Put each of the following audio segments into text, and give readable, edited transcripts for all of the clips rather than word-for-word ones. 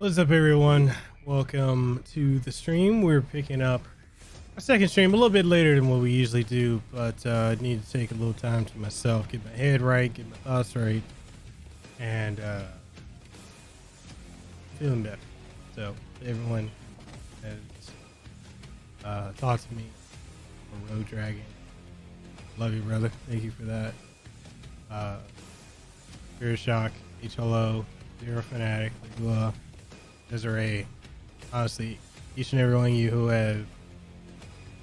What's up, everyone? Welcome to the stream. We're picking up our second stream a little bit later than what we usually do, but I need to take a little time to myself, get my head right, get my thoughts right, and feeling better. So everyone has talked to me for Road Dragon. Love you, brother. Thank you for that. Spirit Shock, HLO, Zero Fanatic, Miguela, Desiree. Honestly, each and every one of you who have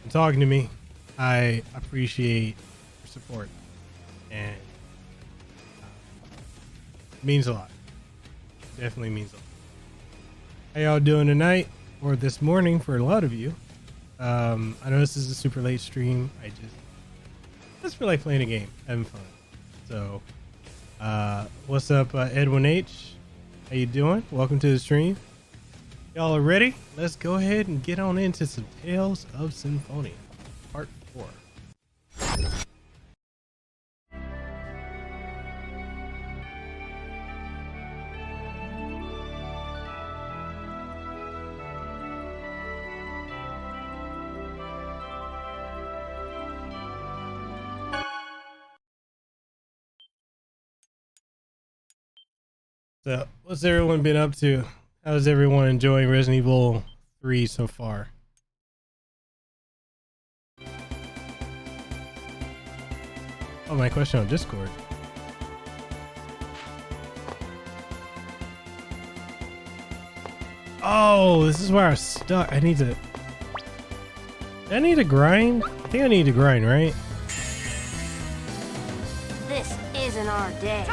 been talking to me, I appreciate your support, and it means a lot. Definitely means a lot. How y'all doing tonight or this morning for a lot of you? I know this is a super late stream. I just feel like playing a game, having fun. So, what's up, Edwin H? How you doing? Welcome to the stream. Y'all are ready? Let's go ahead and get on into some Tales of Symphonia, Part 4. So, what's everyone been up to? How's everyone enjoying Resident Evil 3 so far? Oh, my question on Discord. Oh, this is where I was stuck. I need to grind? I think I need to grind, right? This isn't our day.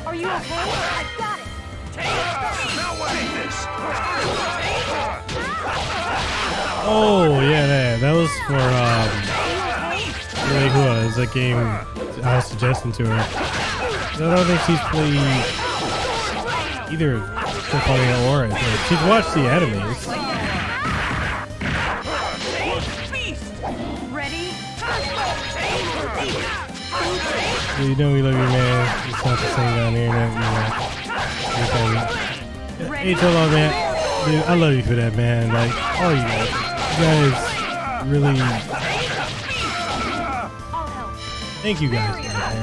Are you okay? I got it. Oh yeah, that was for really cool. It was a game I was suggesting to her. I don't think she's played either Symphonia or it. She's watched the animes. Yeah, you know we love you, man. It's not the same down here. HLO, man. Dude, I love you for that, man. Like, all you guys really. Thank you guys for that,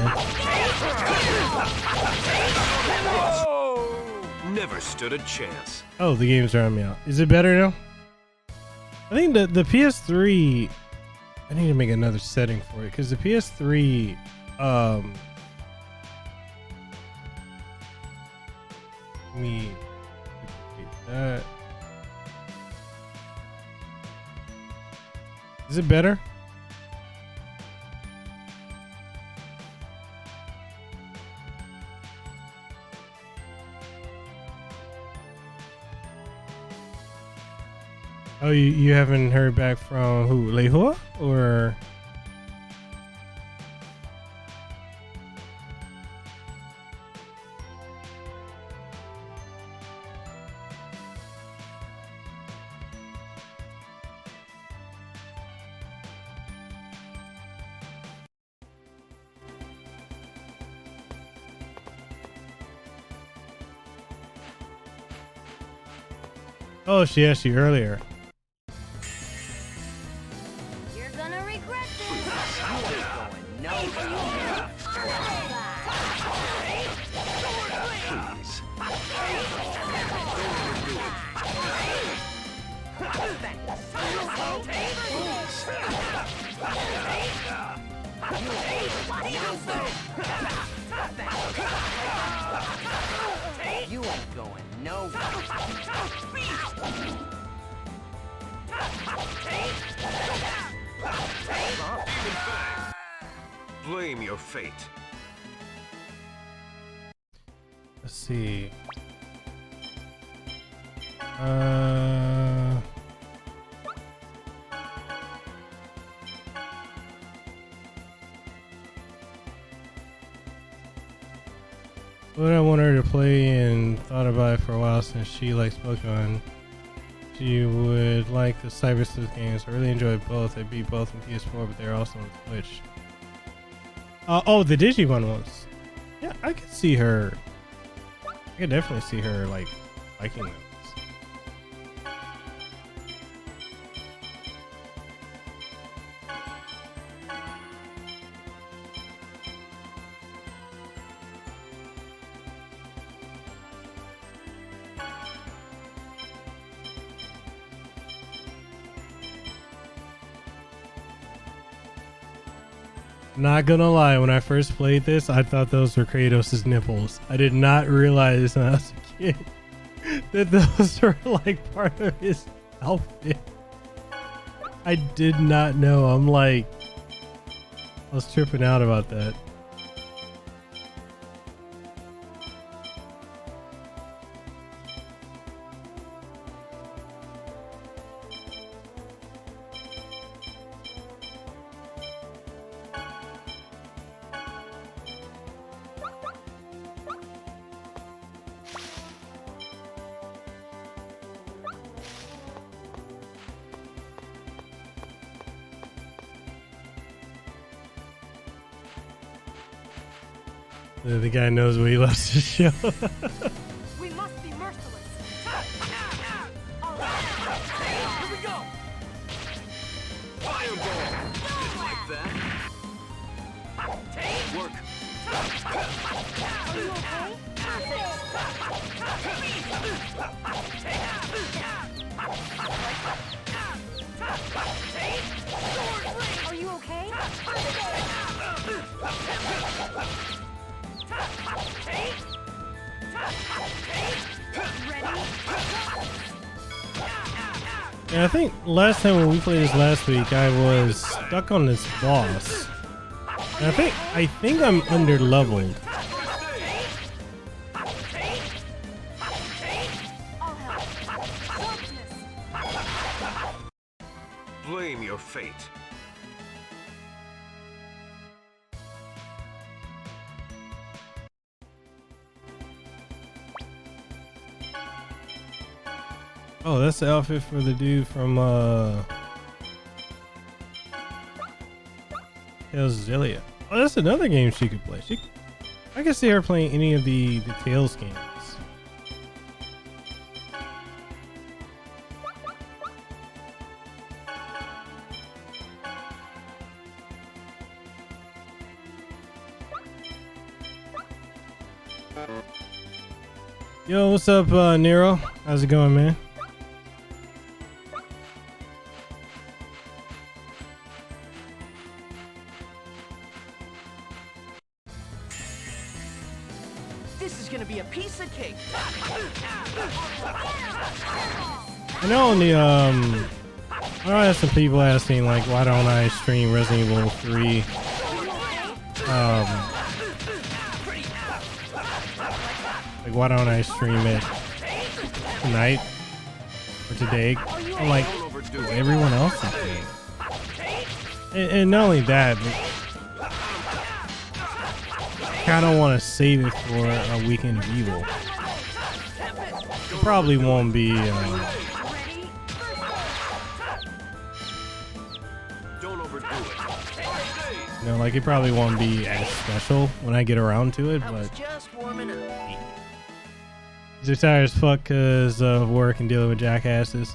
man. Never stood a chance. Oh, the game's driving me out. Is it better now? I think the PS3. I need to make another setting for it because the PS3. Let me duplicate that. Is it better? Oh, you haven't heard back from who? Lehua or? Oh, she asked you earlier. You're gonna regret this. You ain't going nowhere. Blame your fate. Let's see. But I want her to play and thought about it for a while since she likes Pokemon. She would like the Cyber games. I really enjoyed both. I beat both on PS4, but they're also on Switch. Oh, the Digimon ones. Yeah, I could see her. I could definitely see her like liking them. Not gonna lie, when I first played this, I thought those were Kratos' nipples. I did not realize when I was a kid that those were like part of his outfit. I did not know. I was tripping out about that. The guy knows what he loves to show. We must be merciless. Here we go! Fireball! Didn't like that. Work. Are you okay? Are you okay? Yeah, I think last time when we played this last week, I was stuck on this boss. And I think I'm under leveled. Blame your fate. Oh, that's the outfit for the dude from Tales. Oh, that's another game she could play. I can see her playing any of the Tales games. Yo, what's up, Nero? How's it going, man? This is gonna be a piece of cake. I know I had some people asking like, why don't I stream Resident Evil 3? Like, why don't I stream it tonight or today? I'm like, everyone else is doing it. And not only that, I kind of want to save it for a weekend of Evil. It probably won't be. Don't overdo it. You know, like it probably won't be as special when I get around to it, I was but just warming up. they're tired as fuck because of work and dealing with jackasses.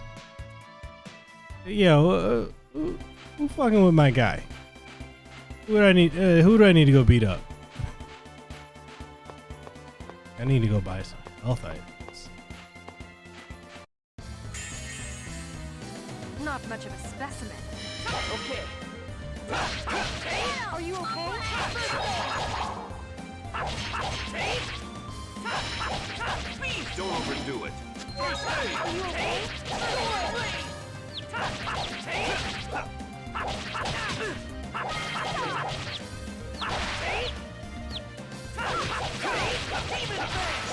Yo, who fucking with my guy? Who do I need to go beat up? I need to go buy some health items. Not much of a specimen. Okay. Are you okay? Don't overdo it. Are you okay?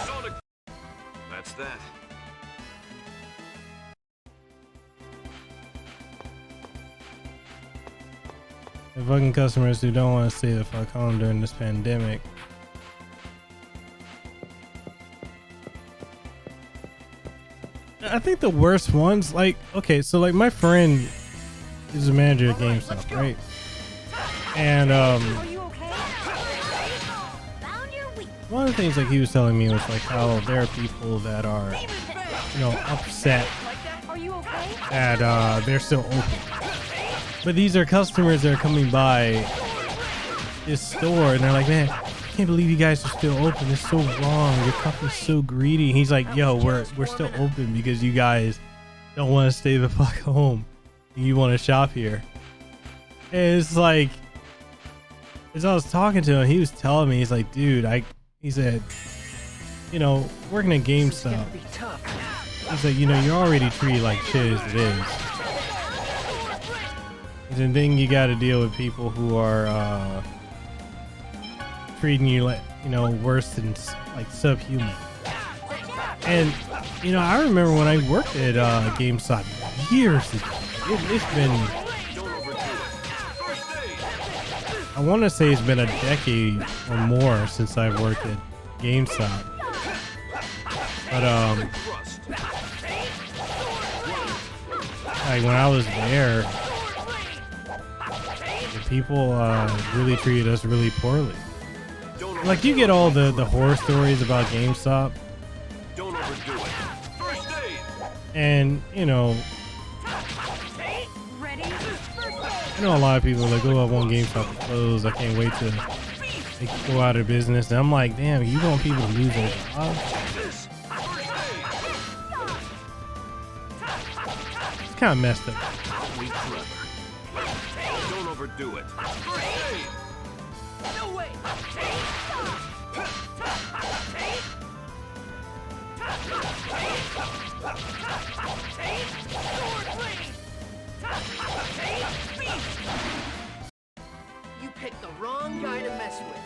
Sonic. That's that. The fucking customers who don't want to stay the fuck home during this pandemic. I think the worst ones, like, okay, so like my friend is a manager at GameStop, right? And Are you okay? Found your weak. one of the things like he was telling me was like how there are people that are, you know, upset Are you okay? that they're still open. But these are customers that are coming by this store and they're like, man, I can't believe you guys are still open. It's so wrong. Your company's so greedy. And he's like, yo, we're still open because you guys don't want to stay the fuck home. You want to shop here. And it's like, as I was talking to him, he was telling me, he's like, dude, he said, you know, working at GameStop, Be tough. he's like, you know, you're already treated like shit as it is. And then you got to deal with people who are treating you like, you know, worse than like subhuman. And you know, I remember when I worked at GameStop years ago. It's been, I want to say it's been a decade or more since I've worked at GameStop. But like when I was there, the people really treated us really poorly. Like you get all the horror stories about GameStop. Don't overdo it. First aid. And you know, Ready? I know a lot of people are like, oh, I want GameStop to close. I can't wait to they go out of business. And I'm like, damn, you want people to lose their jobs? It's kind of messed up. We clever. Don't overdo it. First aid. No way. You picked the wrong guy to mess with.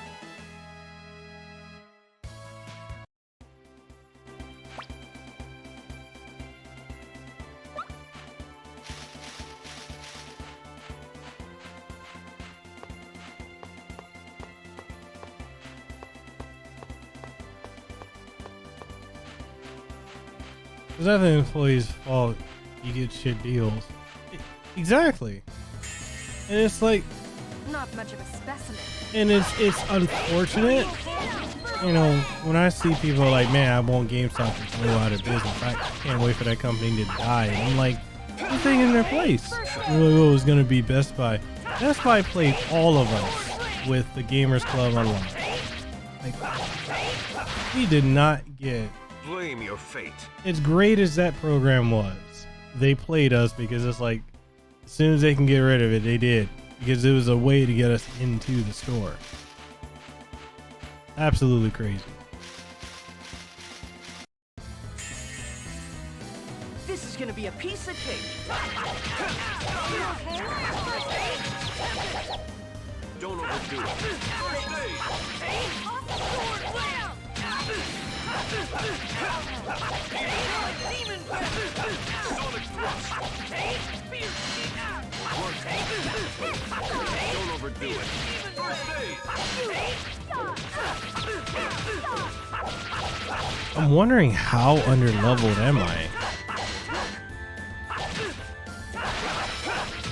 It's not the employee's fault you get shit deals. Exactly. And it's like, Not much of a specimen. and it's unfortunate. You know, when I see people like, man, I want GameStop to go out of business. I can't wait for that company to die. And I'm like, who's taking their place? You're like, oh, it's gonna be Best Buy. Best Buy played all of us with the Gamers Club Online. Like, we did not get, Blame your fate. as great as that program was, they played us because it's like, as soon as they can get rid of it, they did. Because it was a way to get us into the store. Absolutely crazy. This is gonna be a piece of cake. Don't overdo it. First aid. Sonic thrust. Don't overdo it. First aid. I'm wondering how underleveled am I?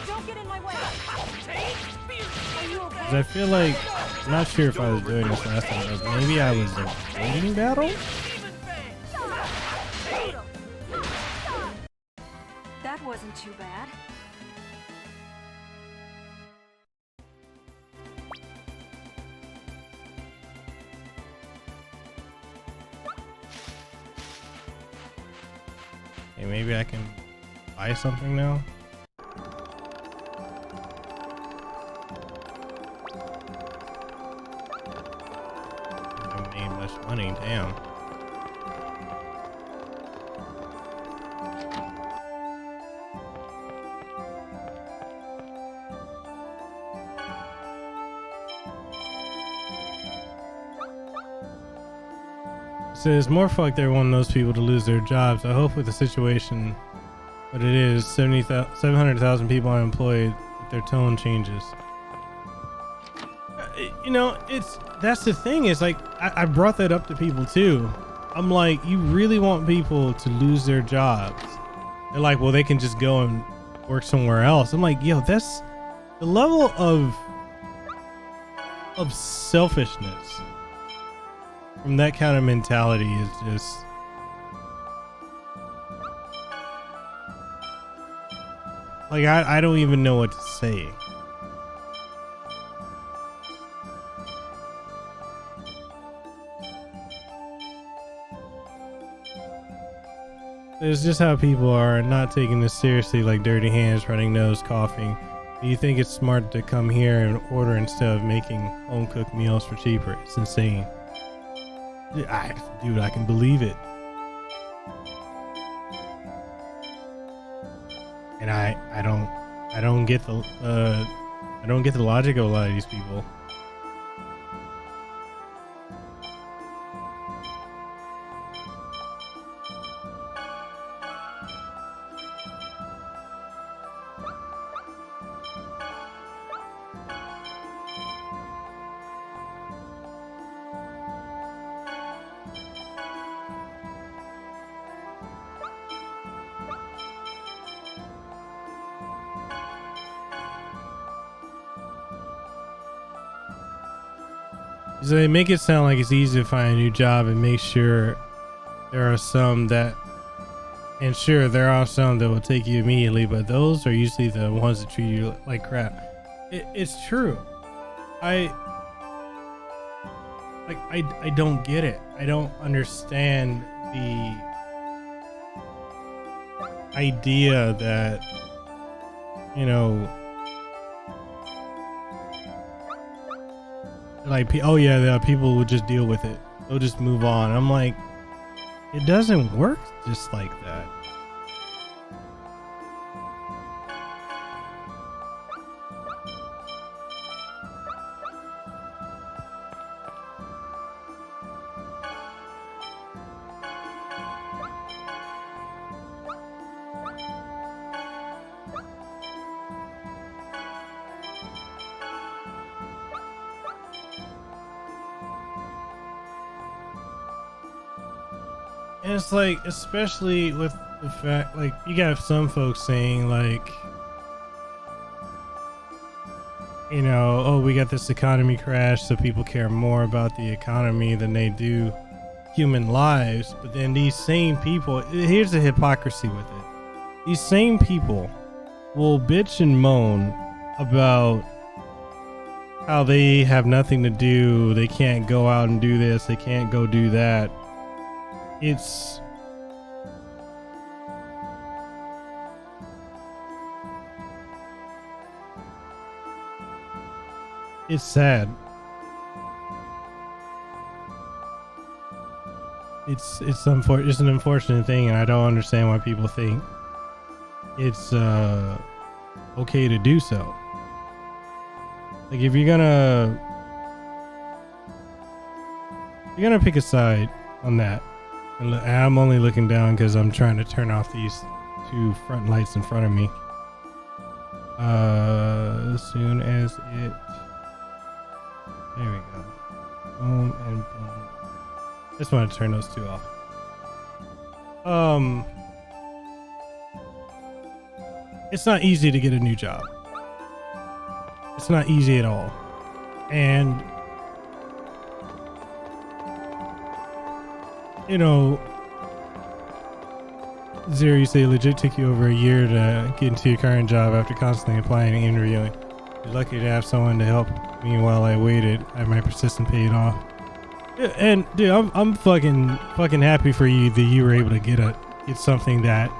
Don't get in my way. Are you okay? 'Cause I feel like, I'm not sure if I was doing this last time, but maybe I was avoiding battle? That wasn't too bad. Hey, maybe I can buy something now? I haven't made much money, damn. Says more fucked everyone knows people to lose their jobs. I hope with the situation what it is, 700,000 people unemployed, if their tone changes. You know, that's the thing, is like I brought that up to people too. I'm like, you really want people to lose their jobs? They're like, well, they can just go and work somewhere else. I'm like, yo, that's the level of selfishness from that kind of mentality is just like, I don't even know what to say. It's just how people are not taking this seriously, like dirty hands, running nose, coughing. Do you think it's smart to come here and order instead of making home cooked meals for cheaper? It's insane. Dude, I can believe it. And I don't get the logic of a lot of these people. So they make it sound like it's easy to find a new job and make sure there are some that, and sure, there are some that will take you immediately, but those are usually the ones that treat you like crap. It's true. I don't get it. I don't understand the idea that, you know, like, oh yeah, people will just deal with it. They'll just move on. I'm like, it doesn't work just like that. And it's like, especially with the fact, like, you got some folks saying, like, you know, oh, we got this economy crash, so people care more about the economy than they do human lives. But then these same people, here's the hypocrisy with it. These same people will bitch and moan about how they have nothing to do, they can't go out and do this, they can't go do that. It's sad. It's an unfortunate thing, and I don't understand why people think it's okay to do so. Like, if you're gonna pick a side on that, and I'm only looking down because I'm trying to turn off these two front lights in front of me. As soon as it, there we go. Boom and boom. Just want to turn those two off. It's not easy to get a new job. It's not easy at all. And you know, Zero, you say it legit took you over a year to get into your current job after constantly applying and interviewing. You're lucky to have someone to help me while I waited. My persistence paid off. And dude, I'm fucking happy for you that you were able to get something that,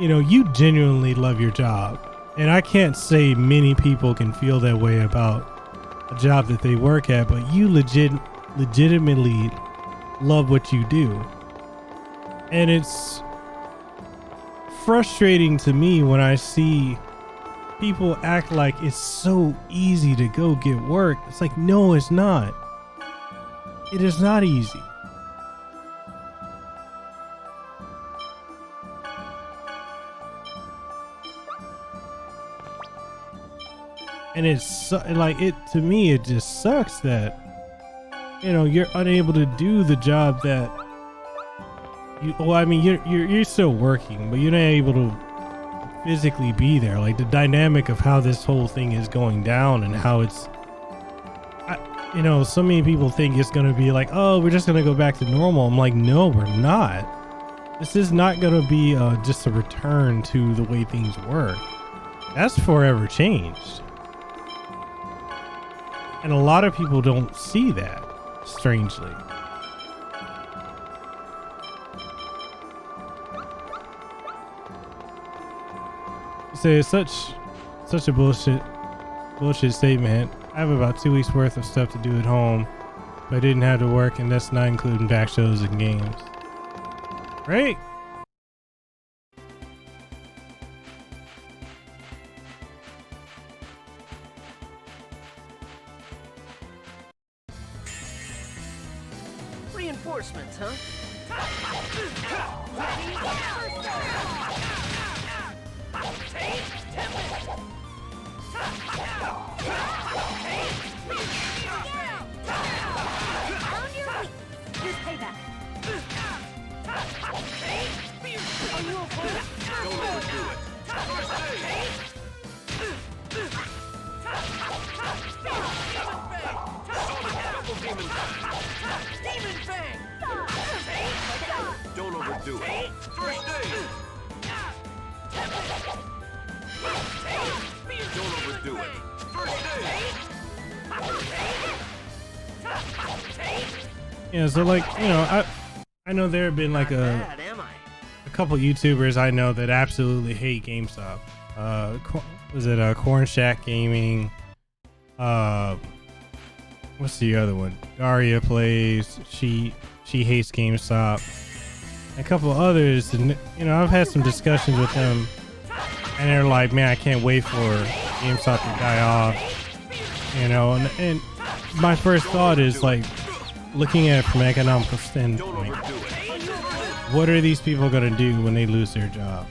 you know, you genuinely love your job. And I can't say many people can feel that way about a job that they work at, but you legitimately love what you do. And it's frustrating to me when I see people act like it's so easy to go get work. It's like, no, it's not. It is not easy. And it's like, to me, it just sucks that, you know, you're unable to do the job that well, I mean, you're still working, but you're not able to physically be there. Like the dynamic of how this whole thing is going down and how it's, you know, so many people think it's going to be like, oh, we're just going to go back to normal. I'm like, no, we're not. This is not going to be just a return to the way things were. That's forever changed. And a lot of people don't see that, strangely. You say it's such a bullshit statement. I have about 2 weeks worth of stuff to do at home, but I didn't have to work, and that's not including back shows and games. Right? Reinforcements, huh? Here's payback. Are you okay? Don't overdo it. Demon Fang! Don't overdo it. First aid! Don't overdo it. First aid! Yeah, so like, you know, I know there have been like Bad, am I? a couple YouTubers I know that absolutely hate GameStop. Was it Corn Shack Gaming? What's the other one? Daria plays. She hates GameStop. A couple others, and you know, I've had some discussions with them, and they're like, "Man, I can't wait for GameStop to die off." You know, and my first thought is like, looking at it from an economical standpoint, what are these people gonna do when they lose their job?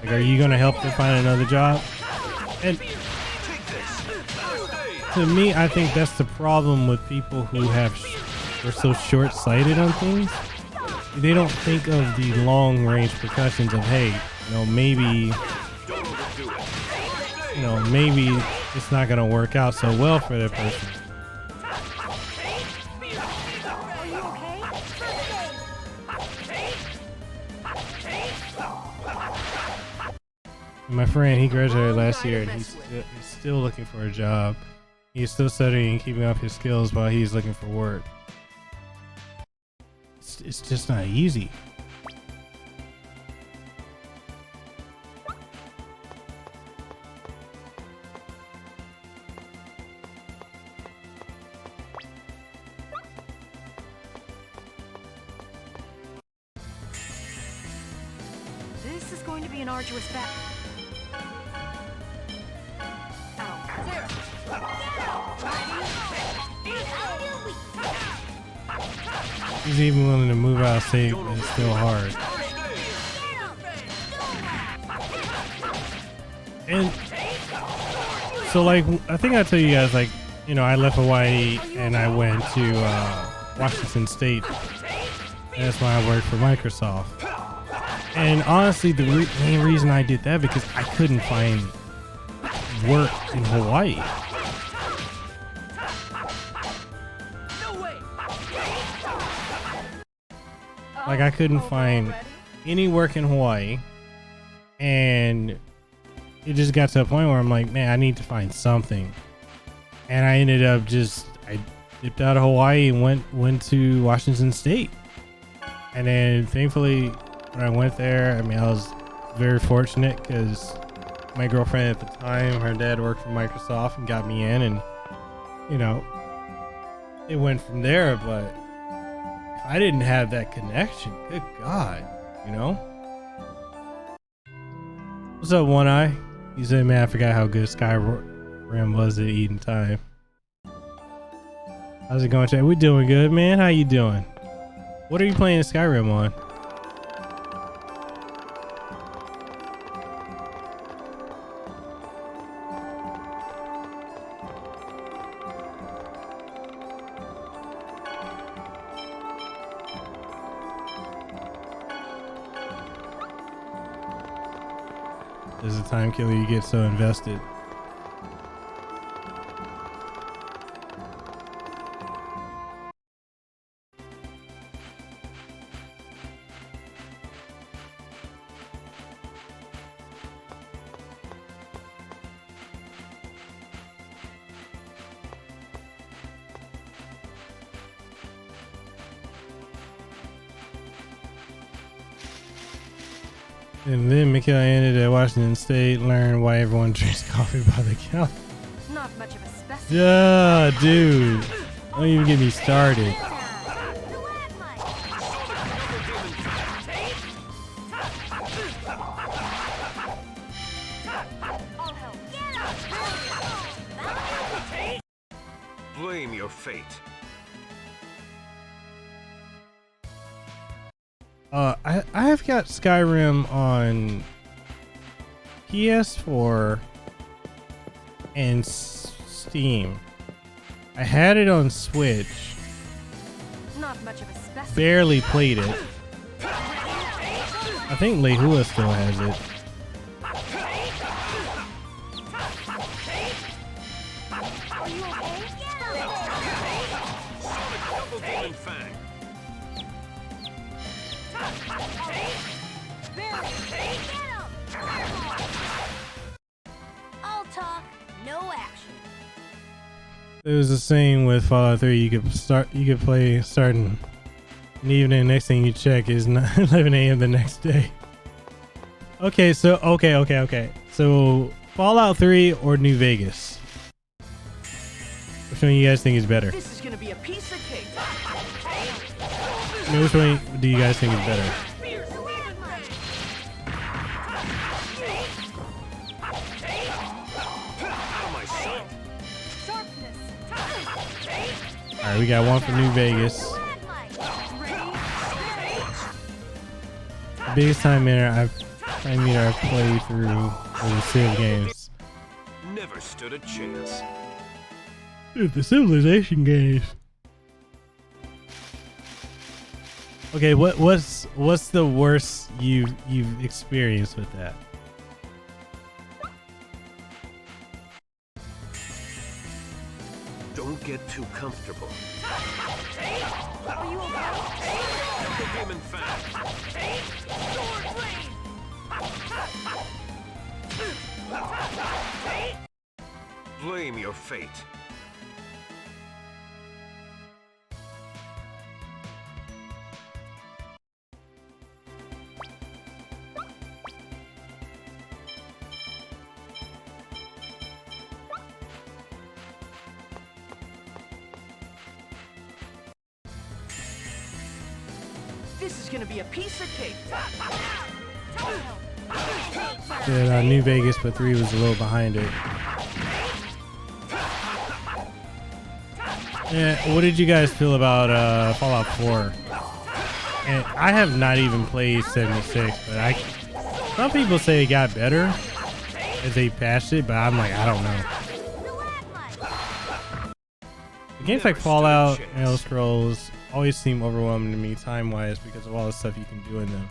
Like, are you gonna help them find another job? And to me, I think that's the problem with people who are so short-sighted on things. They don't think of the long-range repercussions of, hey, you know, maybe it's not gonna work out so well for that person. Are you okay? My friend, he graduated last year, and he's still looking for a job. He's still studying and keeping up his skills while he's looking for work. It's just not easy. This is going to be an arduous battle. He's even willing to move out of state, but it's still hard. And so, like, I think I told you guys, like, you know, I left Hawaii and I went to Washington State. And that's why I worked for Microsoft. And honestly, the main reason I did that because I couldn't find work in Hawaii. Like, I couldn't find any work in Hawaii, and it just got to a point where I'm like, man, I need to find something. And I ended up I dipped out of Hawaii and went to Washington State. And then thankfully, when I went there, I mean, I was very fortunate because my girlfriend at the time, her dad worked for Microsoft and got me in, and, you know, it went from there. But I didn't have that connection. Good God, you know? What's up, One Eye? You said, man, I forgot how good Skyrim was at eating time. How's it going, chat? We doing good, man. How you doing? What are you playing Skyrim on? There's a time killer, you get so invested. And then Mekel ended at Washington State, learned why everyone drinks coffee by the counter. Not much of a specimen. Yeah, dude. Don't even get me started. Blame your fate. I've got Skyrim on PS4 and Steam. I had it on Switch. Not much of a specimen. Barely played it. I think Lehua still has it. Are you okay? Double demon fang. All talk, no action. There was a saying with Fallout 3, you could play starting in the evening, next thing you check is 11 a.m. the next day. Okay, so okay. So Fallout 3 or New Vegas? Which one you guys think is better? This is gonna be a piece of cake. Which one do you guys think is better? Alright, we got one for New Vegas. The biggest time meter I've played through the Civ games. Never stood a chance. Dude, the Civilization games. Okay, what's the worst you've experienced with that? Don't get too comfortable. Are you okay? Double demon fang. Blame your fate. This is gonna be a piece of cake. Yeah, New Vegas, but 3 was a little behind it. Yeah, what did you guys feel about Fallout 4? And I have not even played 76, but some people say it got better as they patched it, but I'm like, I don't know. The games like Fallout and Elder Scrolls always seem overwhelming to me time-wise because of all the stuff you can do in them.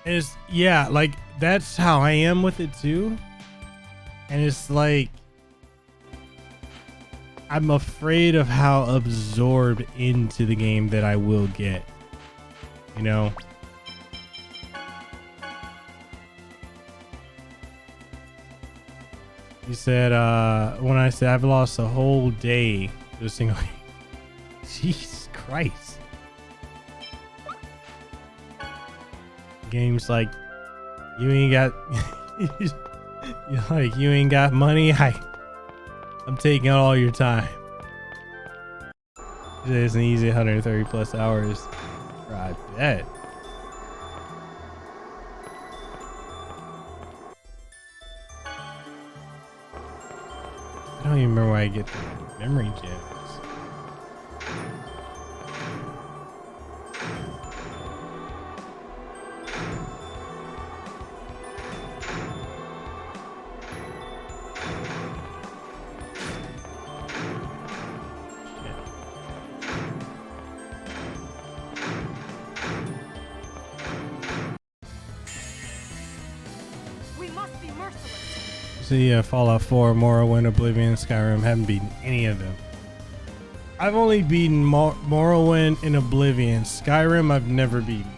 And it's, yeah, like, that's how I am with it too. And it's like, I'm afraid of how absorbed into the game that I will get, you know? You said, when I said I've lost a whole day to a single game. Jesus Christ. Games like, you ain't got, you're like, you ain't got money. I'm taking all your time. It's an easy 130 plus hours. I bet. I don't even remember where I get the memory gems. must be merciless. So yeah, Fallout 4, Morrowind, Oblivion, Skyrim. Haven't beaten any of them. I've only beaten Morrowind and Oblivion. Skyrim I've never beaten.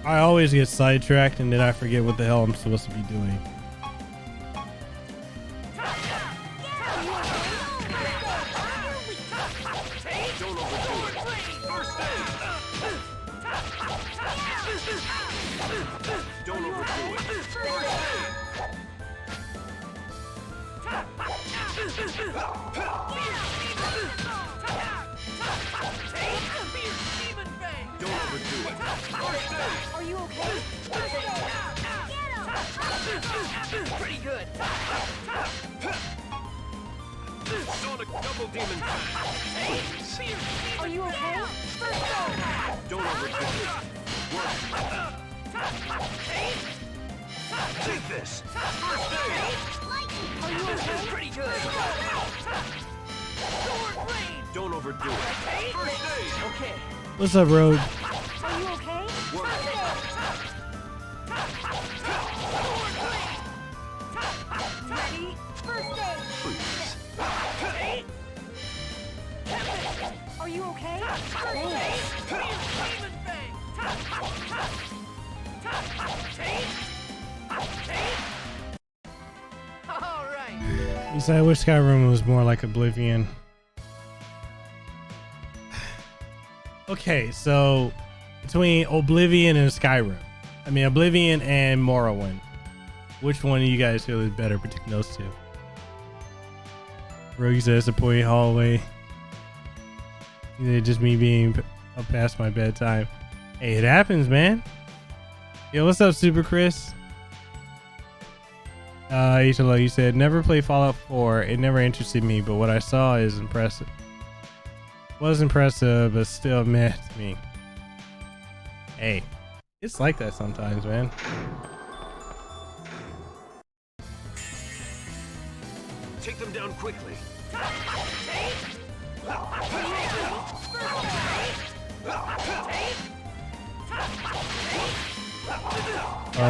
I always get sidetracked and then I forget what the hell I'm supposed to be doing. Are you okay? Pretty good. Sonic double demon fang. Are you okay? Don't overdo it. Take this. First aid. Are you okay? Pretty good. Don't overdo it. First aid. Okay. What's up, Rogue? Are you okay? Ready? First aid. Please. Are you okay? All right. You said I wish Skyrim was more like Oblivion. Okay, so between Oblivion and Skyrim, I mean Oblivion and Morrowind, which one do you guys feel is better between those two? Rogue says the point hallway. Either just me being up past my bedtime. Hey, it happens, man. Yo, what's up, Super Chris? You said never play Fallout 4. It never interested me, but what I saw is impressive. Was impressive, but still messed me. Hey, it's like that sometimes, man. Take them down quickly.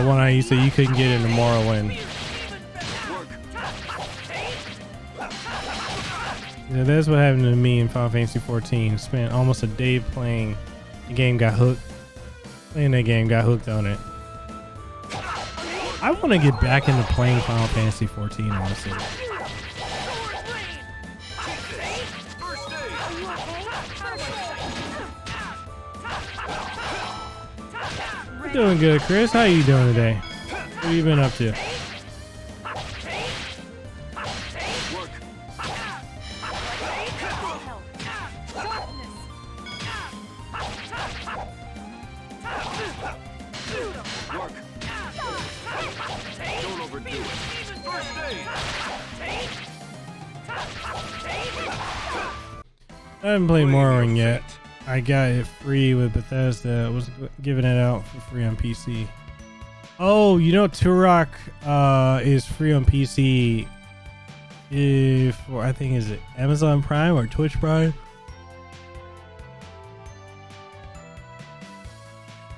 One I used to you couldn't get into Morrowind. Yeah, that's what happened to me in Final Fantasy 14. Spent almost a day playing the game, got hooked. Playing that game, got hooked on it. I want to get back into playing Final Fantasy 14, honestly. You're doing good, Chris. How you doing today? What have you been up to? I haven't played Morrowind yet. I got it free with Bethesda. I was giving it out for free on PC. Oh, you know Turok is free on PC for I think is it Amazon Prime or Twitch Prime?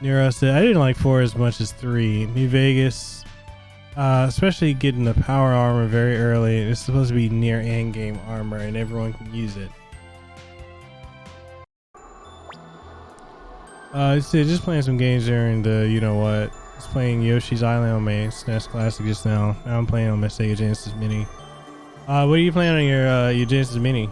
Nero said I didn't like 4 as much as 3. New Vegas, especially getting the power armor very early. It's supposed to be near end game armor and everyone can use it. Just playing some games during the, you know what, just playing Yoshi's Island on my SNES Classic just now. Now I'm playing on my Sega Genesis Mini. What are you playing on your Genesis Mini?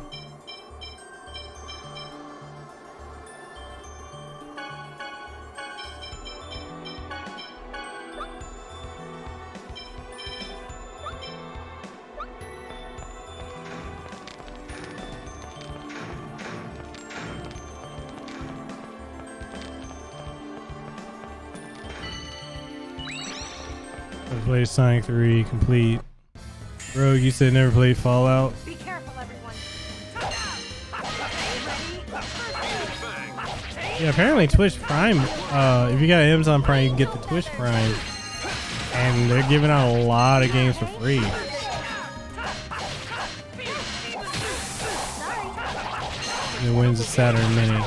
Played Sonic 3 complete. Rogue, you said never played Fallout. Be careful, everyone. Yeah, apparently Twitch Prime. If you got Amazon Prime, you can get the Twitch Prime, and they're giving out a lot of games for free. And it wins the Saturn Mini.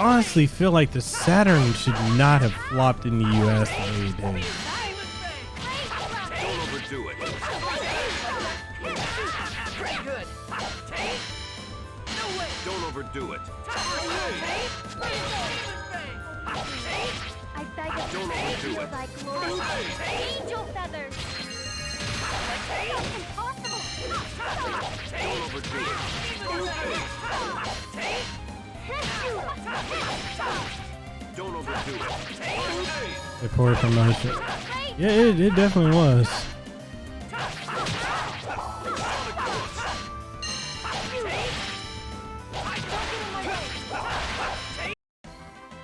honestly feel like the Saturn should not have flopped in the US the way it did. Don't overdo it. Pretty good. No way. Don't overdo it. I beg of Don't you, overdo feel it. thy glory. Angel feathers. Impossible. Don't overdo it. Don't overdo it. The poor promotion. Yeah, it definitely was.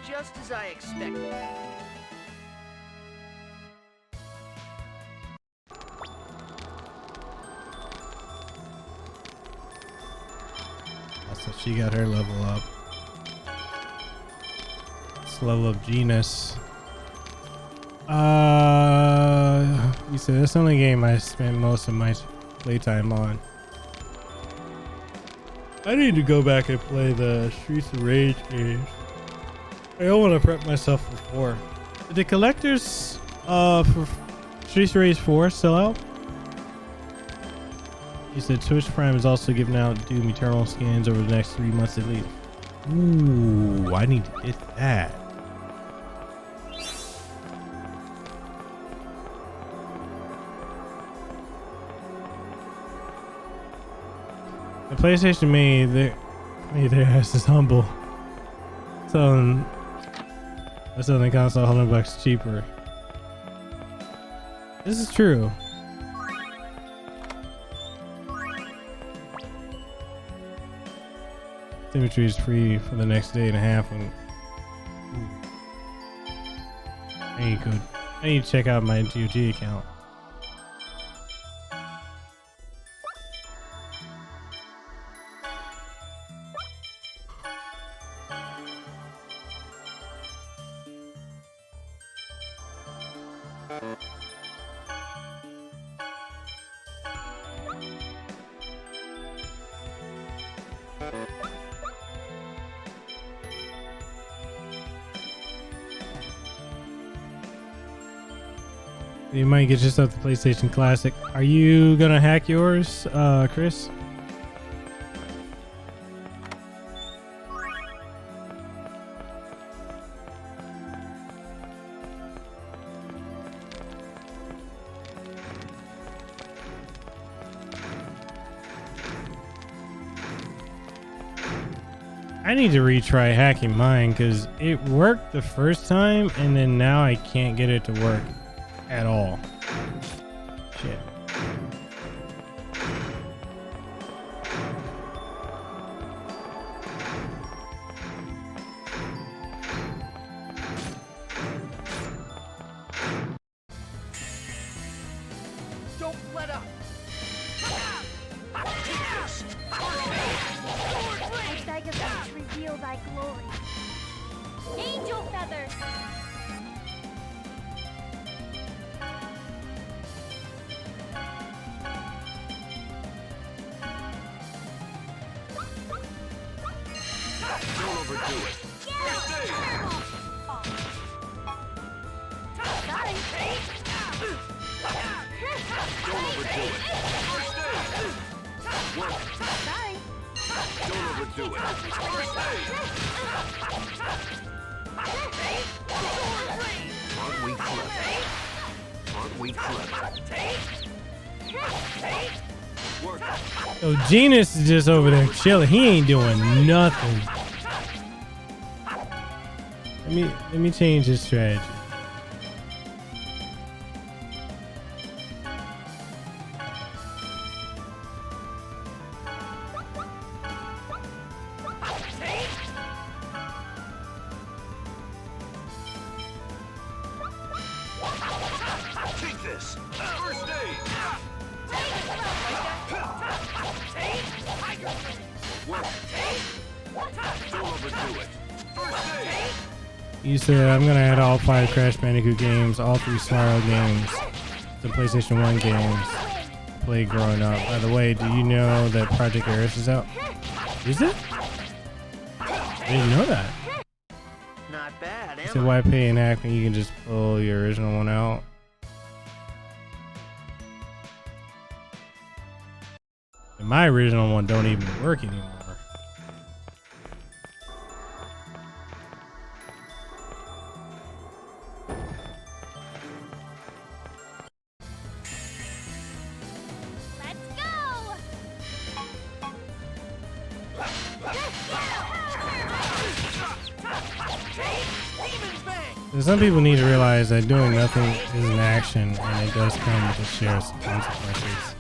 Just as I expected. So she got her level up. Let's level up Genus. You said that's the only game I spent most of my playtime on. I need to go back and play the Streets of Rage games. I don't want to prep myself for 4. Did the collectors for Streets of Rage 4 sell out? He said Twitch Prime is also giving out Doom Eternal skins over the next 3 months at least. Ooh, I need to get that. The PlayStation made their asses humble. Selling the console $100 cheaper. This is true. Symmetry is free for the next day and a half. And I need to check out my GOG account. You might get yourself the PlayStation Classic. Are you gonna hack yours, Chris? I need to retry hacking mine because it worked the first time and then now I can't get it to work at all. Shit. Don't let up. I beg of you to reveal thy glory. Angel feathers. Don't overdo it. Sorry. Don't overdo it. Work. Sorry. Don't overdo it. Aren't we clever? Aren't we clever? Work. So Genus is just over there chilling. He ain't doing nothing. Let me change his strategy. Take this. First aid. Work. Don't overdo it. First aid. You said I'm gonna add all 5 Crash Bandicoot games, all 3 Spyro games, the PlayStation 1 games played growing up. By the way, do you know that Project Ares is out? Is it? I didn't know that. not bad, So why pay an act when you can just pull your original one out? And my original one don't even work anymore. Let's go! So some people need to realize that doing nothing is an action, and it does come with its share of consequences.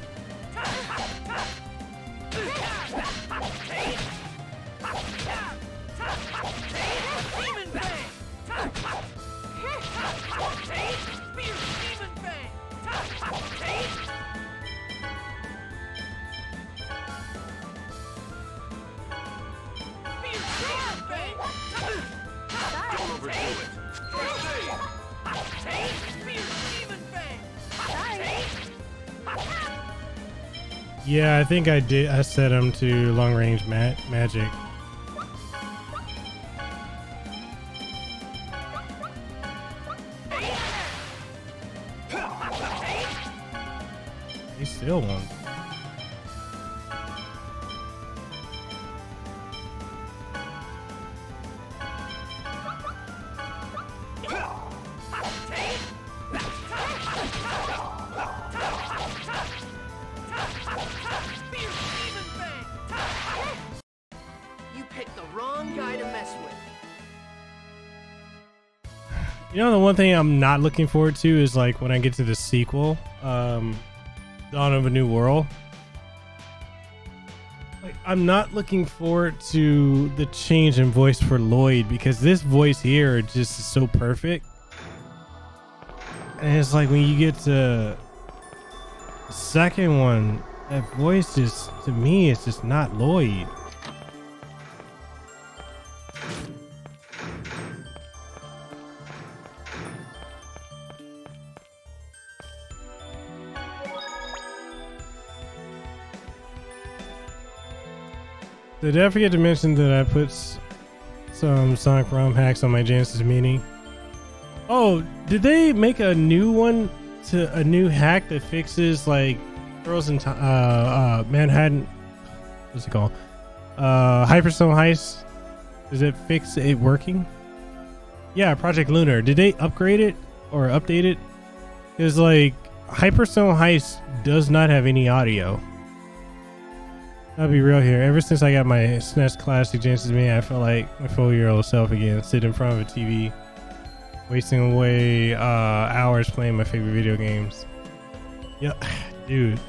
Yeah, I think I did. I set him to long range magic. He still won. You know, the one thing I'm not looking forward to is like when I get to the sequel, Dawn of a New World. Like, I'm not looking forward to the change in voice for Lloyd, because this voice here just is so perfect. And it's like when you get to the second one, that voice just, to me, it's just not Lloyd. Did I forget to mention that I put some Sonic ROM hacks on my Genesis Mini? Oh, did they make a new one, to a new hack that fixes like girls in Manhattan? What's it called? Hyperstone Heist. Does it fix it working? Yeah, Project Lunar. Did they upgrade it or update it? Because like Hyperstone Heist does not have any audio. I'll be real here. Ever since I got my SNES Classic Genesis Mini, I felt like my 4-year-old self again, sitting in front of a TV, wasting away hours playing my favorite video games. Yeah, dude,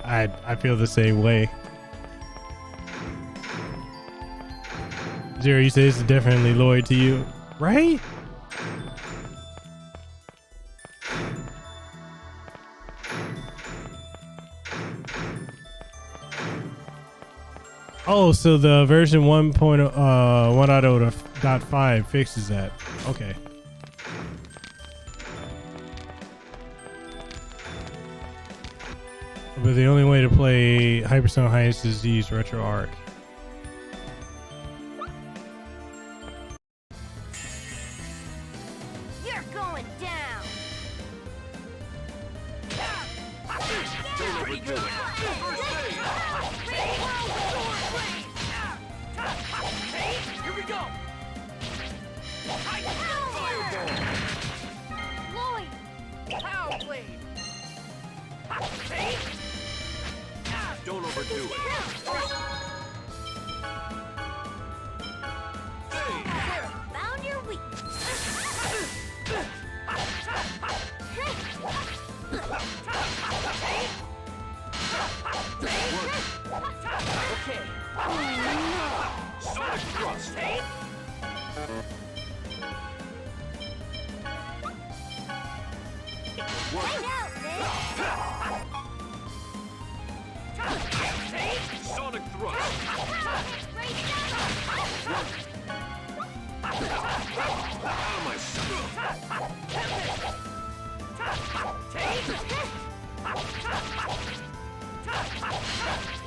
I feel the same way. Zero, you say this is definitely Lloyd to you, right? Oh, so the version 1.5 fixes that. Okay. But the only way to play Hyperstone Heist is to use RetroArch. You're going down. Don't overdo it. Here we go. Fireball. Lloyd. Pow blade. Don't overdo it. Found your weakness. Okay. Sonic thrust. Hang out, Sonic thrust. Out of my sight.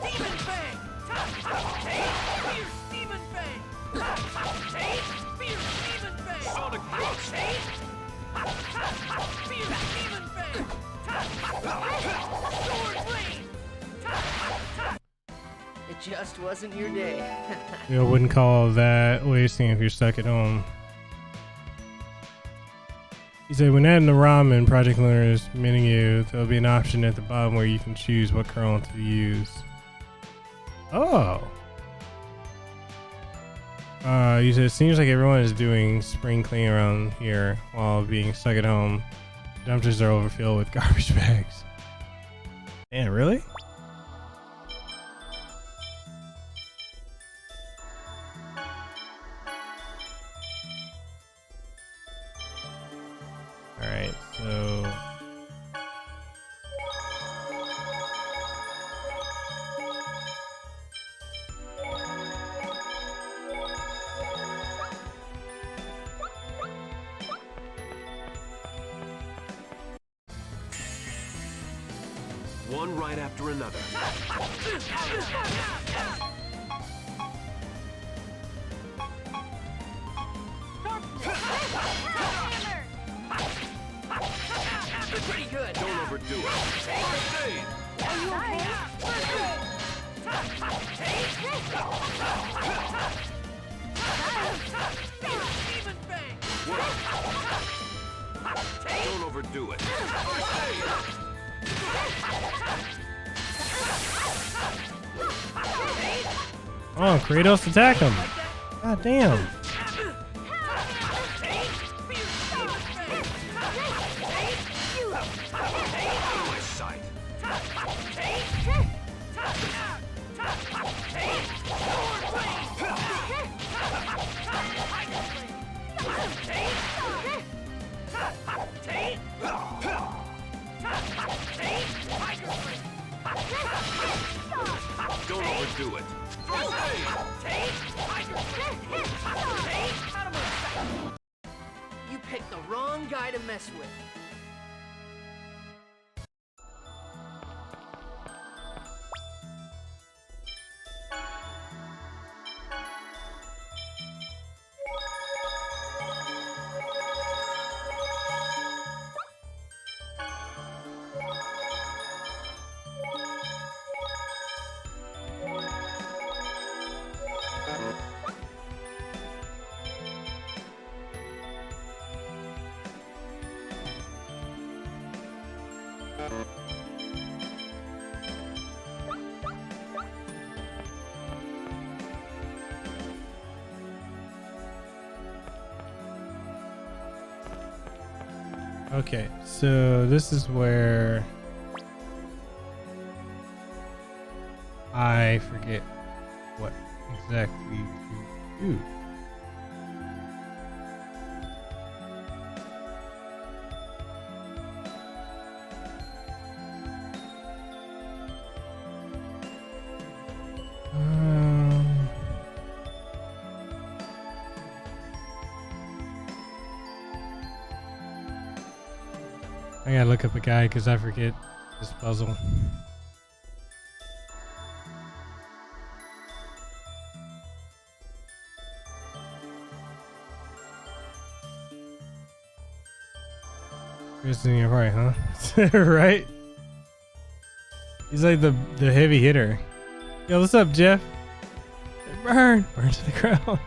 Demon Fang. Fierce Demon Fang. Fierce Demon It just wasn't your day. You wouldn't call that wasting if you're stuck at home. He said, when adding the ramen project learner's menu, there'll be an option at the bottom where you can choose what kernel to use. Oh. You said, it seems like everyone is doing spring cleaning around here while being stuck at home. Dumpsters are overfilled with garbage bags. Man, really? Alright, so... One right after another. Pretty good. Don't overdo it. First aid. Are you okay? Even bang. Don't overdo it. First aid. Oh, Kratos attack him. God damn. My sight. Don't overdo it. First aid. You picked the wrong guy to mess with. Okay, so this is where I forget what exactly to do. I gotta look up a guy because I forget this puzzle. Chris in your right, huh? Right? He's like the heavy hitter. Yo, what's up, Jeff? Burn! Burn to the ground.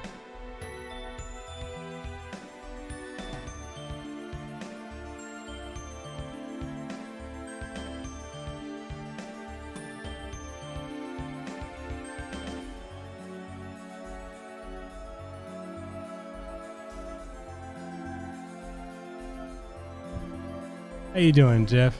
How you doing, Jeff?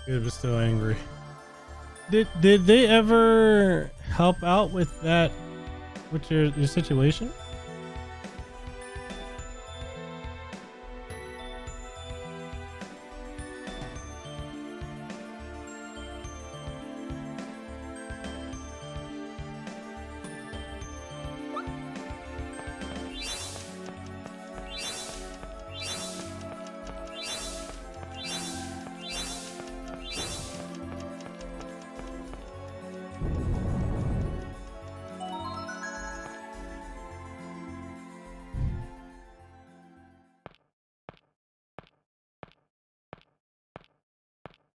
Good, but still angry. Did they ever help out with that, with your situation?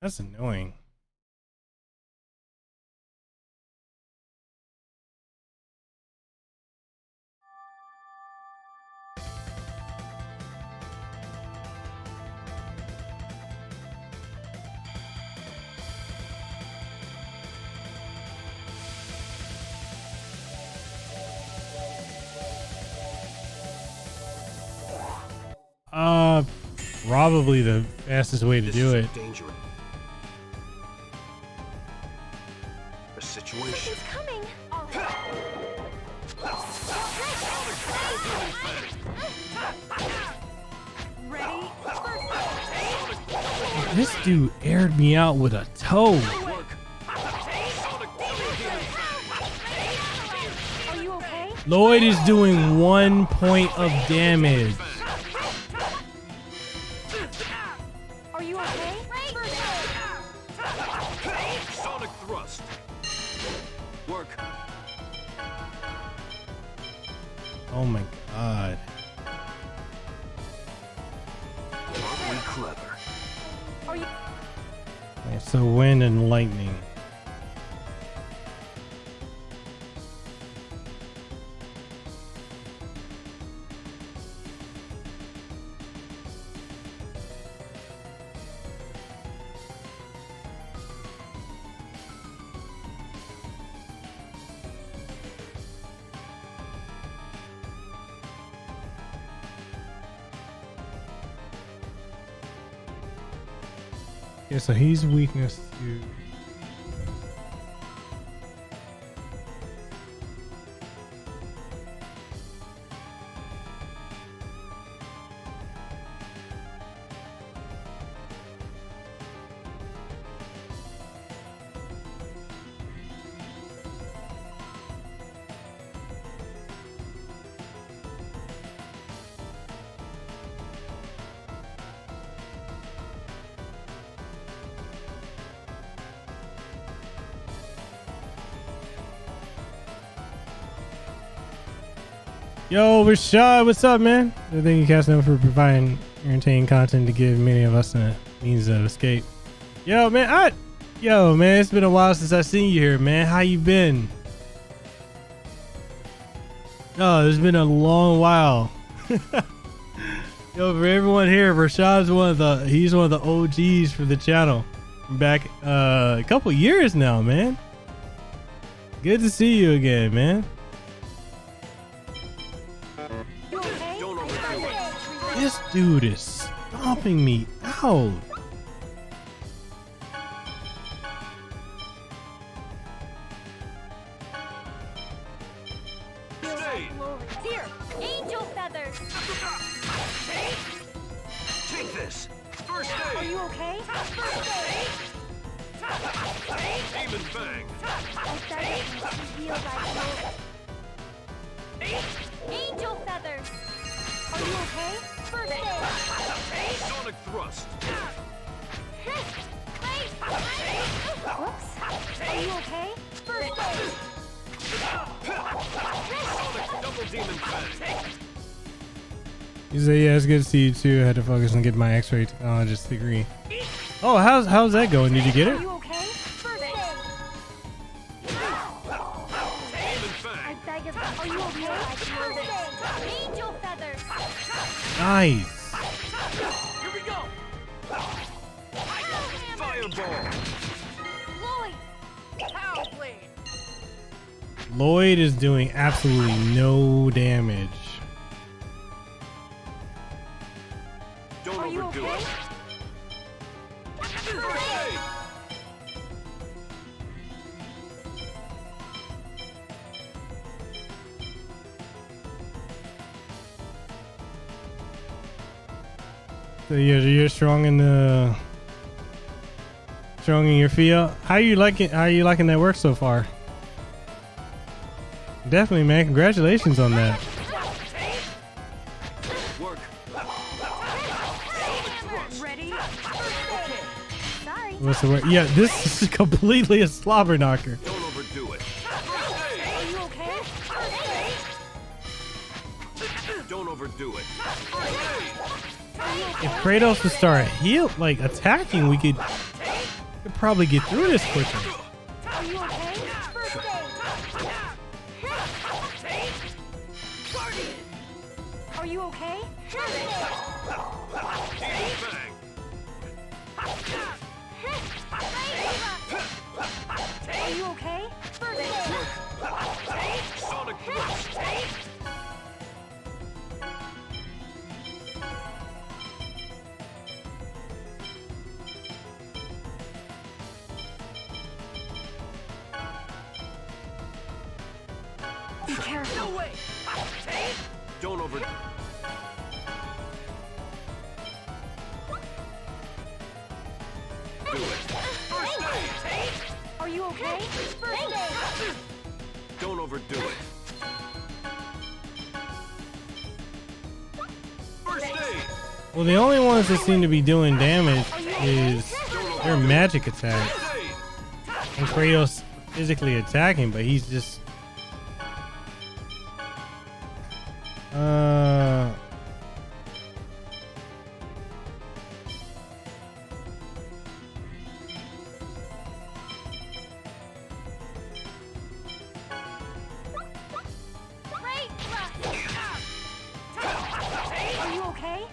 That's annoying. Probably the fastest way to do it. Dangerous. A situation. It's coming. All right. Ready? This dude aired me out with a toe. Are you okay? Lloyd is doing 1 point of damage. Are you okay? Sonic thrust. Work. Oh my god. Aren't we clever? Are you? Okay, so wind and lightning. Yeah, so he's weakness to. Yo, Rashad, what's up, man? Thank you, Kasanova, for providing entertaining content to give many of us a means of escape. Yo, man, it's been a while since I seen you here, man. How you been? Oh, it's been a long while. Yo, for everyone here, Rashad's one of the OGs for the channel. Back a couple years now, man. Good to see you again, man. This dude is stomping me out. Here, angel feathers. Take this. First Are aid. you okay? Aim and bang. Reveal thy glory. Angel feathers. Are you okay? First aid. Sonic thrust. Whoops. Are you okay? First aid. Sonic double demon bang. He said, yeah, it's good to see you too. I had to focus on getting my X-ray technologist degree. Oh, how's that going? Did you get Are it? you okay? First aid. Aim and bang. I beg of you. Are you okay? First aid. Angel feathers. Nice. Here we go. Fireball. Lloyd. Pow blade. Lloyd is doing absolutely no damage. Don't Are you overdo okay? it. First aid. So you're strong in your field. How you liking that work so far? Definitely, man. Congratulations on that. Work. Ready? Sorry. What's the word? Yeah, this is completely a slobber knocker. Don't overdo it. Are you okay? Don't overdo it. If Kratos would start attacking, we could probably get through this quicker. Are you okay? First aid. Are you okay? Bang. Are you okay? First aid. Sonic thrust. Be careful. No way. Don't overdo. Do it. Are you okay? First aid. Don't overdo it. First aid. Well, the only ones that seem to be doing damage is their magic attacks. First aid. And Kratos physically attacking, but he's just Are you okay?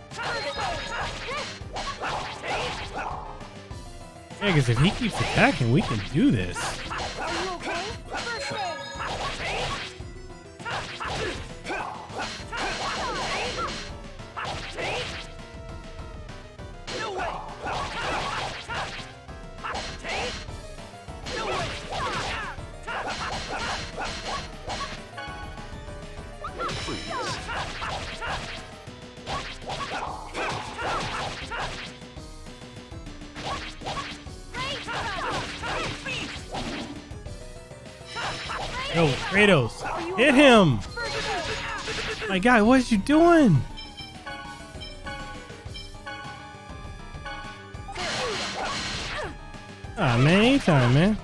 yeah, because if he keeps attacking, we can do this. Are you okay? First aid. No way. No way. Yo, Kratos, hit him! My God, what are you doing? Ah, man, anytime, man.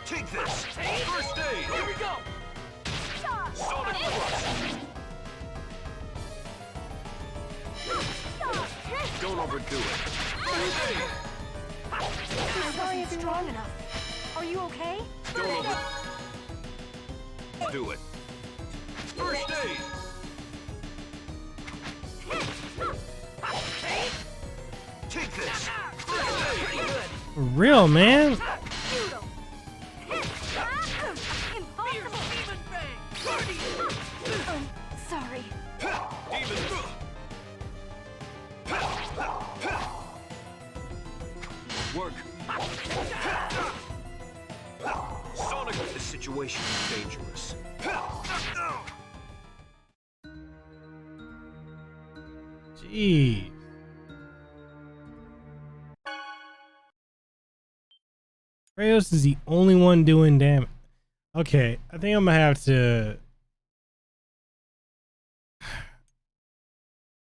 Take this. First aid. Here we go. Sonic thrust. Don't overdo it. First aid. I'm sorry if you're strong enough. Are you okay? Don't overdo it. First aid. Take this. First aid. Pretty good. For real, man. Impossible. Demon bang. Sorry. Demon. Work. Sonic, this situation is dangerous. Jeez. Kratos is the only one doing damage. Okay, I think I'm gonna have to.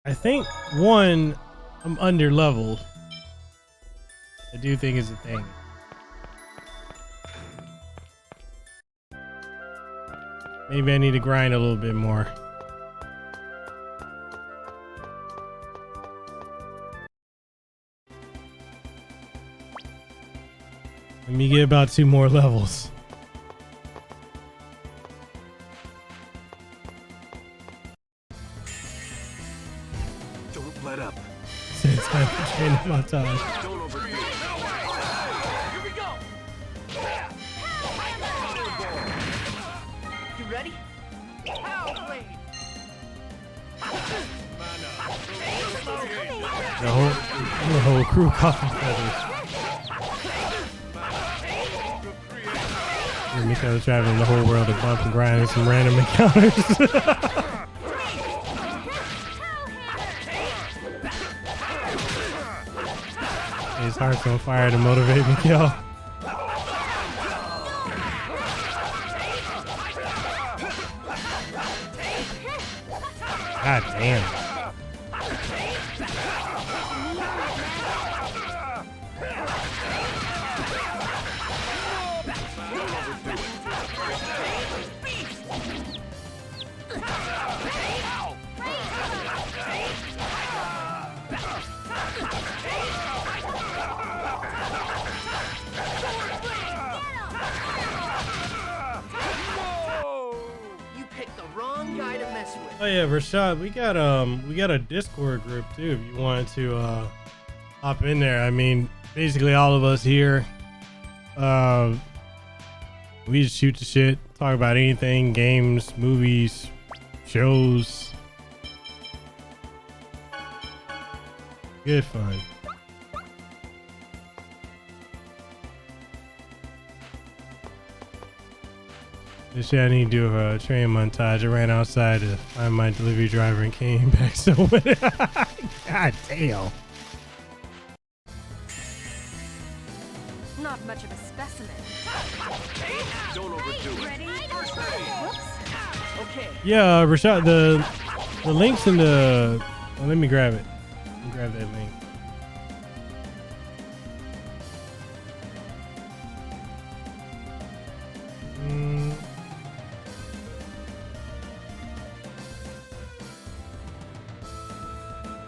I think one, I'm under leveled. I do think is a thing. Maybe I need to grind a little bit more. Let me get about 2 more levels. Don't let up. time for training montage. Don't overdo it. Here we go. You ready? Pow blade. The whole crew coughing feathers. Mekel traveling the whole world to bump and grind with some random encounters. His heart's on fire to motivate Mekel. God damn. Oh yeah, Rashad, we got a Discord group too if you wanted to hop in there. I mean, basically all of us here, we just shoot the shit, talk about anything, games, movies, shows. Good fun. This shit, I need to do a train montage. I ran outside to find my delivery driver and came back so God damn. Not much of a specimen. Don't overdo it. Ready? Whoops. Okay. Yeah, Rashad, the link's in the... Oh, let me grab it. Let me grab that link.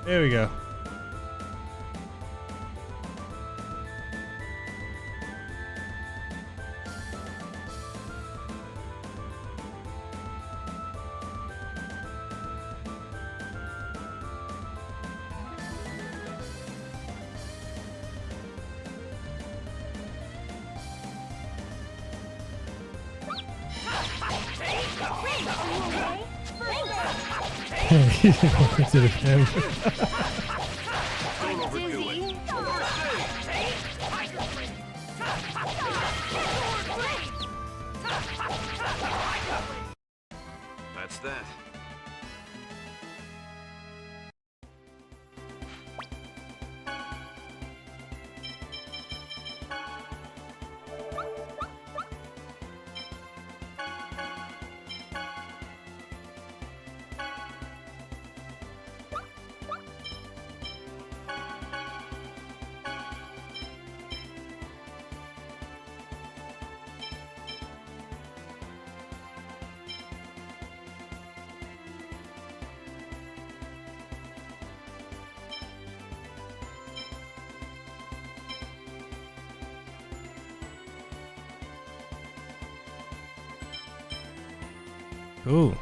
There we go. Welcome to the family. Don't overdo it. That's that. Cool.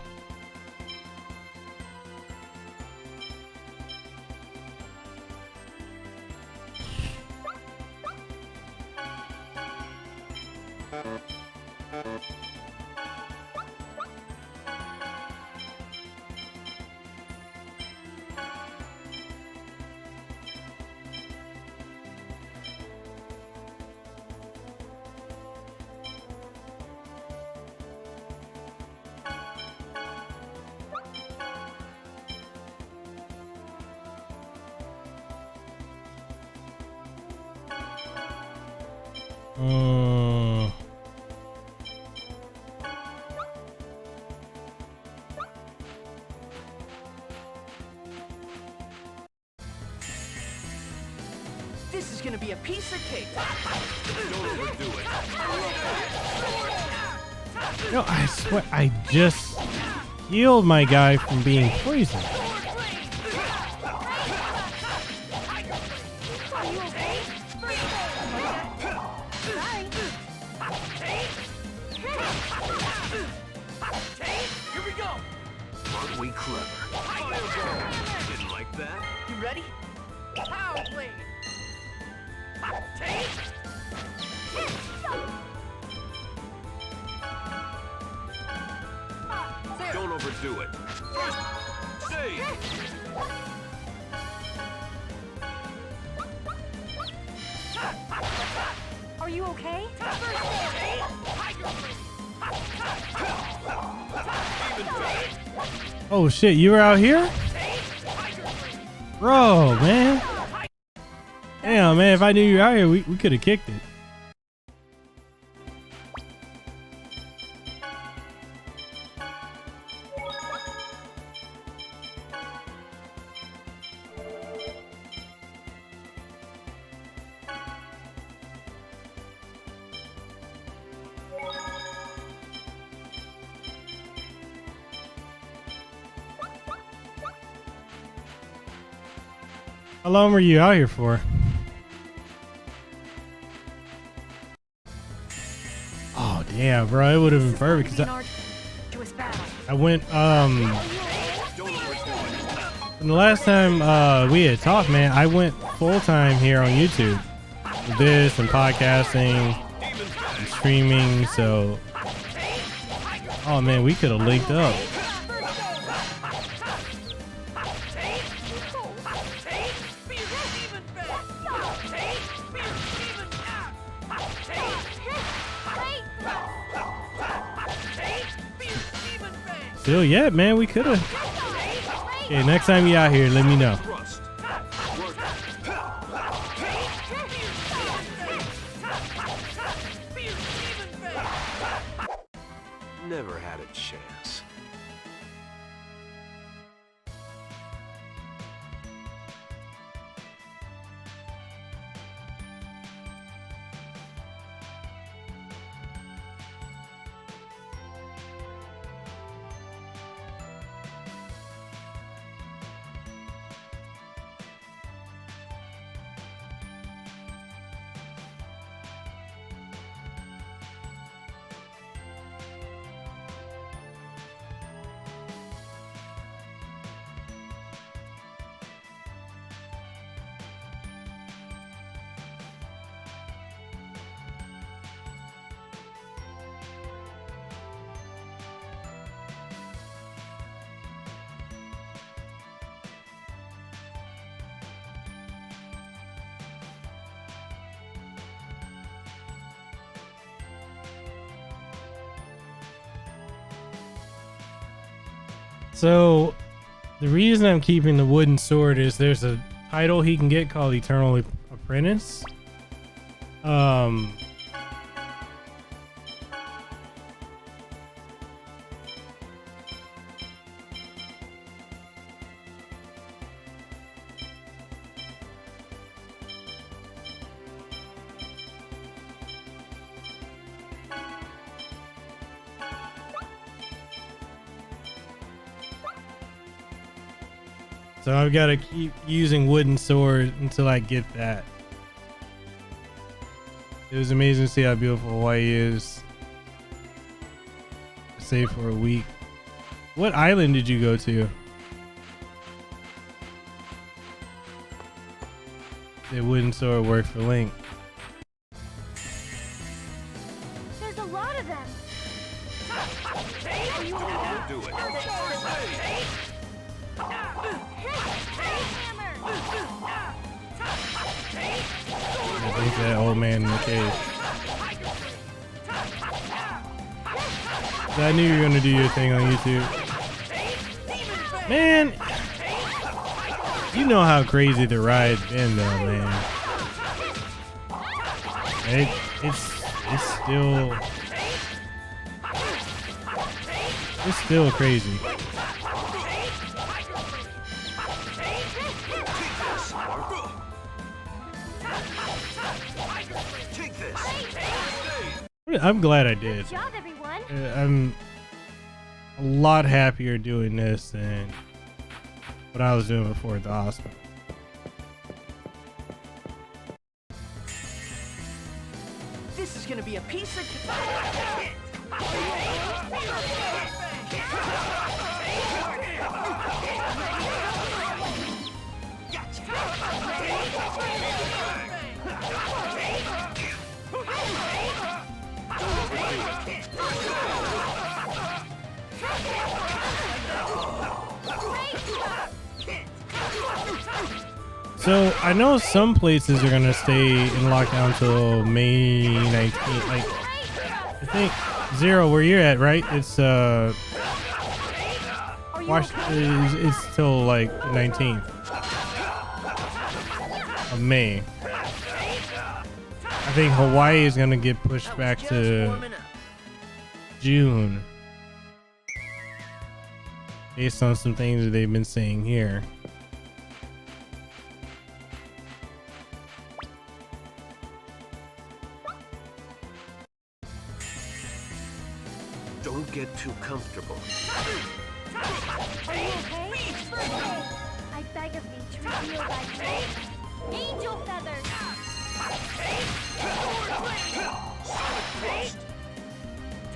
This is gonna be a piece of cake. Don't overdo it. No, I swear, I just healed my guy from being poisoned. Here we go. Aren't we clever? Didn't like that? You ready? Pow blade. Don't overdo it. First, save. Are you okay? Oh shit, you were out here? Bro, man. Damn, man, if I knew you were out here, we could have kicked it. How long were you out here for? Oh damn, bro, it would have been perfect because I went Don't overdo it. the last time we had talked, man, I went full time here on YouTube with this and podcasting and streaming, so oh man, we could have linked up. Still yet, man, we could have. Okay, next time you out here, let me know. Thrust. Work. Never had a chance. So the reason I'm keeping the wooden sword is there's a title he can get called Eternal Apprentice. So I've got to keep using wooden sword until I get that. It was amazing to see how beautiful Hawaii is. Save for a week. What island did you go to? The wooden sword worked for Link. There's a lot of them. Don't overdo it. I think that old man in the cave. So I knew you were gonna do your thing on YouTube. Man, you know how crazy the ride's been though, man. It's still crazy. I'm glad I did. Good job, everyone. I'm a lot happier doing this than what I was doing before at the hospital. This is gonna be a piece of So I know some places are gonna stay in lockdown till May 19th. Like I think Zero, where you're at, right? It's it's till like the 19th of May. I think Hawaii is gonna get pushed back to June, based on some things that they've been saying here. Don't get too comfortable. Are you okay? I beg of thee to reveal thy grace. Angel feathers.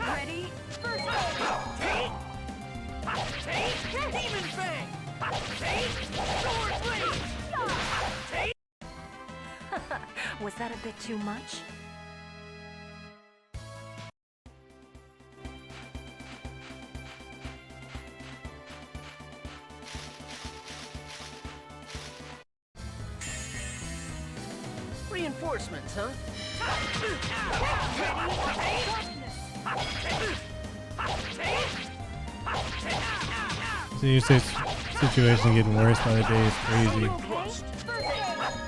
Ready? First Demon Fang! Sword Blade! Was that a bit too much? Reinforcements, huh? So your situation getting worse by the day is crazy.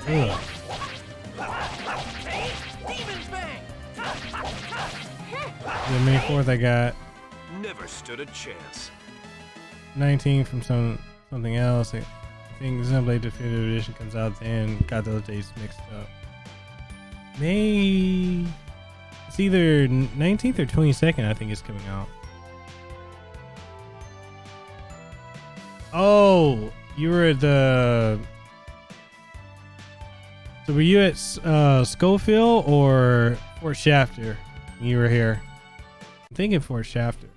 Ugh. The May 4th I got Never stood a chance. 19 from something else. I think Xenoblade Definitive Edition comes out then. Got those dates mixed up. May, it's either 19th or 22nd I think it's coming out. Oh, you were at the, so were you at Schofield or Fort Shafter when you were here? I'm thinking Fort Shafter.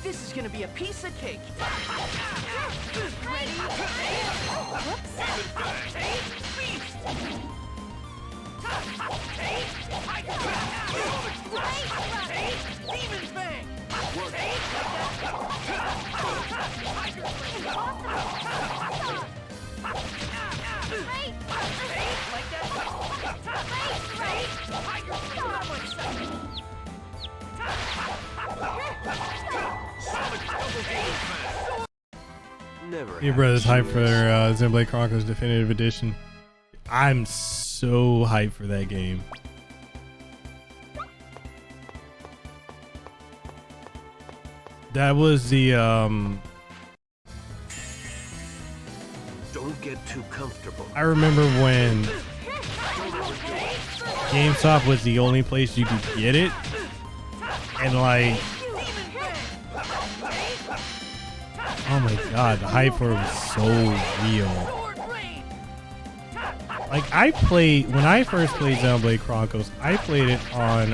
This is gonna be a piece of cake. Ready? Demon Fang! Never. Your brother's hyped for Xenoblade Chronicles Definitive Edition. I'm so hyped for that game. That was the Don't get too comfortable. I remember when GameStop was the only place you could get it, and like, oh my god, the hype for it was so real. Like I played, when I first played Xenoblade Chronicles, I played it on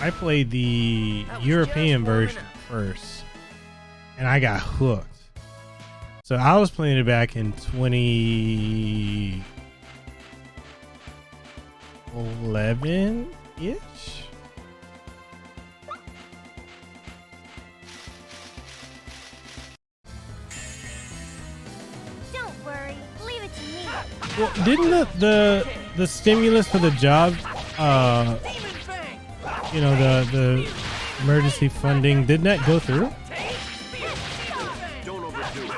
I played the European version first, and I got hooked. So I was playing it back in 2011-ish. Don't worry, leave it to me. Well, didn't the stimulus for the job, you know, the emergency funding, didn't that go through? Don't overdo it.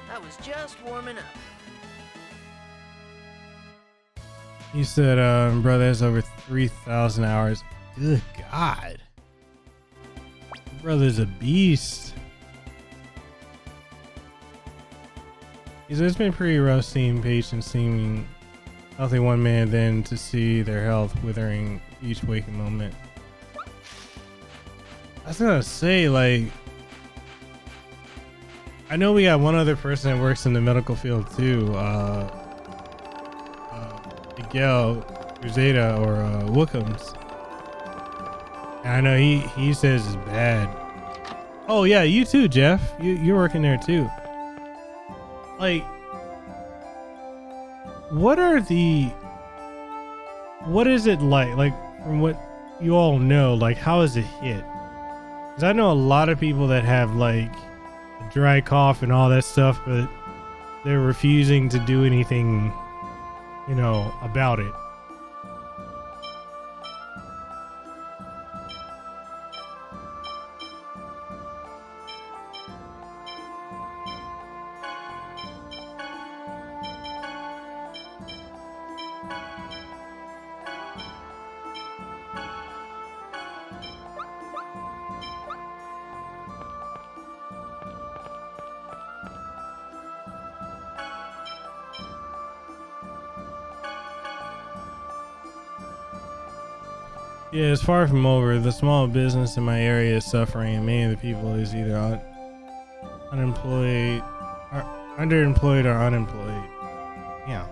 I was just warming up. You said, brother has over 3,000 hours. Good God. Brother's a beast. He said, it's been pretty rough seeing patients seeming healthy one minute, then to see their health withering each waking moment. I was gonna say, like, I know we got one other person that works in the medical field too. Miguel, Cruzeta, or Wookums. And I know he says it's bad. Oh yeah, you too, Jeff. You're working there too. Like, what is it like? Like, from what you all know, like, how is it hit? Because I know a lot of people that have like a dry cough and all that stuff, but they're refusing to do anything, you know, about it. Yeah, it's far from over. The small business in my area is suffering, and many of the people is either unemployed, or underemployed, or unemployed. Yeah.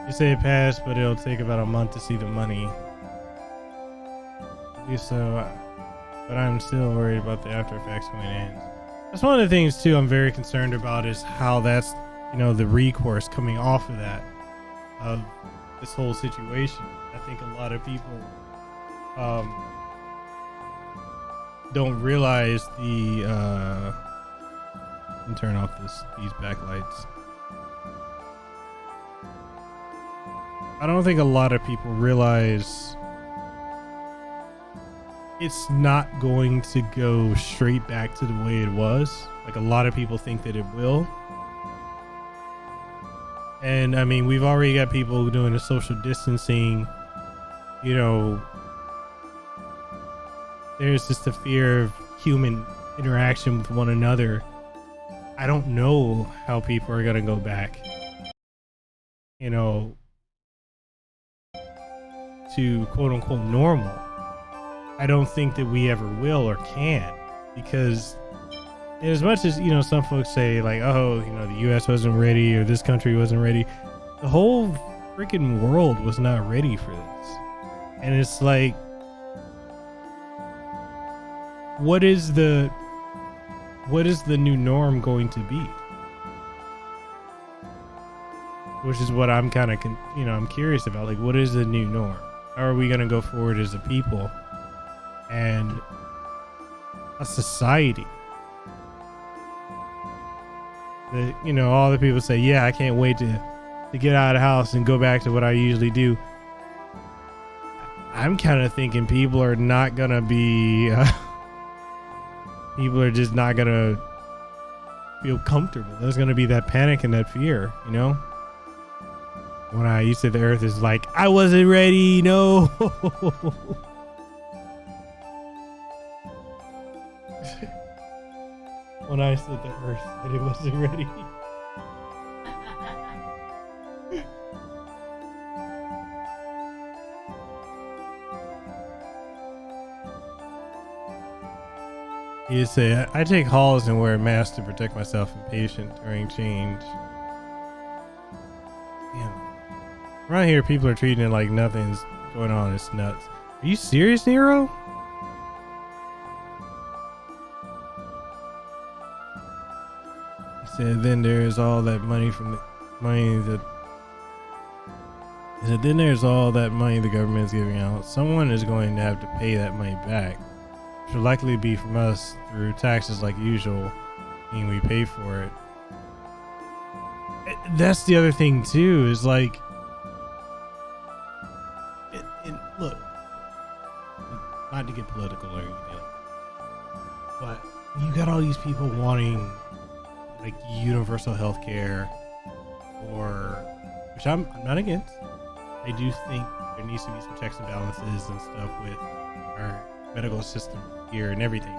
You say it passed, but it'll take about a month to see the money. So, but I'm still worried about the after effects when it ends. That's one of the things too I'm very concerned about, is how that's, you know, the recourse coming off of that, of this whole situation. I think a lot of people don't realize the and turn off these backlights. I don't think a lot of people realize it's not going to go straight back to the way it was. Like, a lot of people think that it will. And I mean, we've already got people doing the social distancing. You know, there's just a fear of human interaction with one another. I don't know how people are going to go back, you know, to quote unquote normal. I don't think that we ever will or can, because as much as, you know, some folks say like, oh, you know, the US wasn't ready, or this country wasn't ready, the whole freaking world was not ready for this. And it's like, what is the new norm going to be? Which is what I'm kind of, you know, I'm curious about. Like, what is the new norm? How are we going to go forward as a people and a society? That, you know, all the people say, yeah, I can't wait to get out of the house and go back to what I usually do. I'm kind of thinking people are not gonna be people are just not gonna feel comfortable. There's gonna be that panic and that fear, you know. When you said the earth is like, I wasn't ready, no. When I said the earth said it wasn't ready. You say, I take halls and wear a mask to protect myself and patient during change. Damn. Around here, people are treating it like nothing's going on. It's nuts. Are you serious, Nero? He said, then there's all that money from the money that. He said, then there's all that money the government's giving out. Someone is going to have to pay that money back. Which will likely be from us through taxes like usual, meaning we pay for it. That's the other thing too, is like, look, not to get political or anything, but you got all these people wanting like universal health care, or, which I'm not against. I do think there needs to be some checks and balances and stuff with our medical system here and everything,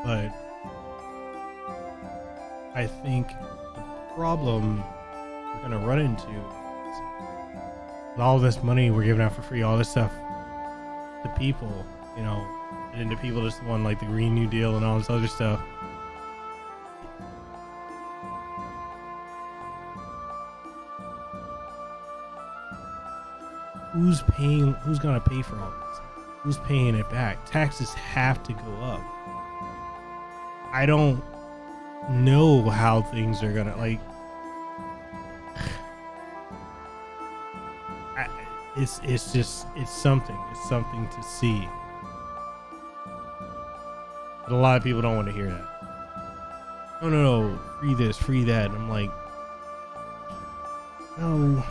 but I think the problem we're gonna run into is all this money we're giving out for free, all this stuff to people, you know, and then the people just want like the Green New Deal and all this other stuff. who's paying? Who's gonna pay for all this? Who's paying it back? Taxes have to go up. I don't know how things are gonna like. It's just something. It's something to see. But a lot of people don't want to hear that. No, free this, free that. I'm like, no.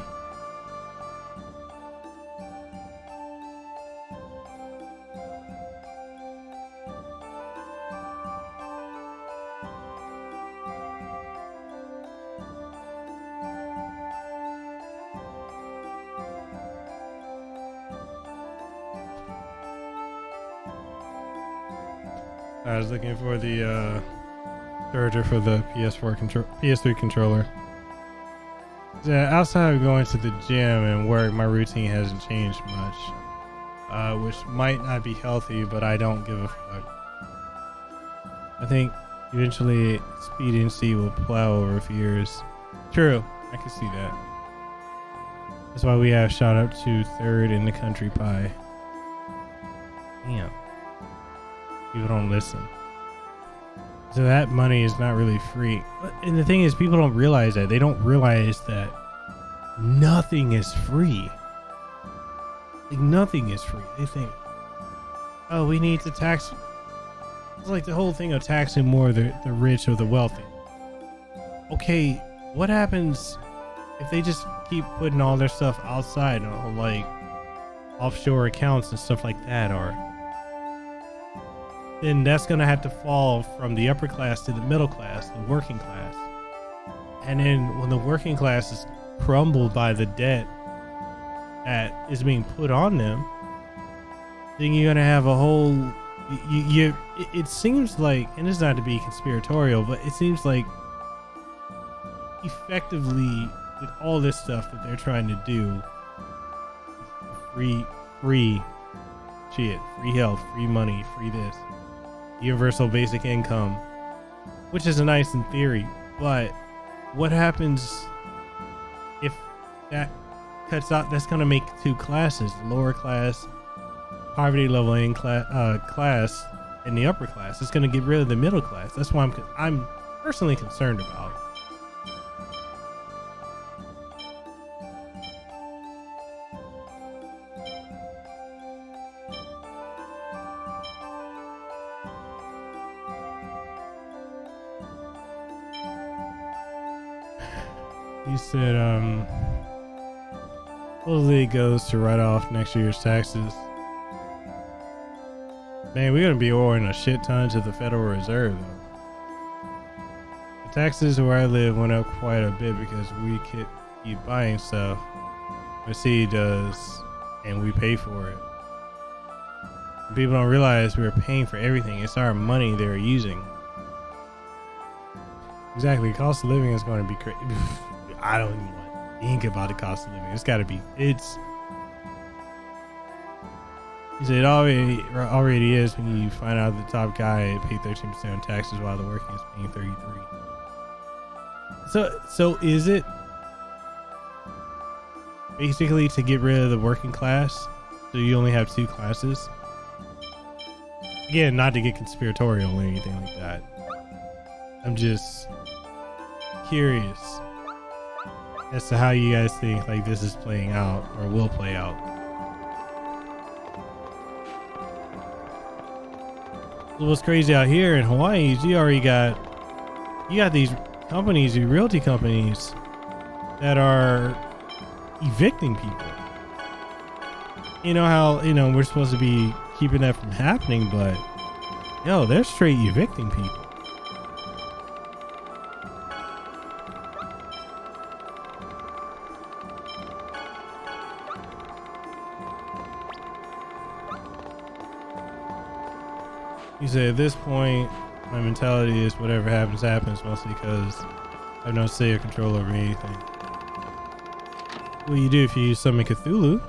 I was looking for the charger for the PS3 controller. Yeah, outside of going to the gym and work, my routine hasn't changed much, which might not be healthy, but I don't give a fuck. I think eventually speed and C will plow over fears. True, I can see that. That's why we have shot up to 3rd in the country pie. Damn. People don't listen. So that money is not really free. And the thing is, people don't realize that. They don't realize that nothing is free. Like, nothing is free. They think, oh, we need to tax. It's like the whole thing of taxing more the rich or the wealthy. Okay, what happens if they just keep putting all their stuff outside on like offshore accounts and stuff like that, or then that's going to have to fall from the upper class to the middle class, the working class. And then when the working class is crumbled by the debt that is being put on them, then you're going to have a whole, it seems like, and it's not to be conspiratorial, but it seems like effectively with all this stuff that they're trying to do, free shit, free health, free money, free this, universal basic income, which is nice in theory, but what happens if that cuts out? That's going to make two classes: lower class, poverty level in class, and the upper class. It's going to get rid of the middle class. That's why I'm personally concerned about. He said, supposedly it goes to write off next year's taxes. Man, we're going to be owing a shit ton to the Federal Reserve, though. The taxes where I live went up quite a bit because we keep buying stuff. The city does, and we pay for it. People don't realize we're paying for everything. It's our money they're using. Exactly. Cost of living is going to be crazy. I don't even want to think about the cost of living. It's got to be. It's. He said it already is when you find out the top guy paid 13% on taxes while the working is paying 33%. So is it basically to get rid of the working class? So you only have two classes? Again, not to get conspiratorial or anything like that. I'm just curious as to how you guys think like this is playing out or will play out. What's crazy out here in Hawaii is you got these companies, these realty companies that are evicting people. You know how, we're supposed to be keeping that from happening, but they're straight evicting people. You say at this point, my mentality is whatever happens, happens, mostly because I have no say or control over anything. What you do if you use Summon Cthulhu?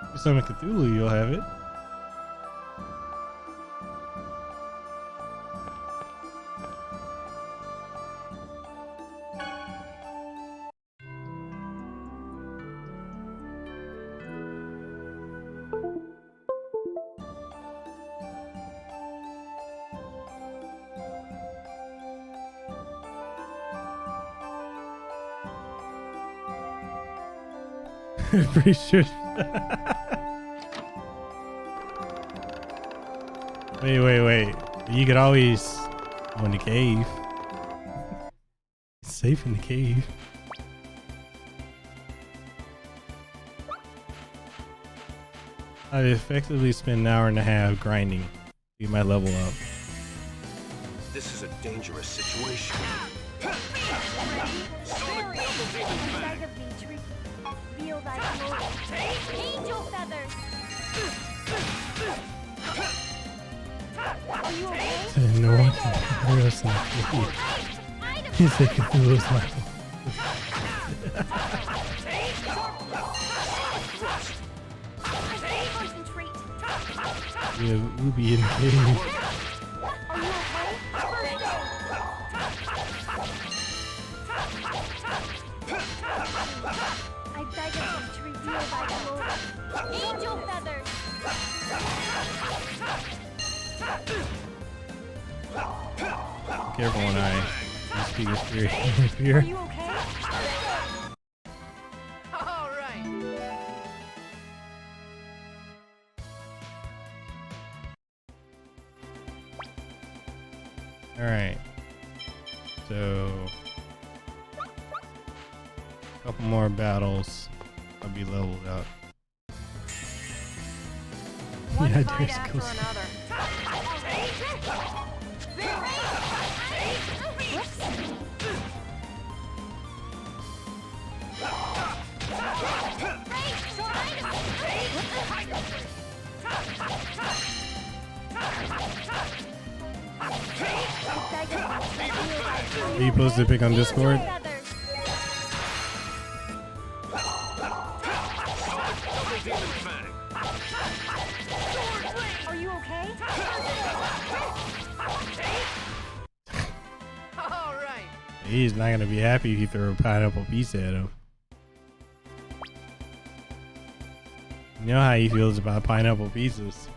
If you Summon Cthulhu, you'll have it. Pretty sure. Wait. You could always go in the cave. It's safe in the cave. I effectively spent an hour and a half grinding to get my level up. This is a dangerous situation. Bag of me to reveal thy glory. Angel feathers. Are you okay? No one can hear us in the cave. He's taking through those levels. Concentrate. We have Ubi in the cave. Are you okay? I beg of you to reveal thy glory. Angel feathers. Careful when I speak of spirit Are here. you okay? All right. Alright. So a couple more battles. I'll be leveled up. One Yeah, fight there's after Ghost. another. Are you supposed to pick on Discord? Are you okay? All right. He's not gonna be happy if you throw a pineapple pizza at him. You know how he feels about pineapple pizzas.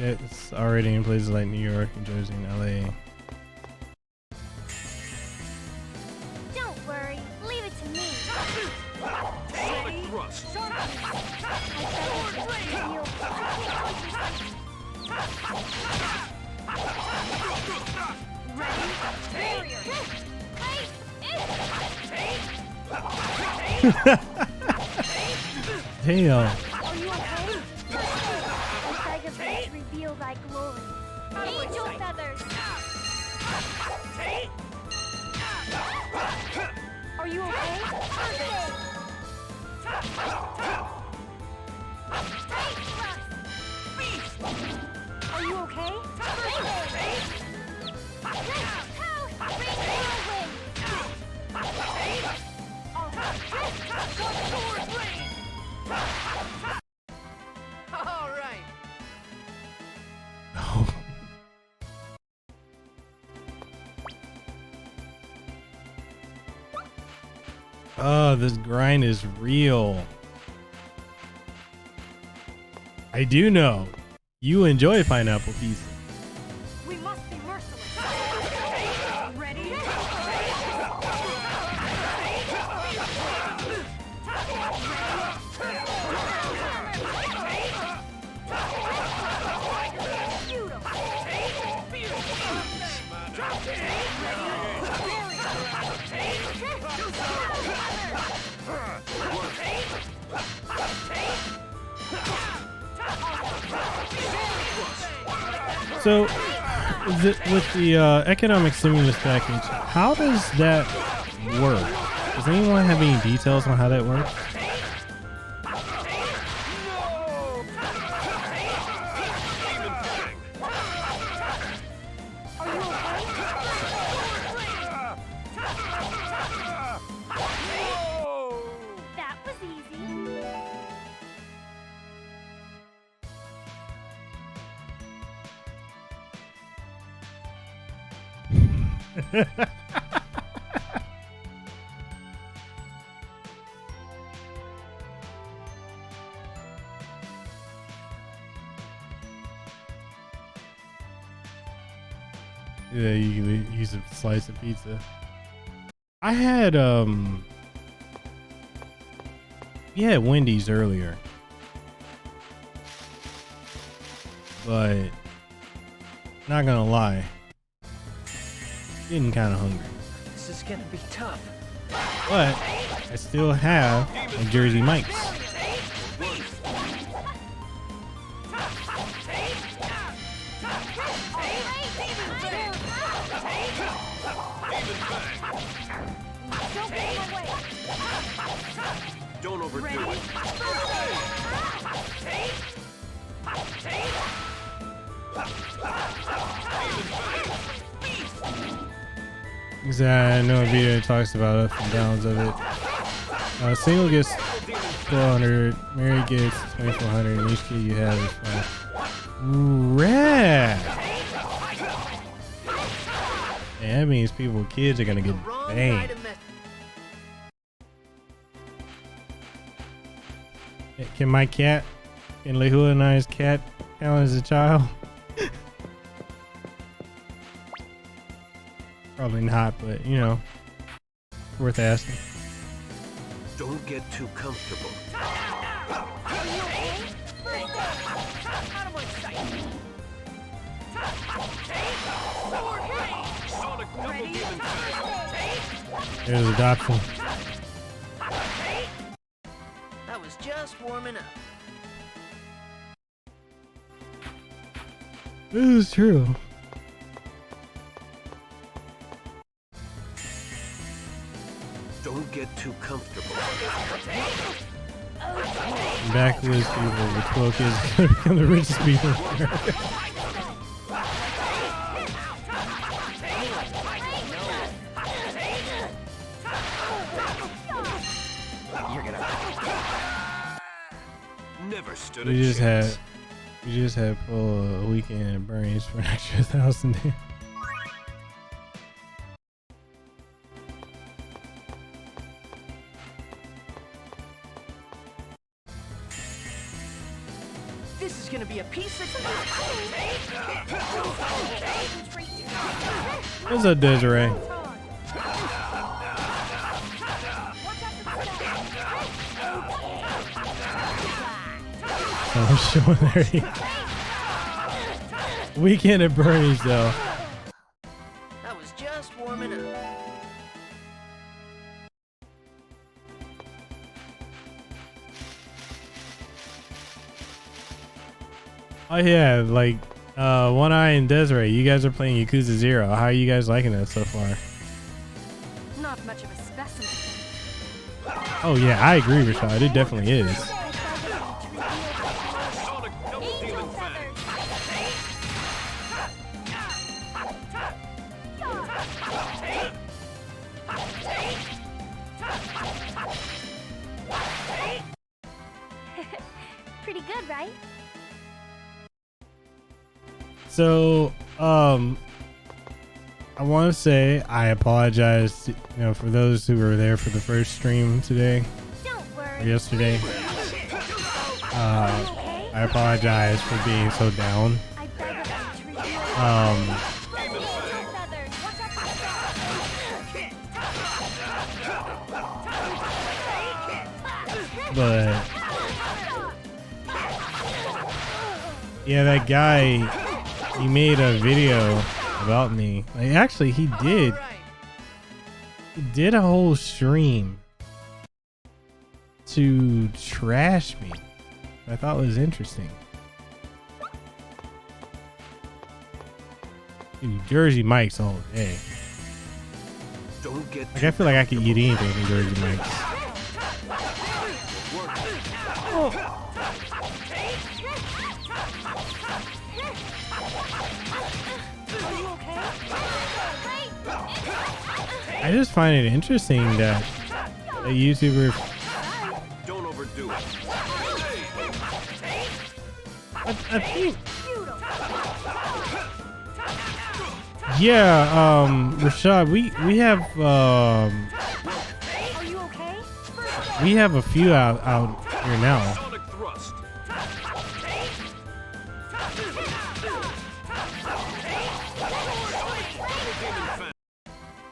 It's already in places like New York, New Jersey, and LA. Don't worry. Leave it to me. Solid thrust. Damn. Are you okay? I beg of you to reveal thy glory. Angel feathers. Are you okay? Are you okay? All right. Oh. Oh, this grind is real. I do know. You enjoy pineapple pizza. We must be merciless. Ready? So, with the economic stimulus package, how does that work? Does anyone have any details on how that works? That was easy. Yeah, you can use a slice of pizza. I had Wendy's earlier, but not gonna lie, getting kind of hungry. This is gonna be tough. But I still have a Jersey Mike's. Don't overdo it. Because I know Avidan talks about ups and downs of it. Single gets 1200, married gets 2400, and each kid you have is 5. Rad! And that means kids are gonna get banged. Can my cat, can Lehua and I's cat count as a child? Probably not, but you know, worth asking. Don't get too comfortable. There's adoption. That was just warming up. This is true. Don't get too comfortable. Backwoods people with 12 kids are gonna become the richest people in America. Never stood We a just chance. had pull a weekend at Bernie's for an extra 1,000 there. This is gonna be a piece of What's up, Desiree? I'm showing there. Weekend at Bernie's though. That was just warming up. Oh yeah, like One Eye and Desiree, you guys are playing Yakuza 0. How are you guys liking that so far? Not much of a specimen. Oh yeah, I agree, Rashad. It definitely is. Angel feathers. Pretty good, right? So, I want to say I apologize, to, for those who were there for the first stream today Don't or worry. yesterday. I apologize for being so down. I beg of you to reveal Angel feathers. Watch out for But yeah, that guy, he made a video about me. Like, actually, he did. He did a whole stream to trash me. I thought was interesting. Dude, Jersey Mike's all day. Don't get Like, I feel like I could eat anything from Jersey Mike's. I just find it interesting that a YouTuber. Don't overdo it. I think. Yeah, Rashad, we have Are you okay? we have a few out here now. Sonic thrust.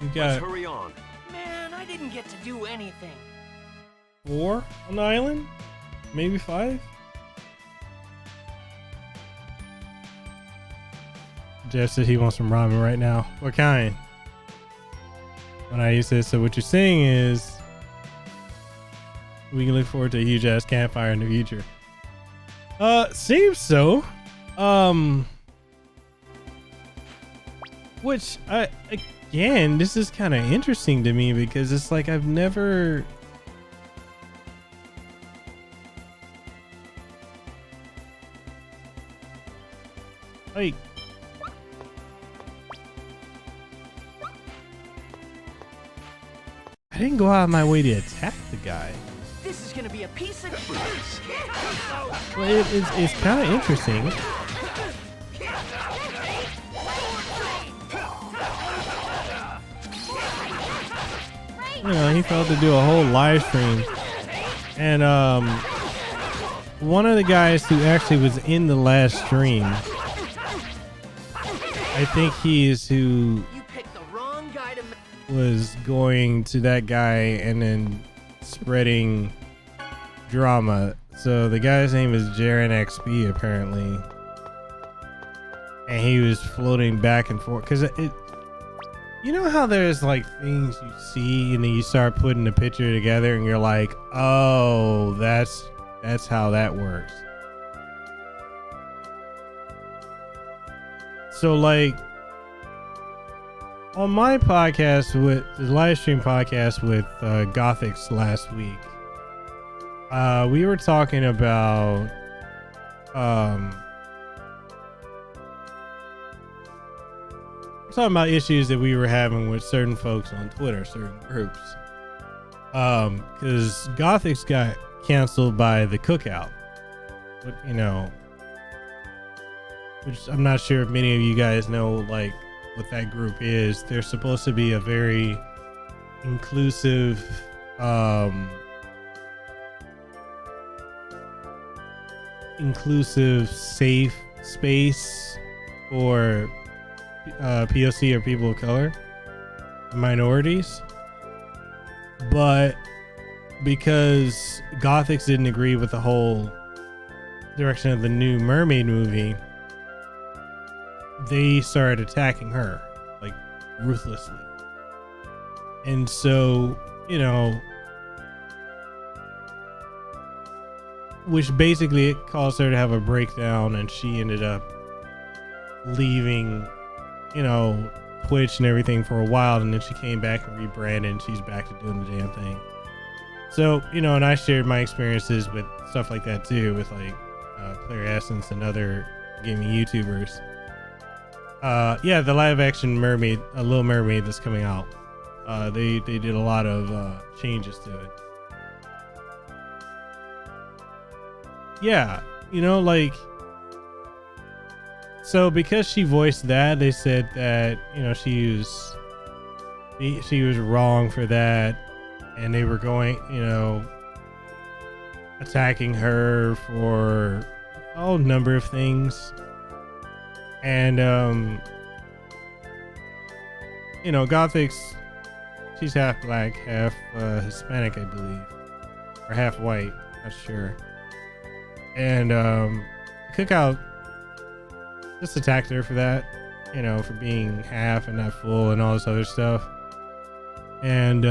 We Let's got hurry on. Man, didn't get to do anything. 4 on the island? Maybe 5? Jeff said he wants some ramen right now. What kind? When I said, so what you're saying is we can look forward to a huge ass campfire in the future. Seems so. Which again, this is kind of interesting to me because it's like I've never like I didn't go out of my way to attack the guy. This is gonna be a piece of. Well, it's kind of interesting. You know, he felt to do a whole live stream, and one of the guys who actually was in the last stream, I think he is who was going to that guy and then spreading drama. So the guy's name is Jaren XP apparently, and he was floating back and forth because you know how there's like things you see and then you start putting the picture together and you're like, oh, that's how that works. So like on my podcast, with the live stream podcast with Gothics last week, we were talking about issues that we were having with certain folks on Twitter, certain groups, because Gothics got canceled by the Cookout, but you know, which I'm not sure if many of you guys know like what that group is. They're supposed to be a very inclusive safe space for POC or people of color, minorities. But because Gothics didn't agree with the whole direction of the new Mermaid movie, they started attacking her like ruthlessly. And so, you know, which basically it caused her to have a breakdown, and she ended up leaving, you know, Twitch and everything for a while, and then she came back and rebranded and she's back to doing the damn thing. So, you know, and I shared my experiences with stuff like that too, with like Player Essence and other gaming YouTubers. Yeah, the live action mermaid, Little Mermaid that's coming out, they did a lot of changes to it. Yeah, you know, like, so because she voiced that, they said that, you know, she was wrong for that, and they were going, you know, attacking her for a number of things. And you know, Gothics, she's half black, half Hispanic, I believe, or half white, not sure. And Cookout just attacked her for that, you know, for being half and not full and all this other stuff. And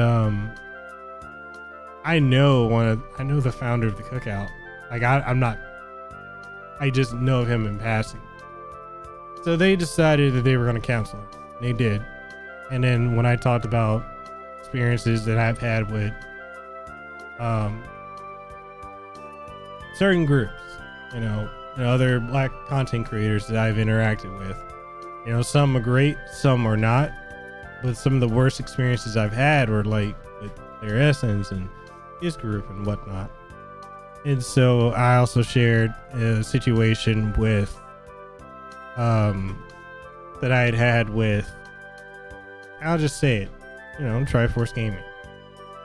I know the founder of the Cookout. Like I just know of him in passing. So they decided that they were going to cancel her. They did. And then when I talked about experiences that I've had with certain groups, you know, other black content creators that I've interacted with, you know, some are great, some are not, but some of the worst experiences I've had were like with their Essence and his group and whatnot. And so I also shared a situation with that I had with, I'll just say it, you know, Triforce Gaming.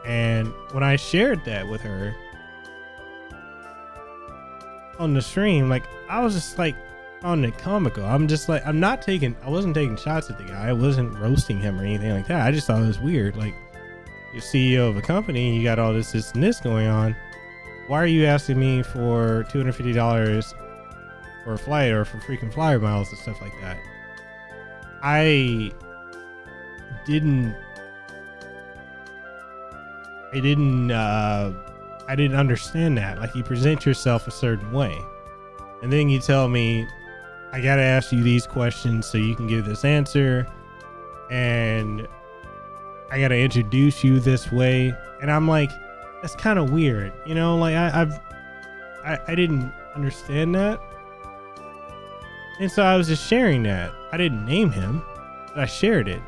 And when I shared that with her on the stream, like, I was just like on it comical. I'm just like, I wasn't taking shots at the guy. I wasn't roasting him or anything like that. I just thought it was weird. Like, you're CEO of a company, you got all this and this going on. Why are you asking me for $250 for a flight or for freaking flyer miles and stuff like that? I didn't understand that. Like, you present yourself a certain way, and then you tell me I gotta ask you these questions so you can give this answer, and I gotta introduce you this way. And I'm like, that's kind of weird, you know? Like, I didn't understand that, and so I was just sharing that. I didn't name him, but I shared it,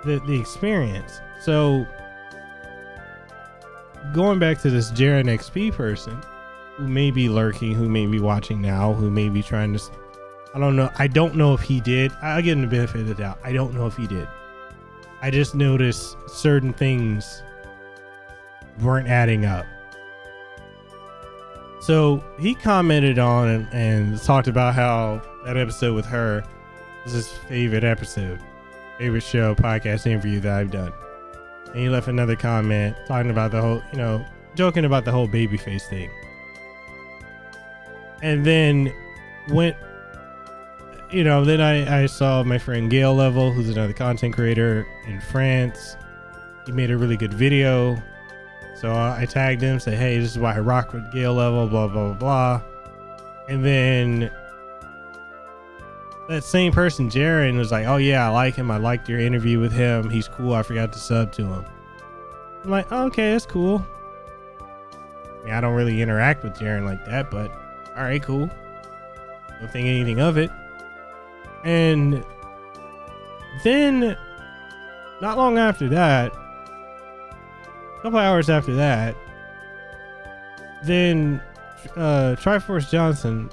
the experience. So going back to this Jaren XP person who may be lurking, who may be watching now, who may be trying to, I don't know. I don't know if he did. I'll give him the benefit of the doubt. I don't know if he did. I just noticed certain things weren't adding up. So he commented on and talked about how that episode with her was his favorite episode, favorite show, podcast interview that I've done. And he left another comment talking about the whole, you know, joking about the whole babyface thing. And then went, you know, then I saw my friend Gail Level, who's another content creator in France. He made a really good video. So I tagged him, said, hey, this is why I rock with Gail Level, blah, blah, blah, blah. And then that same person, Jaren, was like, oh yeah, I like him. I liked your interview with him. He's cool. I forgot to sub to him. I'm like, oh, okay, that's cool. I mean, I don't really interact with Jaren like that, but all right, cool. Don't think anything of it. And then not long after that, a couple hours after that, then Triforce Johnson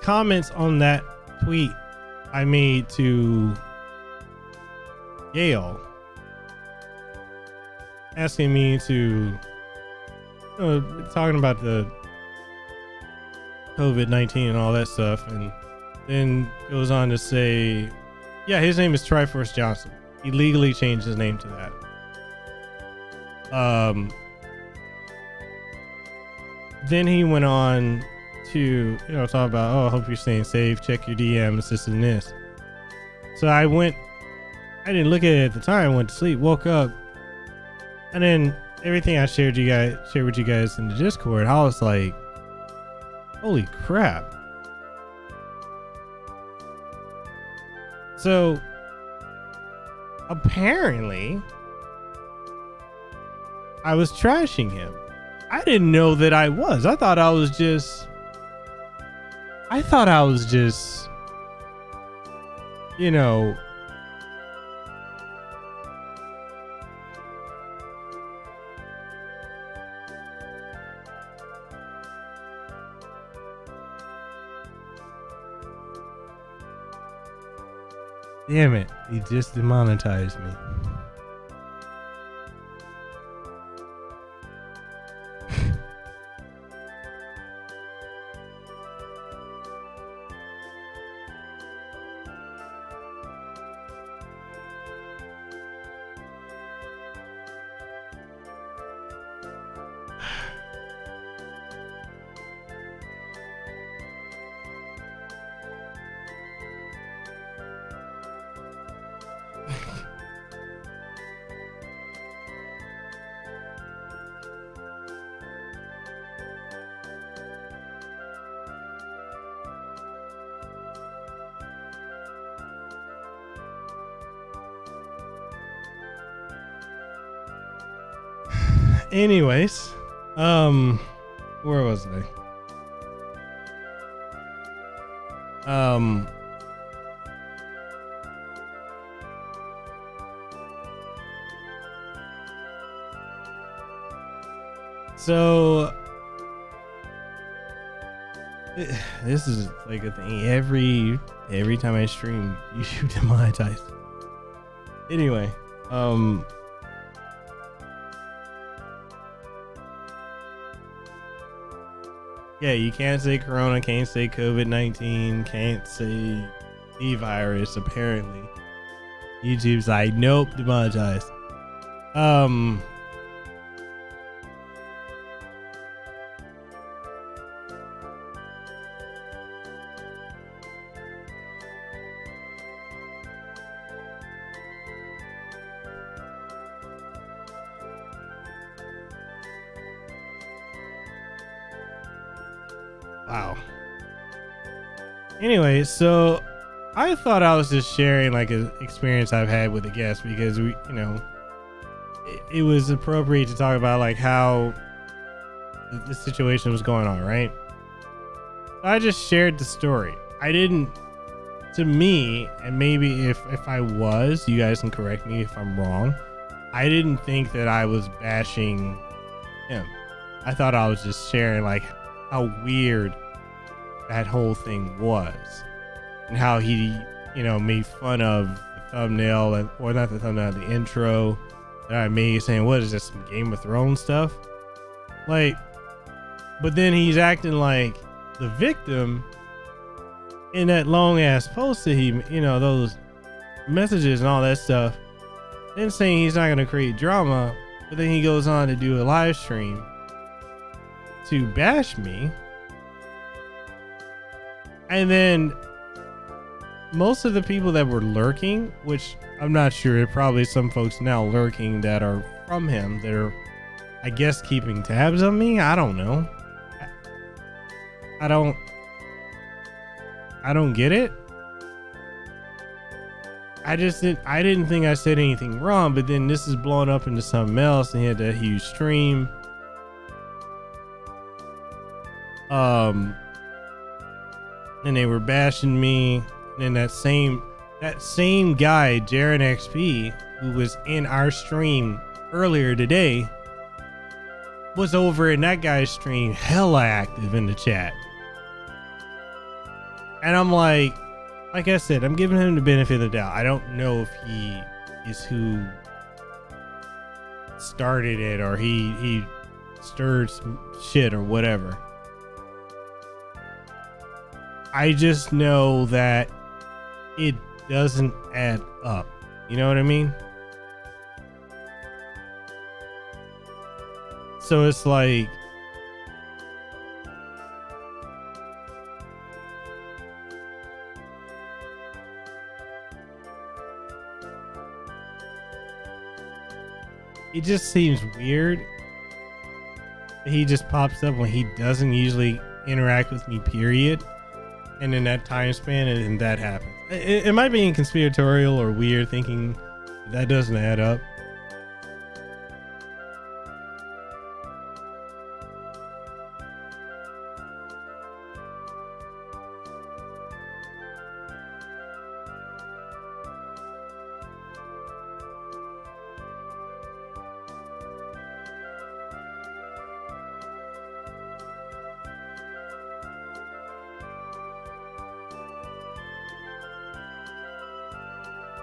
comments on that tweet I made to Gail, asking me to, talking about the COVID-19 and all that stuff, and then goes on to say, yeah, his name is Triforce Johnson. He legally changed his name to that. Then he went on to, talk about, oh, I hope you're staying safe, check your DMs, this and this. So I didn't look at it at the time, went to sleep, woke up, and then everything I shared with you guys in the Discord, I was like, holy crap. So apparently I was trashing him. I didn't know that I was. I thought I was just, damn it, he just demonetized me. Anyways, where was I? So this is like a thing every time I stream, YouTube demonetized. Anyway, yeah, you can't say Corona, can't say COVID-19, can't say the virus, apparently. YouTube's like, nope, demonetized. Wow. Anyway, so I thought I was just sharing like an experience I've had with a guest because we, you know, it was appropriate to talk about like how the situation was going on, right? I just shared the story. I didn't, to me, and maybe if I was, you guys can correct me if I'm wrong. I didn't think that I was bashing him. I thought I was just sharing like how weird that whole thing was and how he, you know, made fun of the thumbnail and, or not the thumbnail, the intro that I made, saying, what is this, some Game of Thrones stuff? Like, but then he's acting like the victim in that long ass post that he, you know, those messages and all that stuff, then saying he's not going to create drama, but then he goes on to do a live stream to bash me. And then most of the people that were lurking, which I'm not sure, probably some folks now lurking that are from him that are, I guess, keeping tabs on me. I don't know. I don't get it. I didn't think I said anything wrong, but then this is blowing up into something else, and he had that huge stream. And they were bashing me, and that same guy, Jaren XP, who was in our stream earlier today, was over in that guy's stream, hella active in the chat. And I'm like I said, I'm giving him the benefit of the doubt. I don't know if he is who started it or he stirred some shit or whatever. I just know that it doesn't add up. You know what I mean? So it's like, it just seems weird that he just pops up when he doesn't usually interact with me, period. And in that time span, and that happens. It might be conspiratorial or weird thinking that doesn't add up.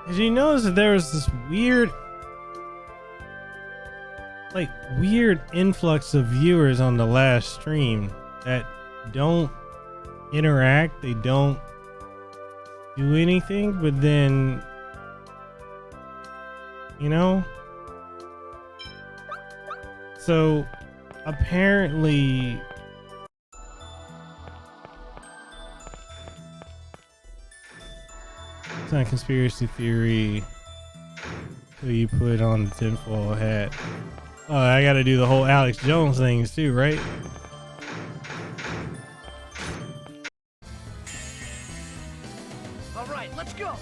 Did you notice that there was this weird influx of viewers on the last stream that don't interact, they don't do anything, but then, you know? So apparently it's not conspiracy theory so you put on the tinfoil hat. Oh, I gotta do the whole Alex Jones things too, right? All right, let's go.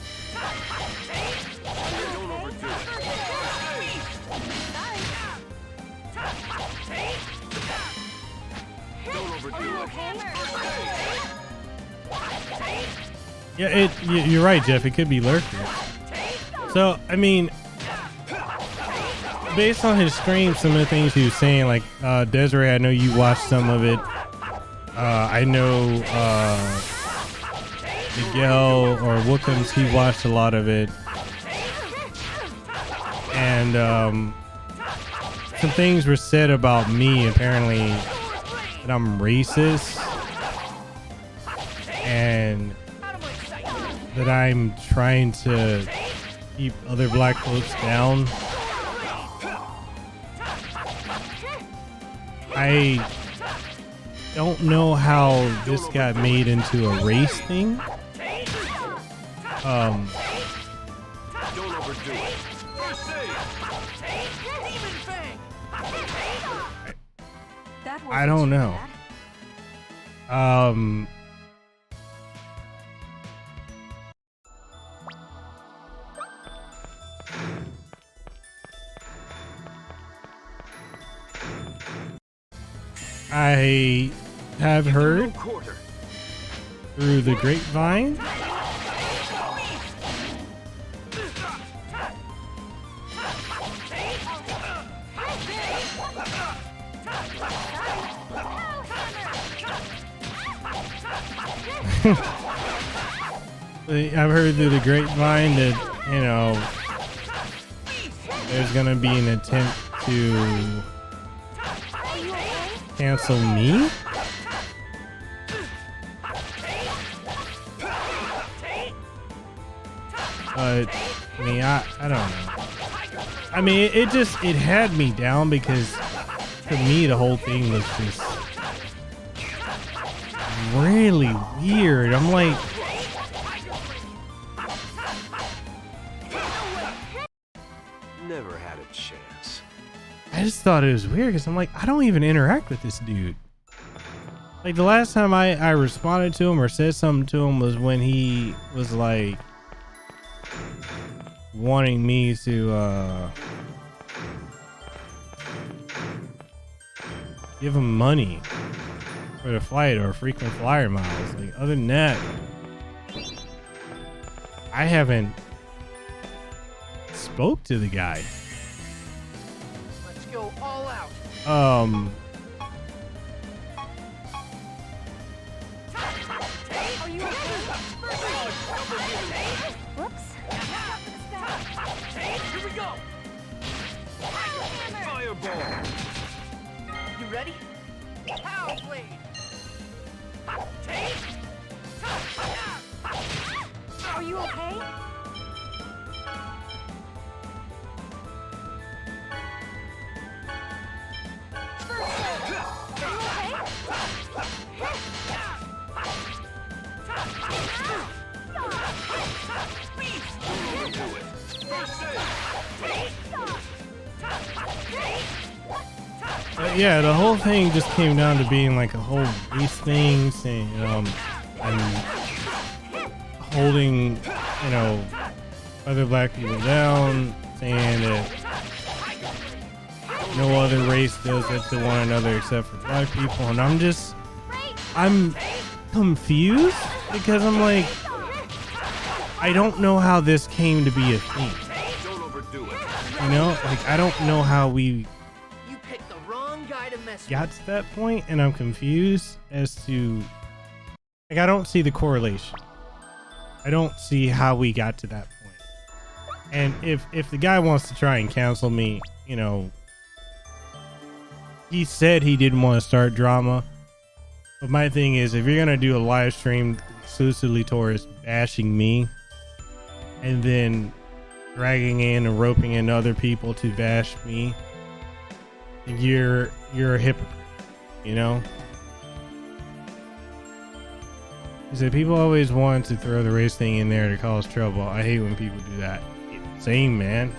Don't overdo it. Don't overdo it. Yeah, you're right, Jeff. It could be lurking. So, I mean, based on his stream, some of the things he was saying, like Desiree, I know you watched some of it. I know Miguel or Wookums, he watched a lot of it. And some things were said about me, apparently, that I'm racist. And that I'm trying to keep other black folks down. I don't know how this got made into a race thing. Don't overdo it. First save. I don't know. I have heard through the grapevine I've heard through the grapevine that, you know, there's gonna be an attempt to cancel me. But I mean, I don't know. I mean, it had me down because to me the whole thing was just really weird. I'm like, never had a chance. I just thought it was weird because I'm like, I don't even interact with this dude. Like the last time I responded to him or said something to him was when he was like wanting me to give him money for the flight or frequent flyer miles. Like other than that, I haven't spoke to the guy. Let's go all out. Are you okay? Whoops. Here we go. Fireball. You ready? Powell blade. Are you okay? Yeah, the whole thing just came down to being like a whole race thing, saying, I'm holding, you know, other black people down, saying that no other race does it to one another except for black people. And I'm confused because I'm like, I don't know how this came to be a thing. Don't overdo it. You know, like I don't know how we got to that point, and I'm confused as to, like, I don't see the correlation. I don't see how we got to that point. And if the guy wants to try and cancel me, you know, he said he didn't want to start drama, but my thing is, if you're gonna do a live stream exclusively towards bashing me and then dragging in and roping in other people to bash me, you're a hypocrite, you know? He said people always want to throw the race thing in there to cause trouble. I hate when people do that. Same, man.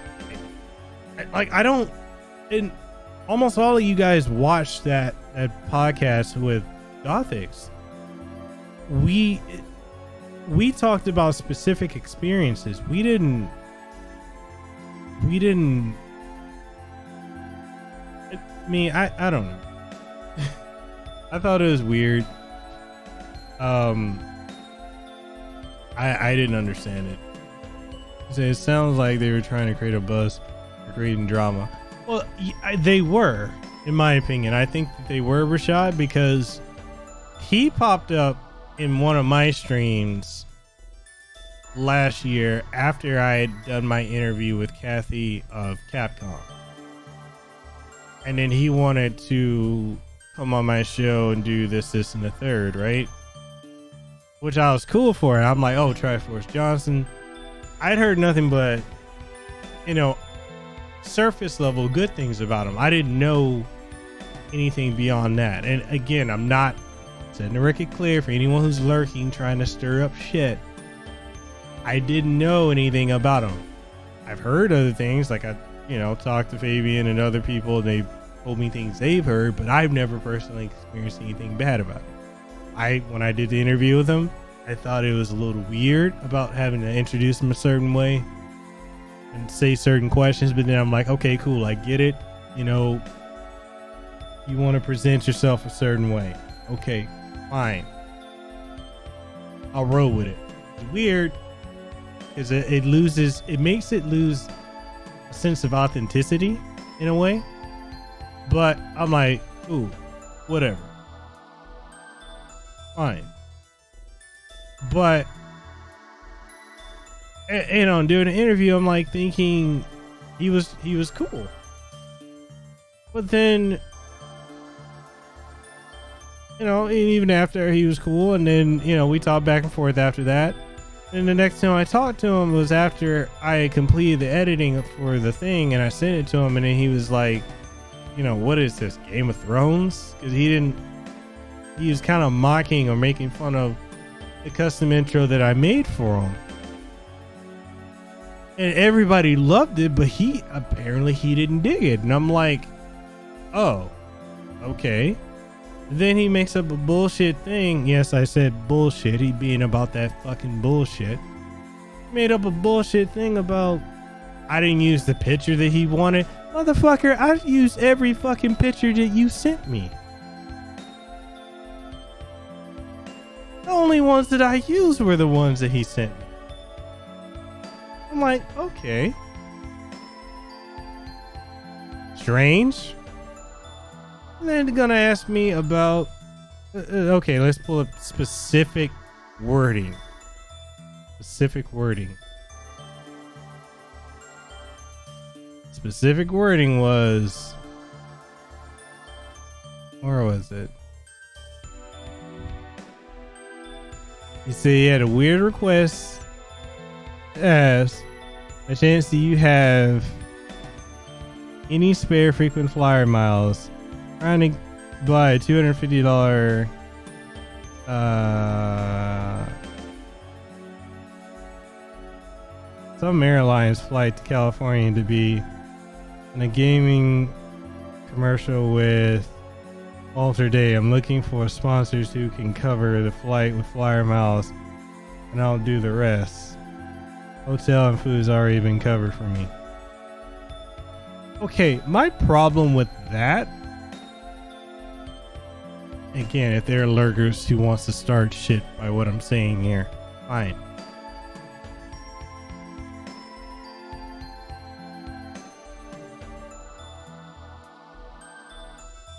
I don't, and almost all of you guys watched that podcast with Gothics. We talked about specific experiences. We didn't I mean, I don't know. I thought it was weird. I didn't understand it. So it sounds like they were trying to create a buzz for creating drama. Well, they were, in my opinion. I think that they were, Rashad, because he popped up in one of my streams last year after I had done my interview with Kathy of Capcom. And then he wanted to come on my show and do this, and the third, right? which I was cool for. And I'm like, oh, Triforce Johnson. I'd heard nothing but, you know, surface level good things about him. I didn't know anything beyond that. And again, I'm not setting the record clear for anyone who's lurking, trying to stir up shit. I didn't know anything about him. I've heard other things, like I, you know, talked to Fabian and other people. They've told me things they've heard, but I've never personally experienced anything bad about it. When I did the interview with him, I thought it was a little weird about having to introduce him a certain way and say certain questions, but then I'm like, okay, cool, I get it. You know, you want to present yourself a certain way. Okay, fine. I'll roll with it. It's weird because it makes it lose a sense of authenticity in a way. But I'm like, ooh, whatever. Fine. But, you know, during the interview, I'm like thinking he was cool. But then, you know, even after he was cool, and then, you know, we talked back and forth after that. And the next time I talked to him was after I had completed the editing for the thing, and I sent it to him, and then he was like, you know, what is this, Game of Thrones? Because he was kind of mocking or making fun of the custom intro that I made for him. And everybody loved it, but he didn't dig it. And I'm like, oh, okay. Then he makes up a bullshit thing. Yes, I said bullshit. He being about that fucking bullshit. Made up a bullshit thing about I didn't use the picture that he wanted. Motherfucker, I used every fucking picture that you sent me. The only ones that I used were the ones that he sent me. I'm like, okay. Strange. And then they're gonna ask me about okay, let's pull up specific wording. Specific wording was, where was it? You see, he had a weird request. As a chance, do you have any spare frequent flyer miles? Trying to buy a $250 some airlines flight to California to be in a gaming commercial with Alter Day. I'm looking for sponsors who can cover the flight with flyer miles, and I'll do the rest. Hotel and food's already been covered for me. Okay, my problem with that, again, if there are lurkers who wants to start shit by what I'm saying here, fine.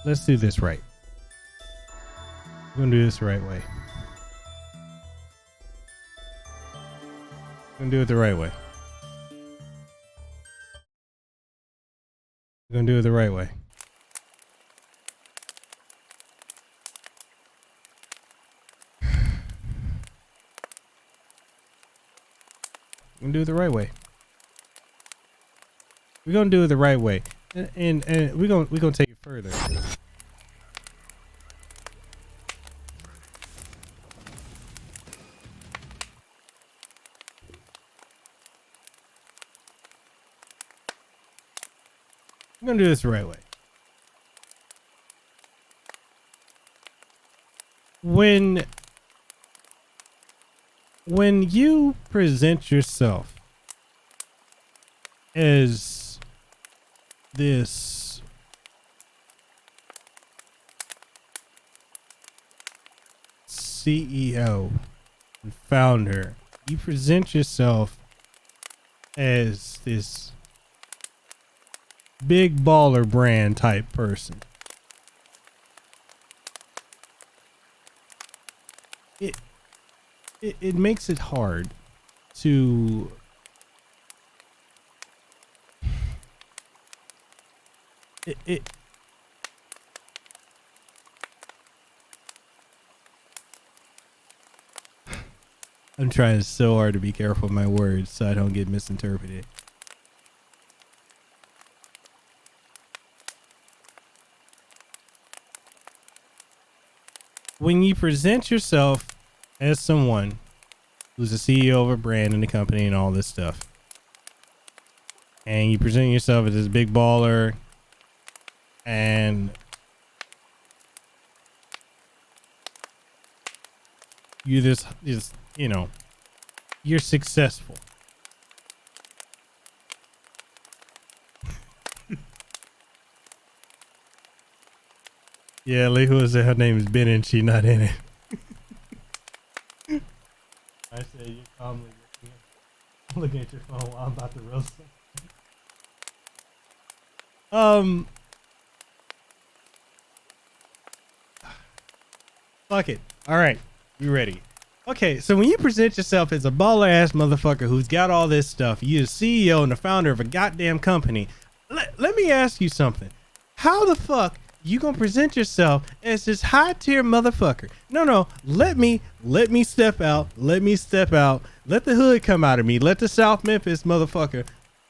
Let's do this right. We're gonna do this the right way. We're gonna do it the right way. We're gonna do it the right way. We're gonna do it the right way. We're gonna do it the right way, and we're gonna take it further. We're gonna do this the right way. When you present yourself as this CEO and founder, you present yourself as this big baller brand type person. It makes it hard to I'm trying so hard to be careful with my words so I don't get misinterpreted. When you present yourself as someone who's the CEO of a brand and a company and all this stuff, and you present yourself as this big baller and you this you know, you're successful. Yeah, Lee, who is it? Her name is Ben and she not in it. I say you calmly looking at your phone while I'm about to roast them. Fuck it. All right, you ready? Okay, so when you present yourself as a baller ass motherfucker who's got all this stuff, you're the CEO and the founder of a goddamn company. Let me ask you something. How the fuck you gonna present yourself as this high tier motherfucker? No, let me step out. Let me step out. Let the hood come out of me. Let the South Memphis motherfucker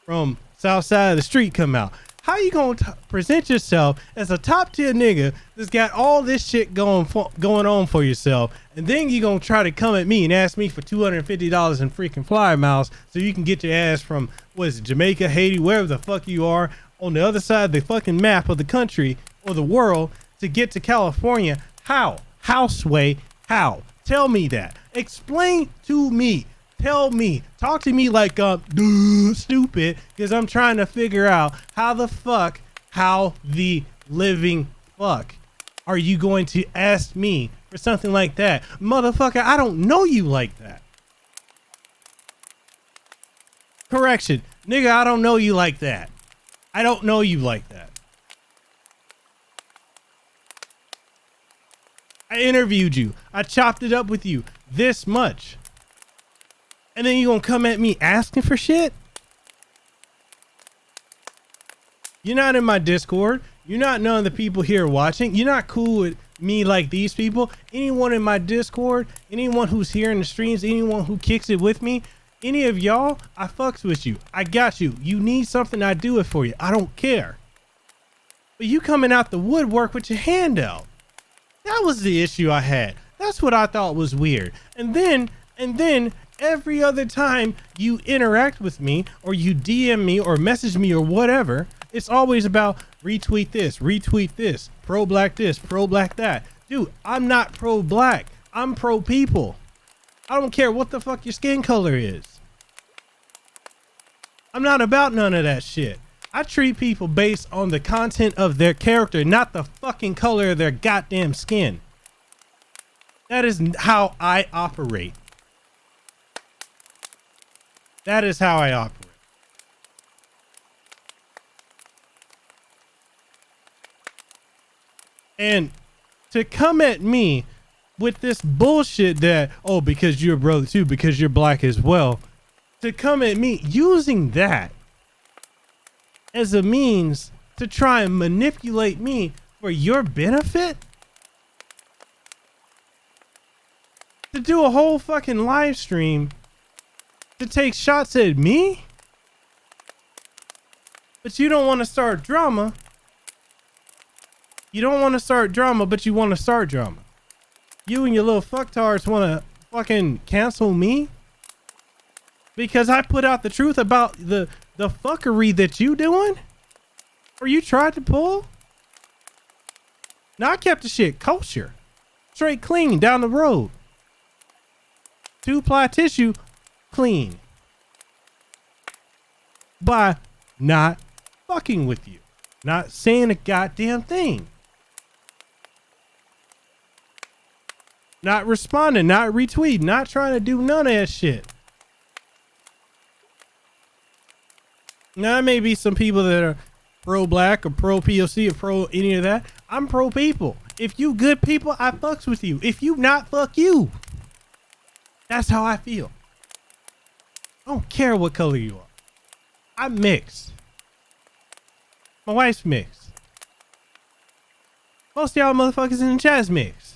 from South Side of the street come out. How you gonna present yourself as a top tier nigga that's got all this shit going on for yourself, and then you gonna try to come at me and ask me for $250 in freaking flyer miles so you can get your ass from, what is it, Jamaica, Haiti, wherever the fuck you are, on the other side of the fucking map of the country or the world to get to California? How? How, Sway? How? Tell me that. Explain to me. Tell me. Talk to me like stupid, because I'm trying to figure out how the living fuck are you going to ask me for something like that? Motherfucker, I don't know you like that. Correction. Nigga, I don't know you like that. I don't know you like that. I interviewed you. I chopped it up with you this much. And then you gonna come at me asking for shit? You're not in my Discord. You're not none of the people here watching. You're not cool with me like these people. Anyone in my Discord, anyone who's here in the streams, anyone who kicks it with me, any of y'all, I fucks with you. I got you. You need something, I do it for you. I don't care. But you coming out the woodwork with your hand out. That was the issue I had. That's what I thought was weird. And then every other time you interact with me or you DM me or message me or whatever, it's always about retweet this, pro-black this, pro-black that. Dude, I'm not pro-black. I'm pro-people. I don't care what the fuck your skin color is. I'm not about none of that shit. I treat people based on the content of their character, not the fucking color of their goddamn skin. That is how I operate. That is how I operate. And to come at me with this bullshit that, oh, because you're a brother too, because you're black as well, to come at me using that as a means to try and manipulate me for your benefit? To do a whole fucking live stream to take shots at me? But you don't want to start drama. You don't want to start drama, but you want to start drama. You and your little fucktards want to fucking cancel me? Because I put out the truth about the fuckery that you doing? Or you tried to pull? Now I kept the shit kosher. Straight clean down the road. 2-ply tissue clean. By not fucking with you. Not saying a goddamn thing. Not responding, not retweeting, not trying to do none of that shit. Now, there may be some people that are pro-black or pro-POC or pro any of that. I'm pro-people. If you good people, I fucks with you. If you not, fuck you. That's how I feel. I don't care what color you are. I'm mixed. My wife's mixed. Most of y'all motherfuckers in the chat's mixed.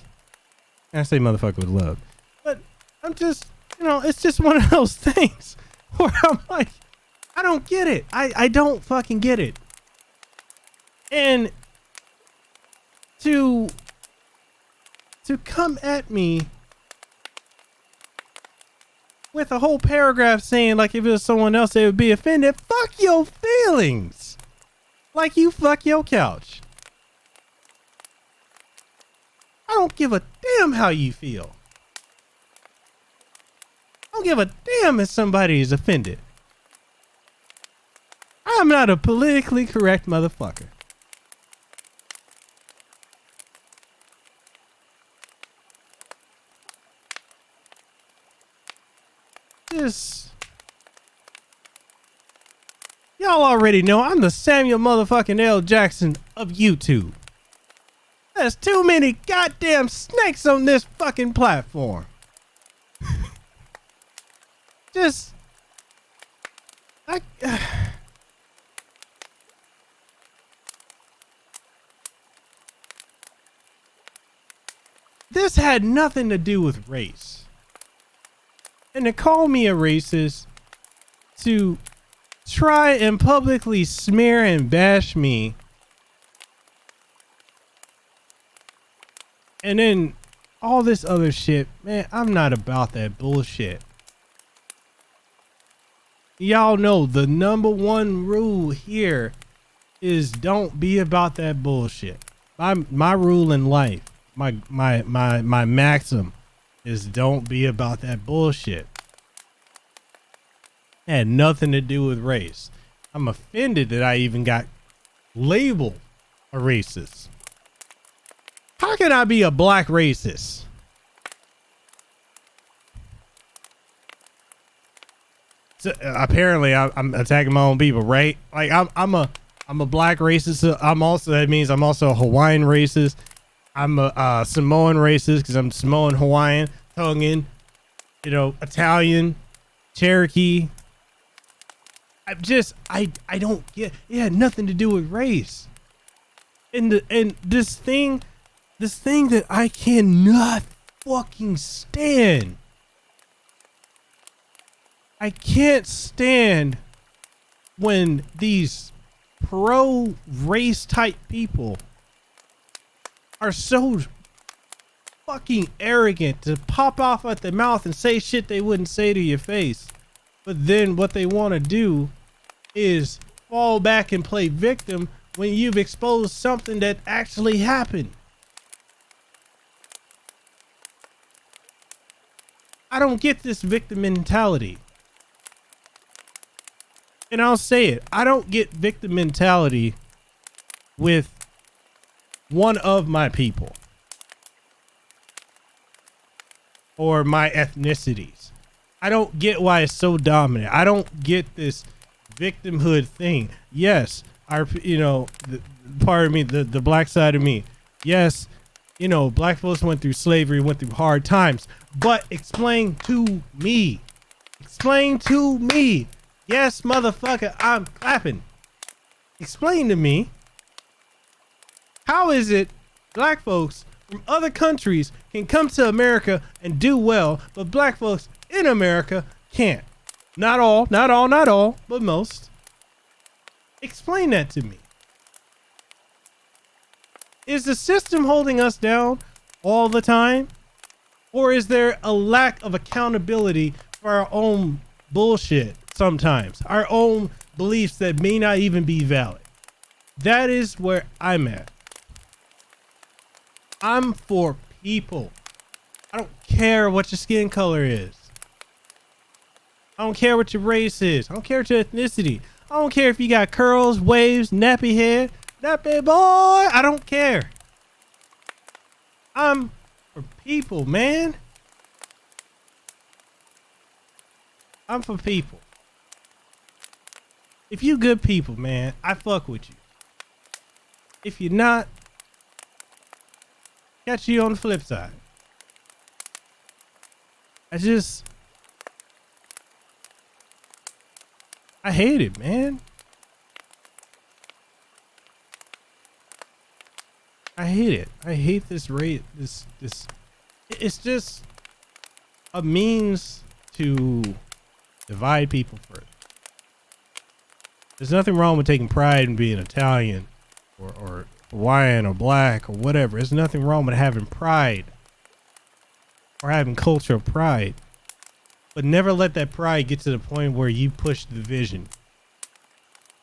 And I say motherfucker with love. But I'm just, you know, it's just one of those things where I'm like, I don't get it. I don't fucking get it. And to come at me with a whole paragraph saying like if it was someone else they would be offended, fuck your feelings. Like you fuck your couch. I don't give a damn how you feel. I don't give a damn if somebody is offended. I'm not a politically correct motherfucker. Y'all already know I'm the Samuel motherfucking L. Jackson of YouTube. There's too many goddamn snakes on this fucking platform. This had nothing to do with race. And to call me a racist, to try and publicly smear and bash me, and then all this other shit, man, I'm not about that bullshit. Y'all know the number one rule here is don't be about that bullshit. My rule in life, my maxim is don't be about that bullshit. It had nothing to do with race. I'm offended that I even got labeled a racist. How can I be a black racist? So, apparently I'm attacking my own people, right? Like I'm a black racist. So that means I'm also a Hawaiian racist. I'm a Samoan racist because I'm Samoan, Hawaiian, Tongan, you know, Italian, Cherokee. I don't get. It had nothing to do with race. And this thing that I cannot fucking stand. I can't stand when these pro-race type people are so fucking arrogant to pop off at the mouth and say shit they wouldn't say to your face. But then what they want to do is fall back and play victim when you've exposed something that actually happened. I don't get this victim mentality. And I'll say it. I don't get victim mentality with one of my people or my ethnicities. I don't get why it's so dominant. I don't get this victimhood thing. Yes, part of me, the black side of me. Yes, you know, black folks went through slavery, went through hard times. But explain to me. Explain to me. Yes, motherfucker, I'm clapping. Explain to me. How is it black folks from other countries can come to America and do well, but black folks in America can't? Not all, but most. Explain that to me. Is the system holding us down all the time? Or is there a lack of accountability for our own bullshit sometimes? Our own beliefs that may not even be valid. That is where I'm at. I'm for people. I don't care what your skin color is. I don't care what your race is. I don't care what your ethnicity. I don't care if you got curls, waves, nappy hair, nappy boy. I don't care. I'm for people, man. I'm for people. If you good people, man, I fuck with you. If you're not, got you on the flip side. I hate it, man. I hate it. I hate this rate. It's just a means to divide people further. There's nothing wrong with taking pride in being Italian or Hawaiian or black or whatever. There's nothing wrong with having pride or having cultural pride. But never let that pride get to the point where you push the division.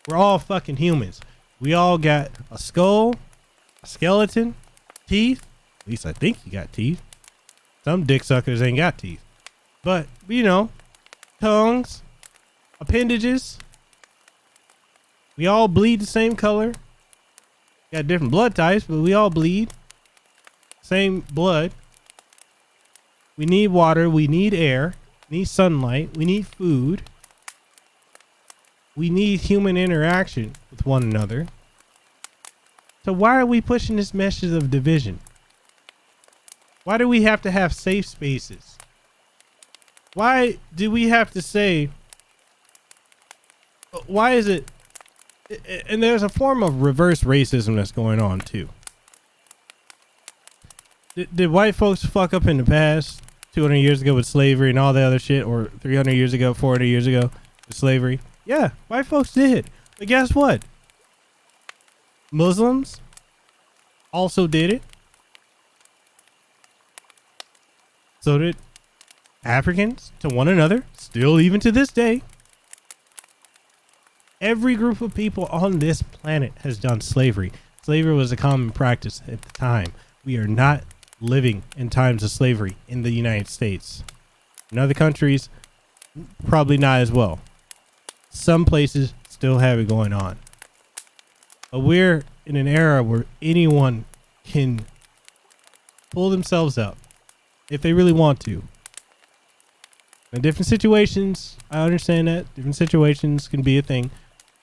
We're all fucking humans. We all got a skull, a skeleton, teeth. At least I think you got teeth. Some dick suckers ain't got teeth. But, you know, tongues, appendages. We all bleed the same color. Got different blood types, but we all bleed. Same blood. We need water. We need air. We need sunlight. We need food. We need human interaction with one another. So why are we pushing this message of division? Why do we have to have safe spaces? Why do we have to say, why is it? And there's a form of reverse racism that's going on too. Did white folks fuck up in the past 200 years ago with slavery and all the other shit, or 300 years ago, 400 years ago with slavery? Yeah, white folks did. But guess what? Muslims also did it. So did Africans to one another, still even to this day. Every group of people on this planet has done slavery. Slavery was a common practice at the time. We are not living in times of slavery in the United States. In other countries, probably not as well. Some places still have it going on. But we're in an era where anyone can pull themselves up if they really want to. In different situations, I understand that. Different situations can be a thing.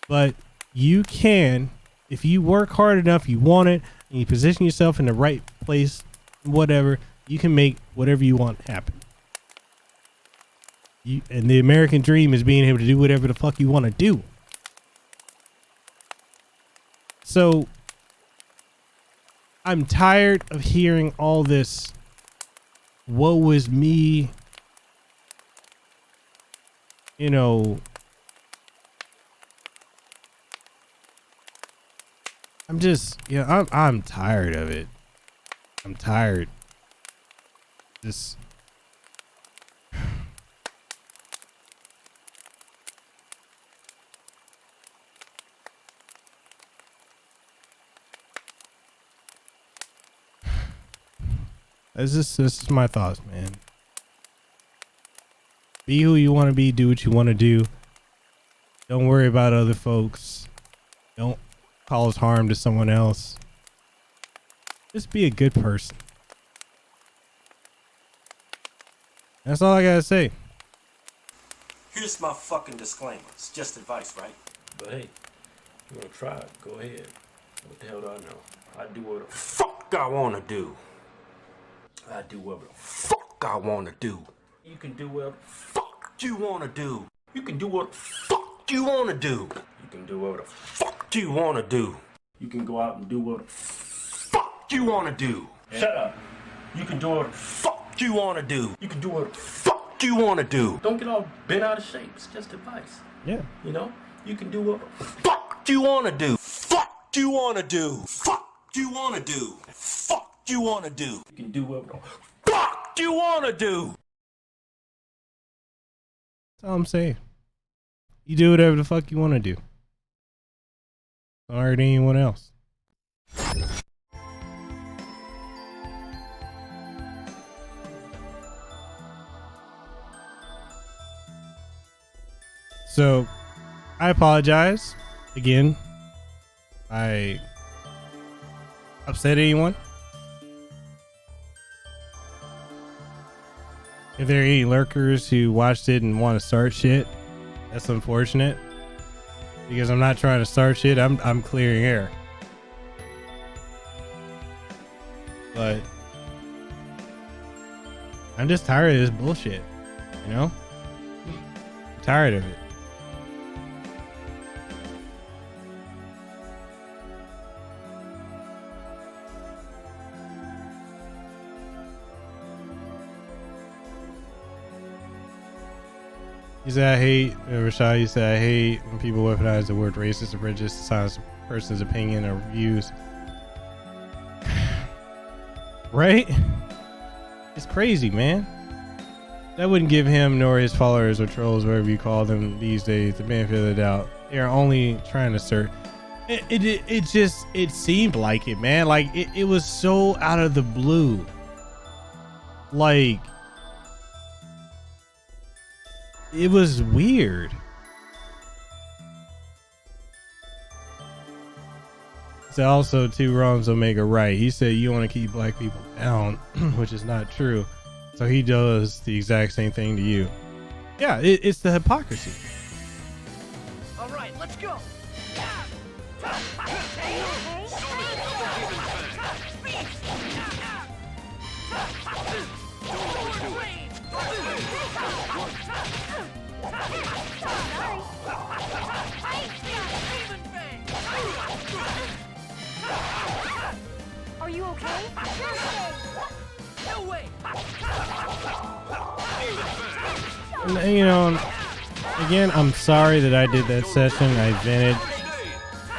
But you can, if you work hard enough, you want it, and you position yourself in the right place, whatever, you can make whatever you want happen. And the American dream is being able to do whatever the fuck you want to do. So I'm tired of hearing all this woe is me, you know. I'm just, I'm tired of it. I'm tired. Just this is my thoughts, man. Be who you want to be, do what you want to do. Don't worry about other folks. Don't cause harm to someone else. Just be a good person. That's all I gotta say. Here's my fucking disclaimer. It's just advice, right? But hey, you wanna try it, go ahead. What the hell do I know? I do what the fuck I wanna do. I do whatever the fuck I wanna do. You can do whatever the fuck you wanna do. You can do what the fuck you wanna do. You can do whatever the fuck you wanna do. You can go out and do what the fuck you wanna do. Shut up. You can do what the fuck you wanna do. You can do what the fuck you wanna do. Don't get all bent out of shape. It's just advice. Yeah. You know? You can do what the fuck you wanna do. Fuck you wanna do. Fuck you wanna do. Fuck you wanna do. You can do whatever the fuck you wanna do. That's all I'm saying. You do whatever the fuck you want to do. Don't hurt anyone else. So, I apologize again. I upset anyone. If there are any lurkers who watched it and want to start shit, that's unfortunate. Because I'm not trying to start shit. I'm clearing air. But I'm just tired of this bullshit. You know? I'm tired of it. He said, I hate, Rashad, he said, I hate when people weaponize the word racist or prejudice to silence a person's opinion or views. Right? It's crazy, man. That wouldn't give him nor his followers or trolls, whatever you call them these days, the benefit of the doubt. They are only trying to search. It seemed like it, man. Like it was so out of the blue. Like it was weird. So also 2 wrongs will make a right. He said you want to keep black people down, which is not true. So he does the exact same thing to you. Yeah, it's the hypocrisy. All right, let's go. Are you okay? No way. You know, again, I'm sorry that I did that session. I vented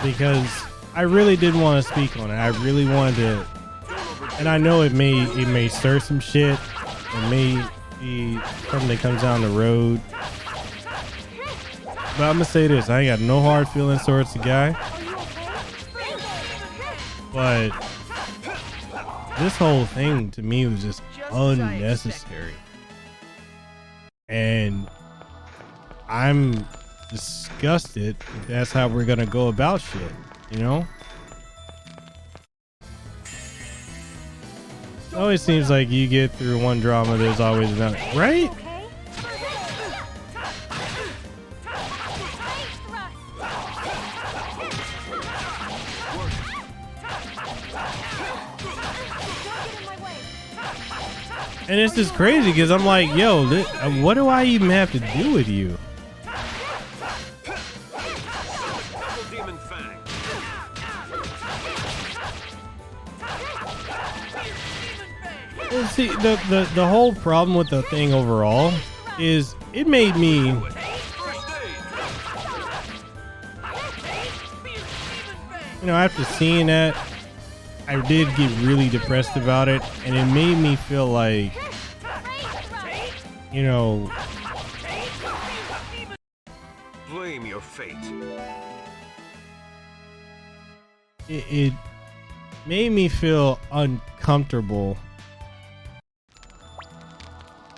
because I really did want to speak on it. I really wanted to, and I know it may stir some shit. It may be something that comes down the road. But I'm gonna say this: I ain't got no hard feelings towards the guy. But this whole thing to me was just unnecessary. And I'm disgusted if that's how we're gonna go about shit, you know? It always seems like you get through one drama, there's always another, right? And it's just crazy because I'm like, yo, what do I even have to do with you? And see, the whole problem with the thing overall is it made me, you know, after seeing that, I did get really depressed about it, and it made me feel like, you know, Blame your fate. it made me feel uncomfortable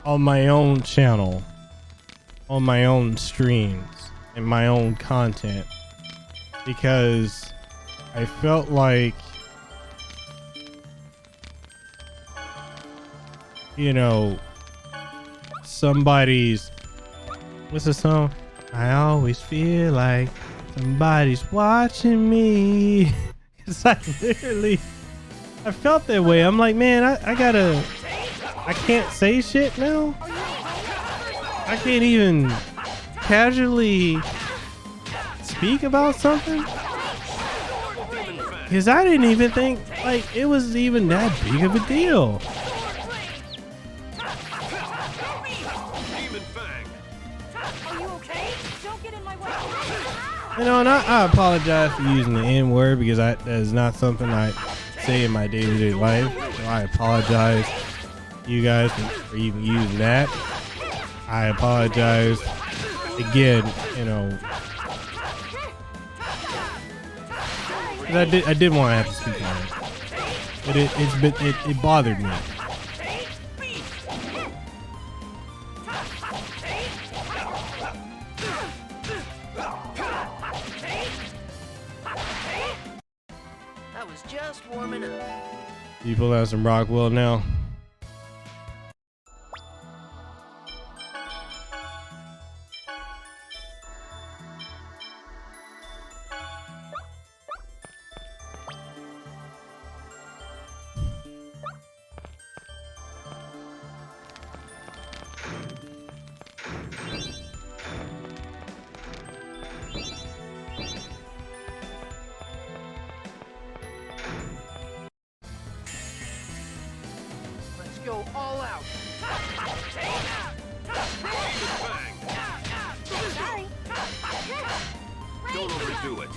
on my own channel, on my own streams, and my own content, because I felt like, you know, somebody's, what's the song? I always feel like somebody's watching me. Cause I felt that way. I'm like, man, I can't say shit now. I can't even casually speak about something. Cause I didn't even think like it was even that big of a deal. You know, and I apologize for using the N-word because that is not something I say in my day-to-day life. So I apologize to you guys for even using that. I apologize again, you know. I did want to have to speak on it. It bothered me. You pull out some Rockwell now. Go all out. Don't overdo it.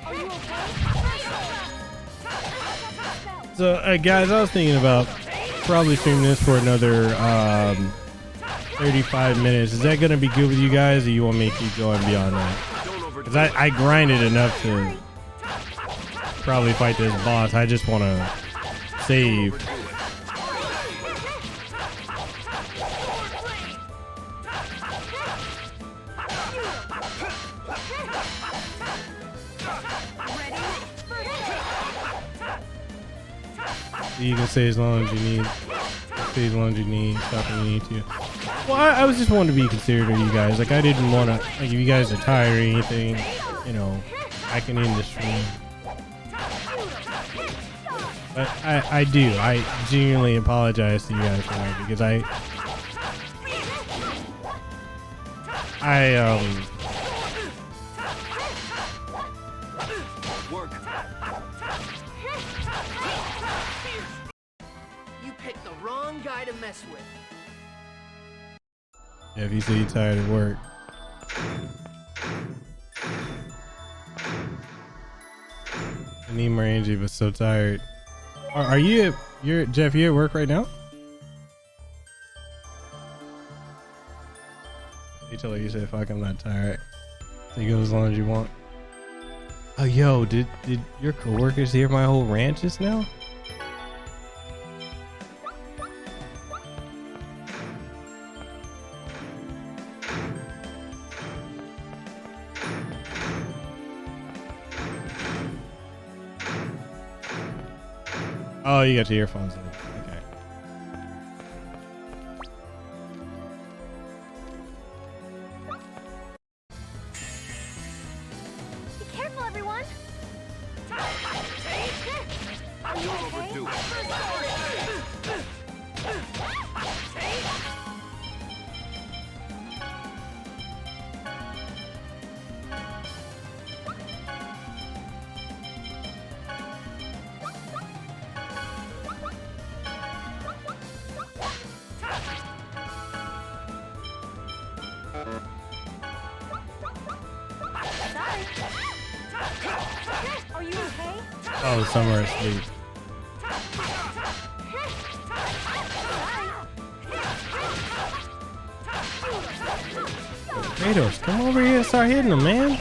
Are you okay? So, guys, I was thinking about probably streaming this for another 35 minutes. Is that gonna be good with you guys, or you want me to keep going beyond that? Because I grinded enough to probably fight this boss. I just want to save. You can stay as long as you need. Stay as long as you need. Stop when you need to. Well, I was just wanting to be considerate of you guys. Like, I didn't want to, like, if you guys are tired or anything, you know, I can end the stream. But I do. I genuinely apologize to you guys for that, because Work. You picked the wrong guy to mess with. yeah, if you say you're tired of work. I need more energy, but so tired. Are you? Jeff? You at work right now? You tell her you said, "Fuck, I'm not tired." So you go as long as you want. Oh, yo, did your coworkers hear my whole rant just now? Oh, you got your earphones in. Okay. Be careful, everyone. Are you Don't okay? overdo it. Are you okay? Oh, somewhere asleep. Kratos, come over here and start hitting them, man.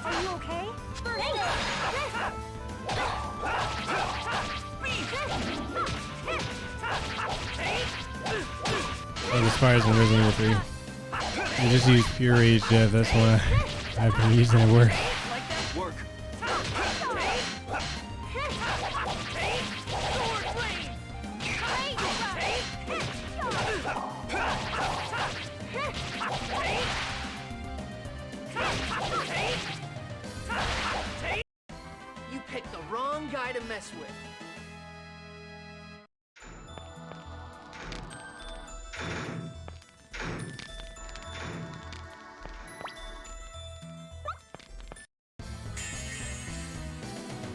Are you okay? Oh, the fires in Resident Evil 3. I just use pure rage, Jeff. That's why I've been using it at work. Work. You picked the wrong guy to mess with.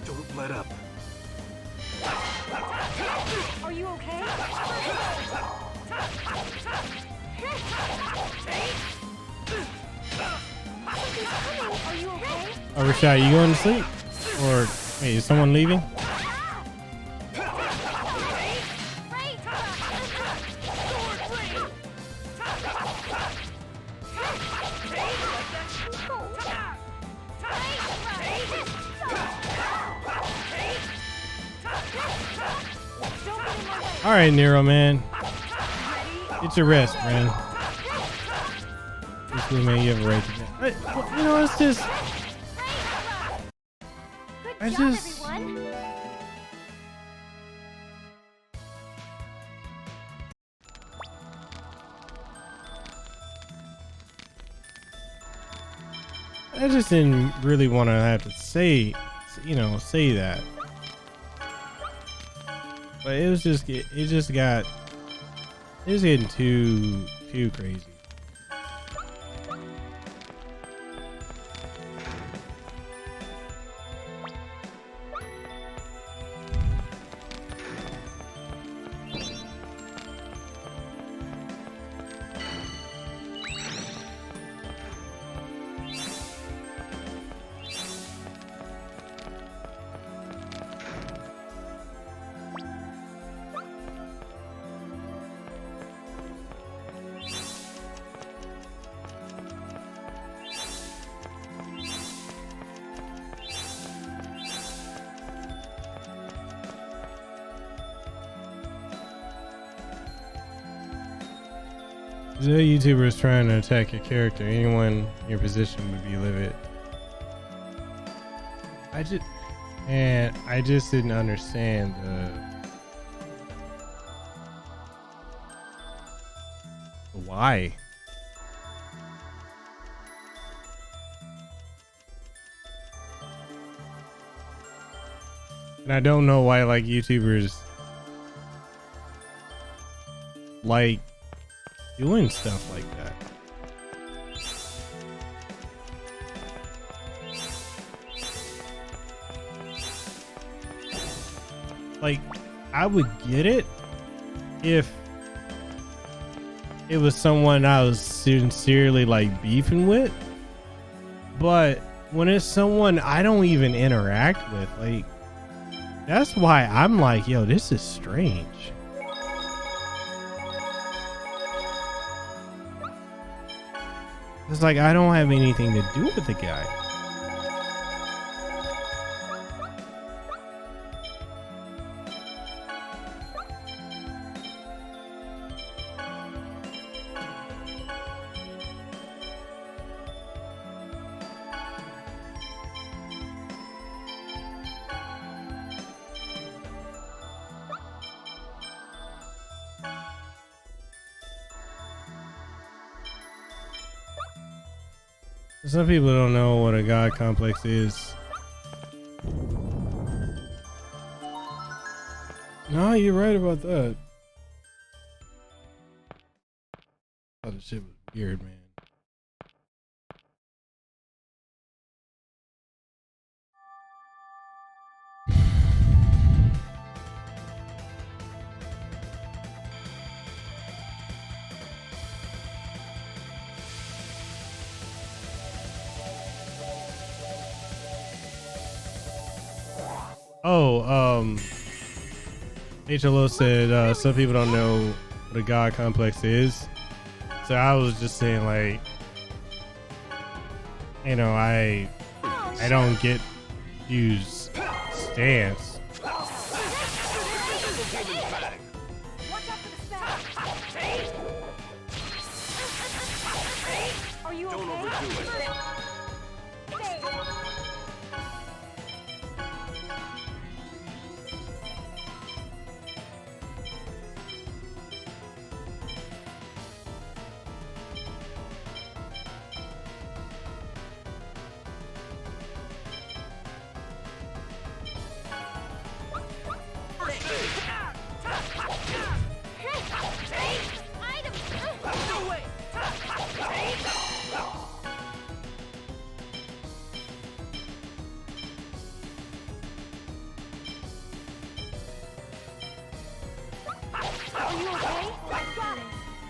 Don't let up. Are you okay? Are you okay? Oh, Rashad, you going to sleep? Or, wait, is someone leaving? All right, Nero, man. Get your rest, man. This will make you have a right to get. You know, it's just. Good job, everyone. I just didn't really want to have to say, you know, say that. But it was just getting too crazy. The YouTuber is trying to attack your character. Anyone in your position would be livid. I just didn't understand the why. And I don't know why like YouTubers like doing stuff like that. Like, I would get it if it was someone I was sincerely like beefing with, but when it's someone I don't even interact with, like, that's why I'm like, yo, this is strange. It's like I don't have anything to do with the guy. Some people don't know what a god complex is. No, you're right about that. Oh, the shit was weird, man. Oh, HLO said some people don't know what a god complex is. So I was just saying, like, you know, I don't get Hugh's stance. Are you Don't okay? overdo it. Are you okay? I got it.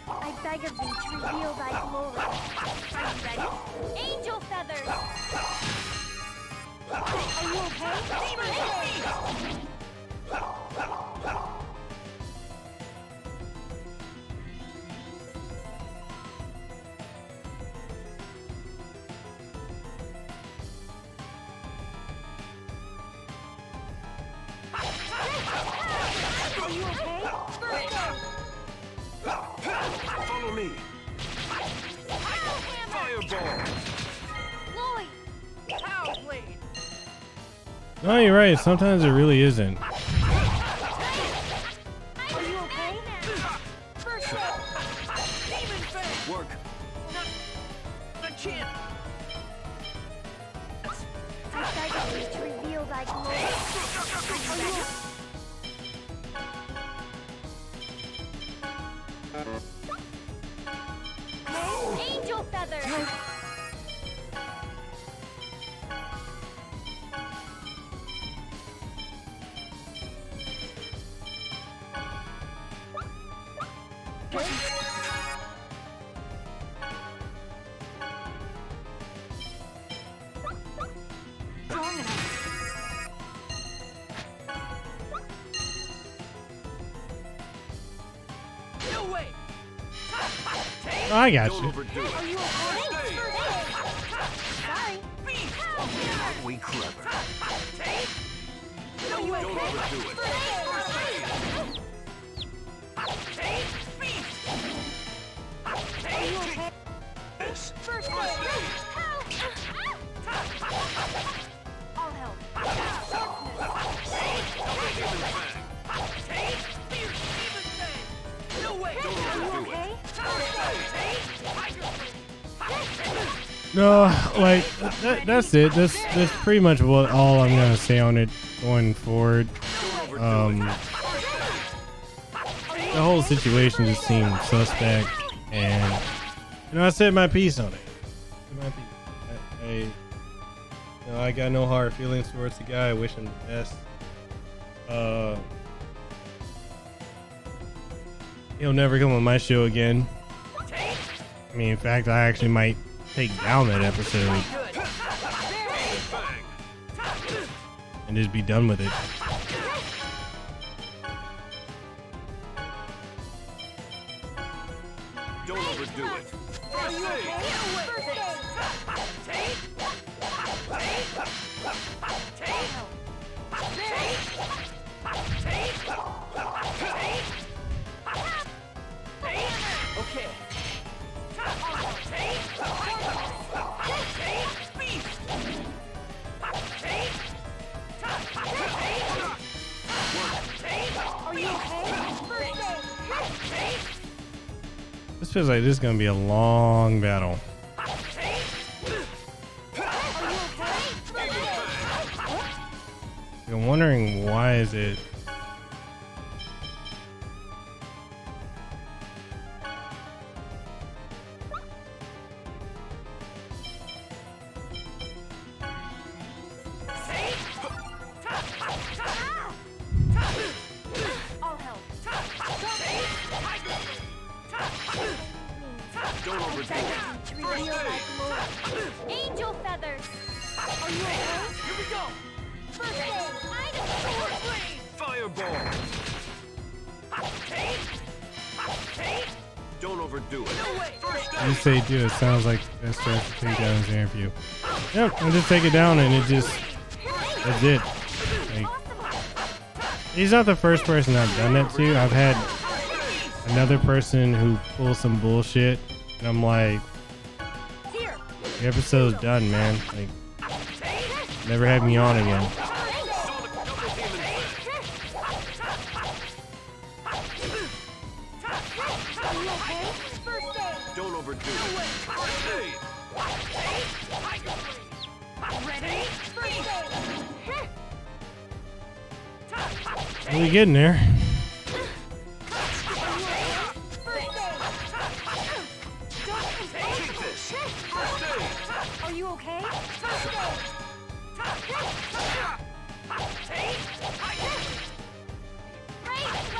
I beg of thee to reveal thy glory. Are you ready? Angel feathers. Are you okay? Demon feet. Are you okay? Follow me. Fireball. Lloyd. Pow blade. No, you're right. Sometimes it really isn't. Are you okay? First Demon fang. Work. I can't. I beg of thee to reveal thy glory. Are you Angel feather. Strong enough. No way. Oh, I got Don't you. overdo it. Are you okay? Sorry. We clever. Are you Don't okay? overdo it. Are you okay? This. First aid. I'll help. No way. Don't Are you overdo it. okay? No, like that's it. That's pretty much what all I'm gonna say on it going forward. The whole situation just seemed suspect, and I said my piece on it. I got no hard feelings towards the guy. I wish him the best. He'll never come on my show again. I mean, in fact, I actually might take down that episode and just be done with it. Don't overdo it. Are you okay? First aid. Okay. Are you okay? First aid. This feels like this is gonna be a long battle. Are you okay? First aid. I'm wondering why is it. I'll help. Don't overdo it. Angel feathers. Are you okay? Here we go. First aid. Item. Fireball. Don't overdo it. No way. You say do. It sounds like that starts to take down his interview. Yep, I'll just take it down and it just. That's it. Like, he's not the first person I've done that to. I've had another person who pulls some bullshit, and I'm like, Here. the episode's done, man. Like, never have me on again. Are you okay? First aid. Don't overdo it. Ready? First aid. Are we getting there? Are you okay?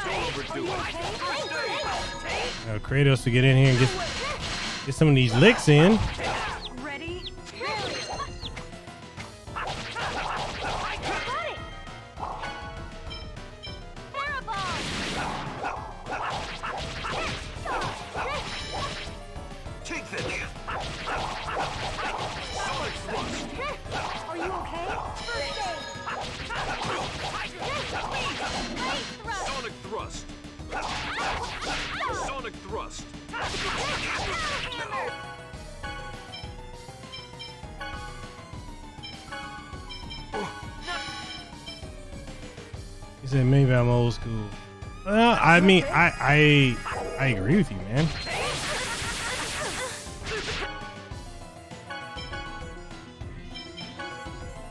Don't overdo it. Kratos to get in here and get some of these licks in. Ready? Take this. Sonic thrust. Are you okay? Sonic thrust. Sonic thrust. He said maybe I'm old school. I mean, I agree with you, man.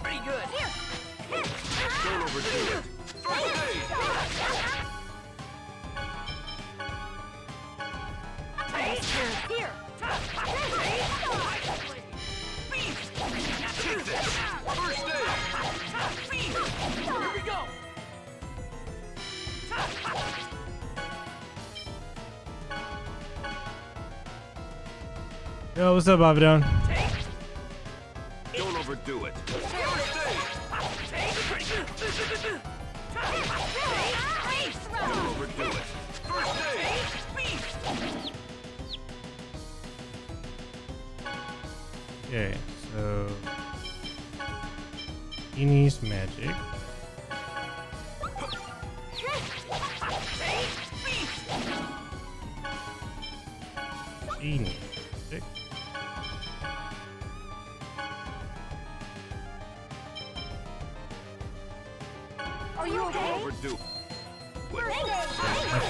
Pretty good. Don't overdo it. First aid. Here. Yo, what's up, Avidan? Don't overdo it. Don't overdo it. Okay, so he needs magic. She needs magic. Are you Don't okay? overdo it.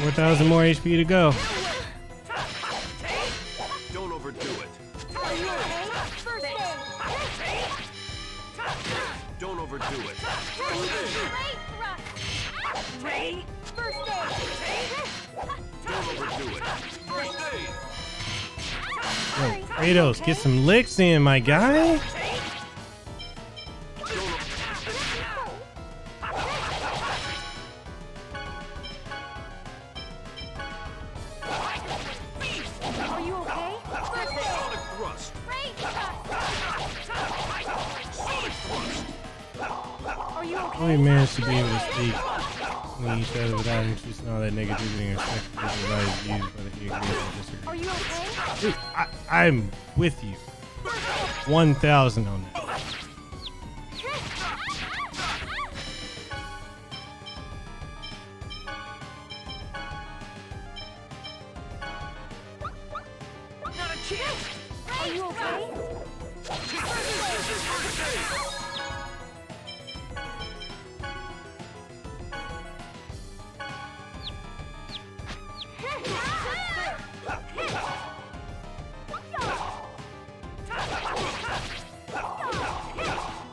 4,000 more HP to go. Don't overdo it. Are you okay? First aid. Don't overdo it. Ray, first aid. Don't overdo it. First aid. Yo, Kratos, get some licks in, my guy. Are you okay? First aid. Sonic thrust. Ray, Sonic thrust. are you okay? Only managed to be able to speak when each other without introducing all that negativity and respect used by the he agrees or disagrees. Are you okay? Dude, I'm with you. 1,000 on that. Not a chance! Are you okay?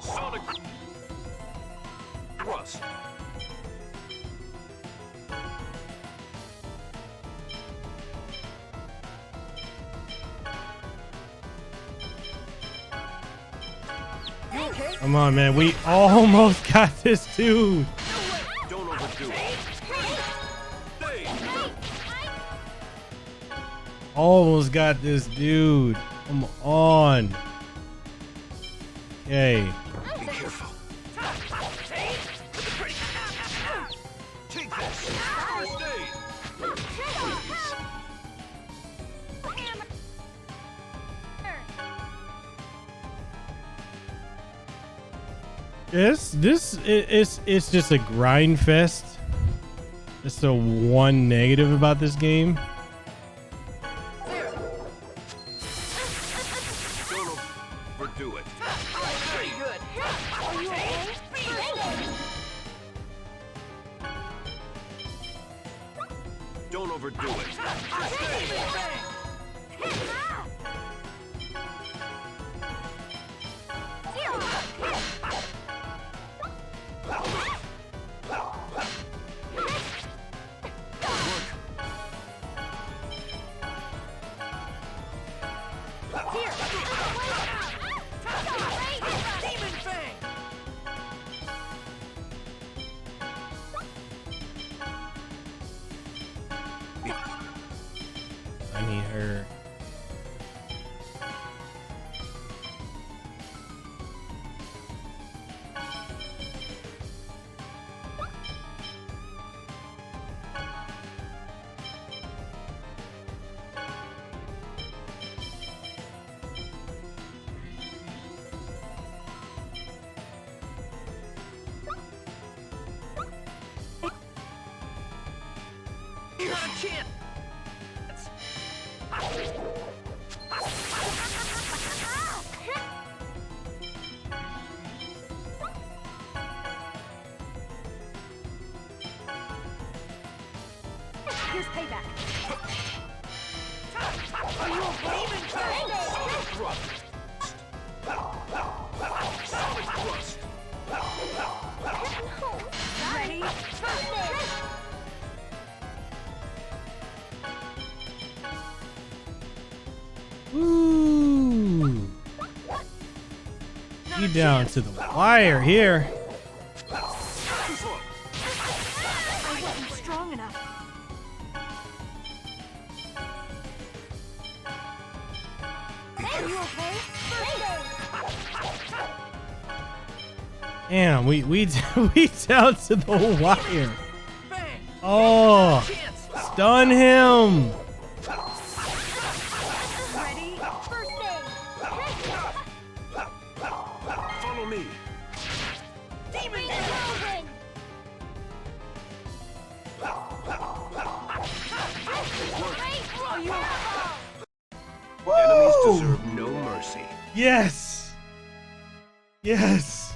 Sonic thrust. You okay? Come on, man. We almost got this dude. Don't overdo it. Stay. Almost got this dude. Come on. Okay. Be careful. Take this. First aid. It's just a grind fest. That's the one negative about this game. Don't overdo it. Pretty good. Are you okay? Don't overdo it. First aid. Demon Fang! I need her. Not a chance! Here's payback. Are you okay? Sonic thrust. Sonic thrust. Ready? First aid. Ooh. He down to the wire here. I wasn't strong enough. Are you okay? First aid. Damn, we down to the wire. Bang! Oh, Chance! stun him. Ready? First aid. Follow me. Demon whirlwind. Are you Enemies deserve no mercy. Yes. Yes.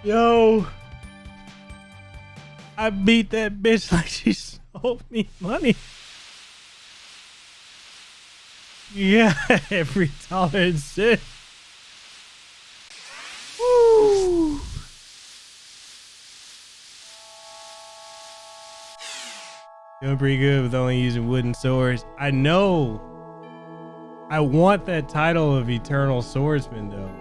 Yo. I beat that bitch like she sold me money. Yeah, every dollar and cent. Woo. Doing pretty good with only using wooden swords. I know. I want that title of Eternal Swordsman though.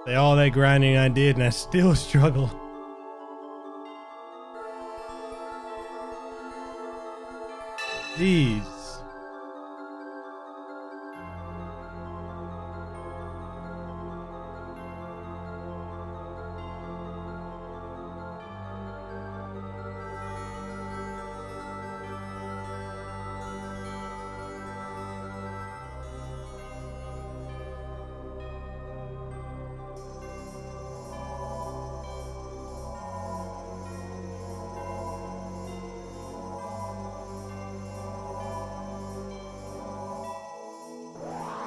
Say all that grinding I did and I still struggle. Jeez.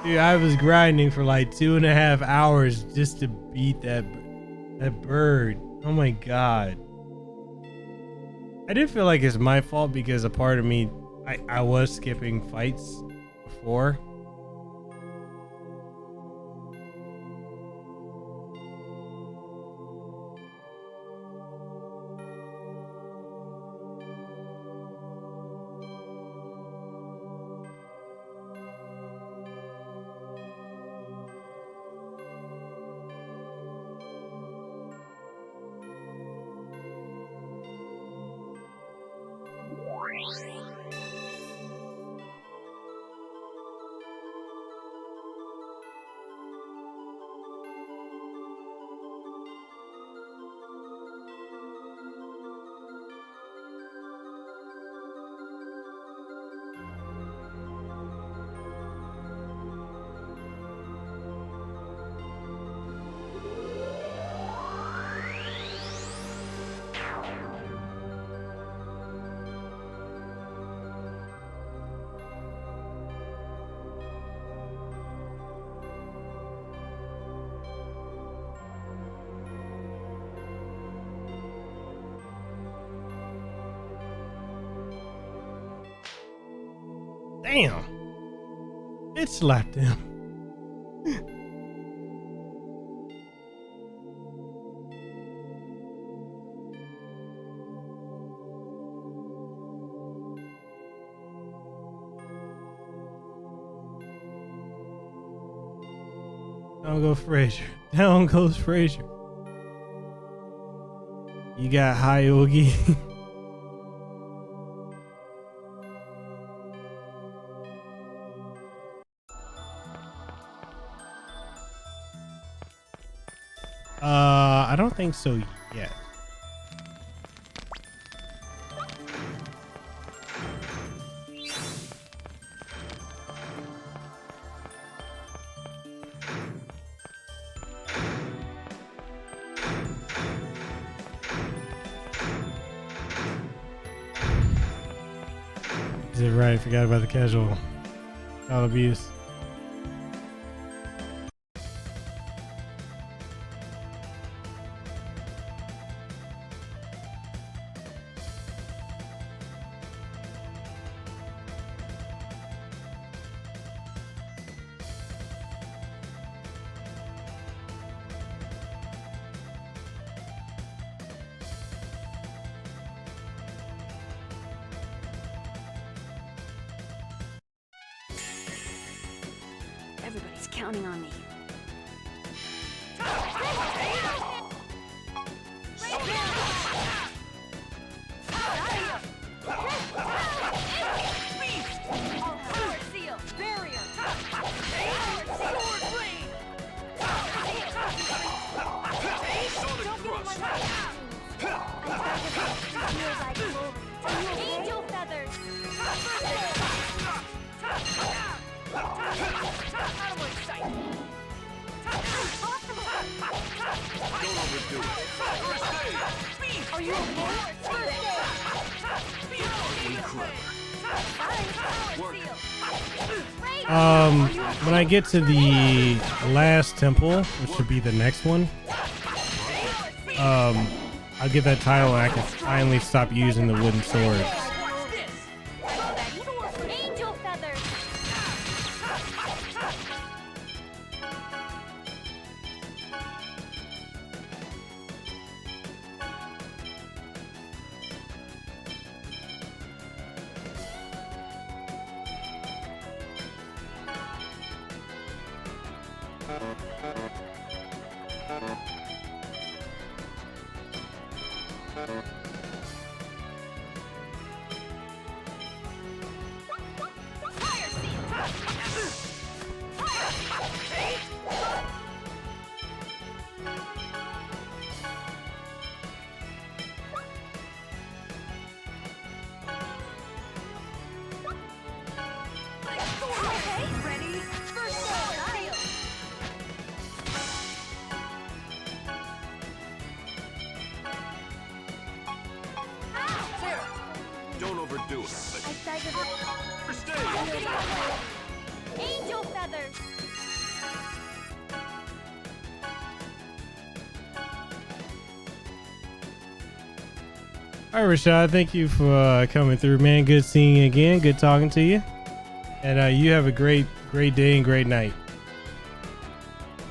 Dude, I was grinding for like 2.5 hours just to beat that bird. Oh my god. I did feel like it's my fault because a part of me, I was skipping fights before. Damn. It slapped him. Down goes Frazier. Down goes Frazier. You got high Oogie. I don't think so yet. Is it right? I forgot about the casual child abuse. counting on me. Angel feathers. Don't overdo it. First aid. Are you okay? When I get to the last temple, which should be the next one, I'll get that tile and I can finally stop using the wooden swords. Angel feathers. Don't overdo it. I beg of you. First aid. Angel feathers. All right, Rashad, thank you for coming through, man. Good seeing you again. Good talking to you. And you have a great day and great night.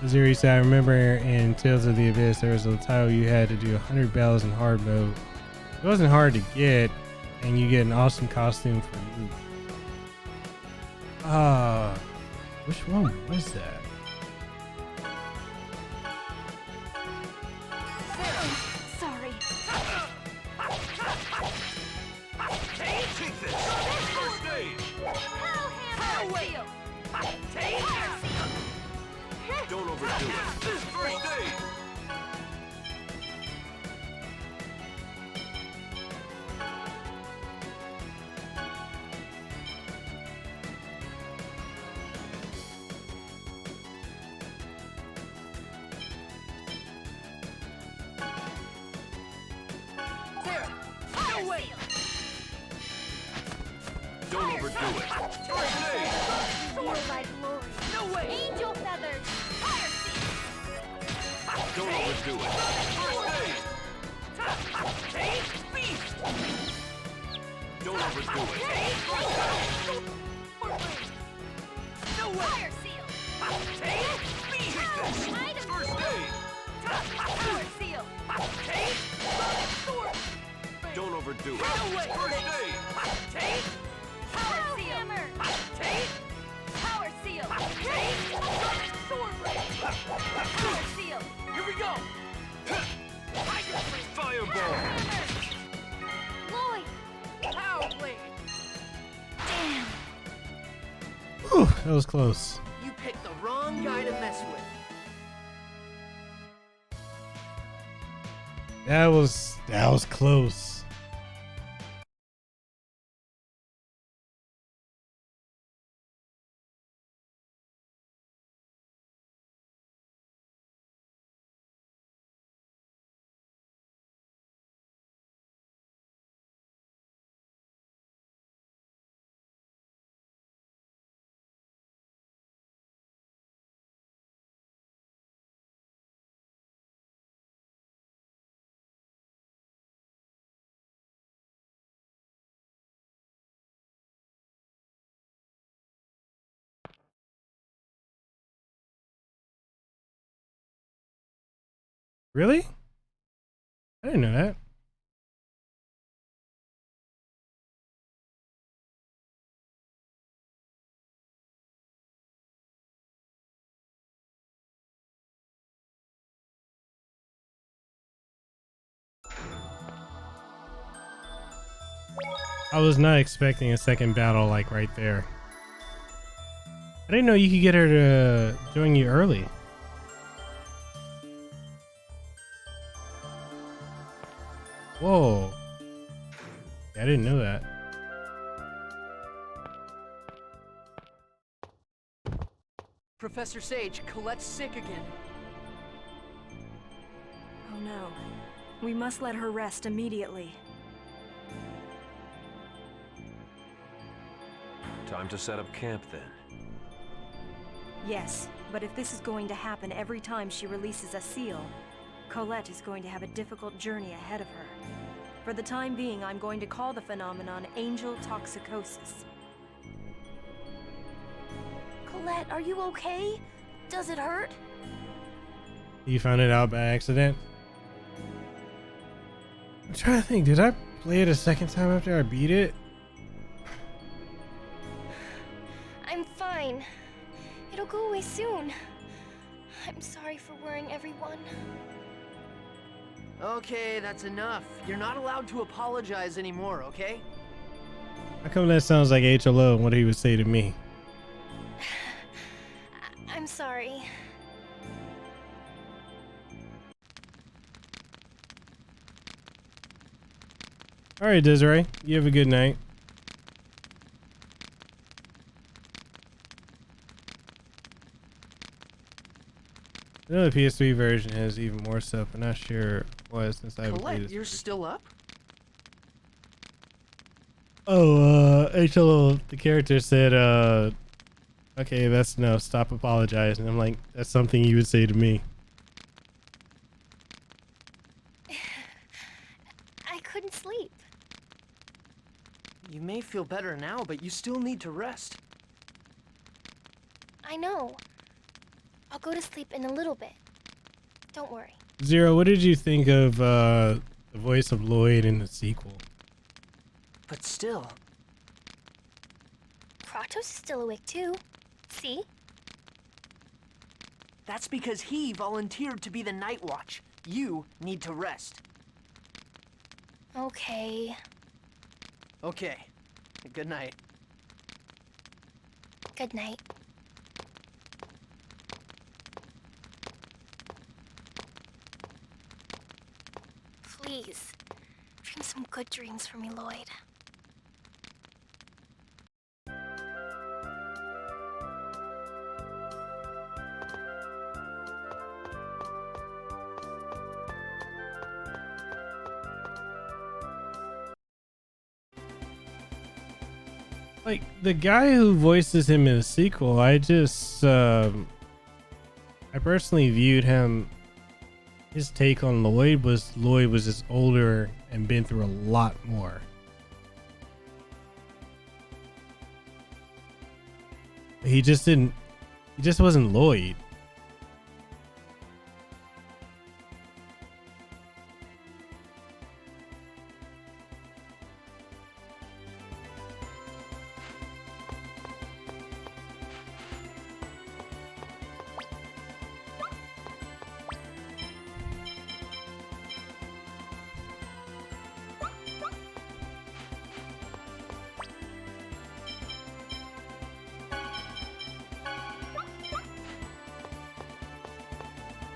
Zeri said, I remember in Tales of the Abyss, there was a title you had to do 100 battles in hard mode. It wasn't hard to get, and you get an awesome costume for loot. Which one was that? Sorry. Take this. First aid. Don't overdo it. First aid. Don't overdo it. First aid. Feel my glory. No way. Angel feathers. Fire seed. Don't overdo it. First aid. Don't overdo it. No way. Fire seal. Take this. Item. First aid. Power seal. Don't overdo it. No way. First aid. Power hammer. Power seal. Sword blade. Power seal. Here we go. Fireball. Lloyd. Power blade. Damn. Whew, that was close. You picked the wrong guy to mess with. That was close. Really? I didn't know that. I was not expecting a second battle like right there. I didn't know you could get her to join you early. Whoa. Yeah, I didn't know that. Professor Sage, Colette's sick again. Oh no. We must let her rest immediately. Time to set up camp then. Yes, but if this is going to happen every time she releases a seal, Colette is going to have a difficult journey ahead of her. For the time being, I'm going to call the phenomenon angel toxicosis. Colette, are you okay? Does it hurt? You found it out by accident? I'm trying to think, did I play it a second time after I beat it? I'm fine. It'll go away soon. I'm sorry for worrying everyone. Okay, that's enough. You're not allowed to apologize anymore, okay? How come that sounds like HLO and what he would say to me? I'm sorry. All right, Desiree, you have a good night. I know the PS3 version has even more stuff. I'm not sure what since I haven't played Colette, this. you're still up? Oh, HLO, the character said, okay, that's no, stop apologizing. I'm like, that's something you would say to me. I couldn't sleep. You may feel better now, but you still need to rest. I know. I'll go to sleep in a little bit. Don't worry. Zero, what did you think of the voice of Lloyd in the sequel? But still. Kratos is still awake too. See? That's because he volunteered to be the Night Watch. You need to rest. Okay. Okay. Good night. Good night. Please, dream some good dreams for me, Lloyd. Like, the guy who voices him in the sequel, I personally viewed him, his take on Lloyd was just older and been through a lot more. He just wasn't Lloyd.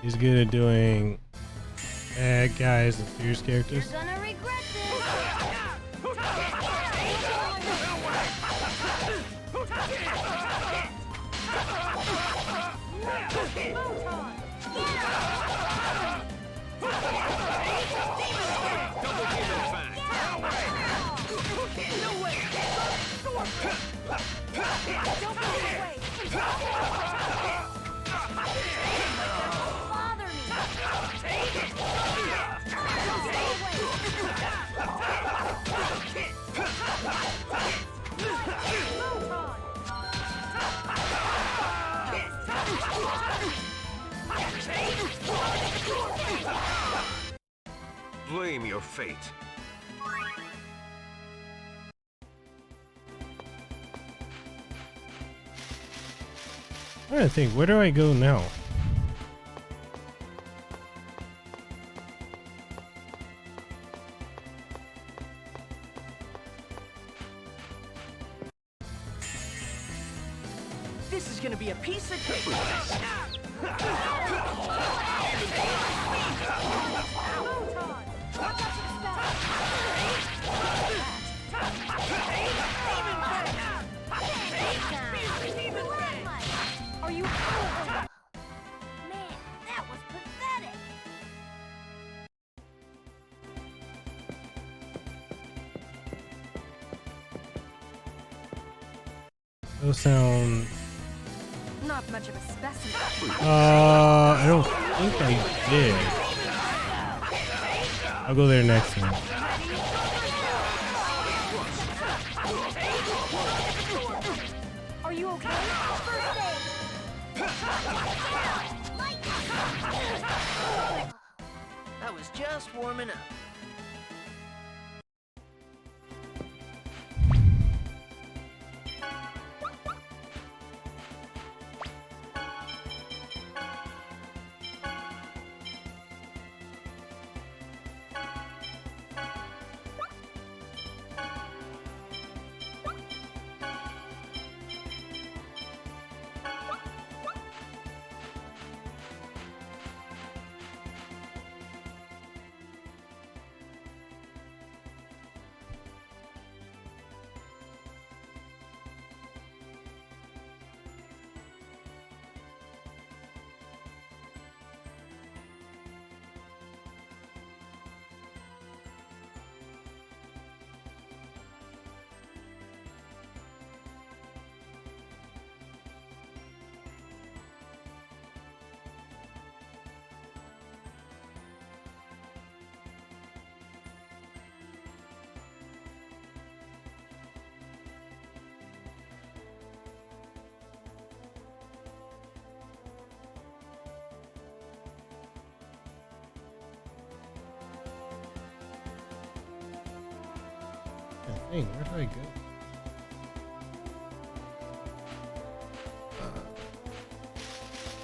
He's good at doing bad guys and fierce characters. You're gonna regret this. Blame your fate. I'm trying to think, where do I go now? This is gonna be a piece of cake. Are you? Man, that was pathetic. Those sound. Not much of a specimen. I don't think I did. I'll go there next time. Are you okay? First aid. That was just warming up. Dang, where do I go?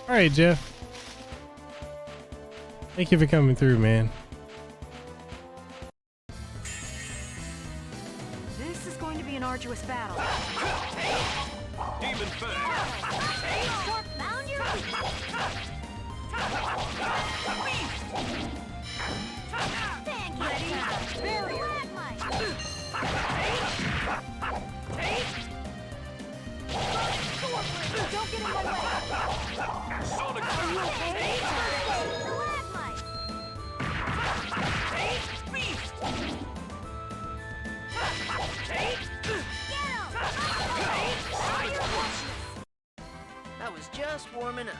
All right, Jeff. Thank you for coming through, man. This is going to be an arduous battle. Demon Fang. Sharp found your Thank you. Barrier. Don't get in my way. Sonic Are you okay? That was just warming up.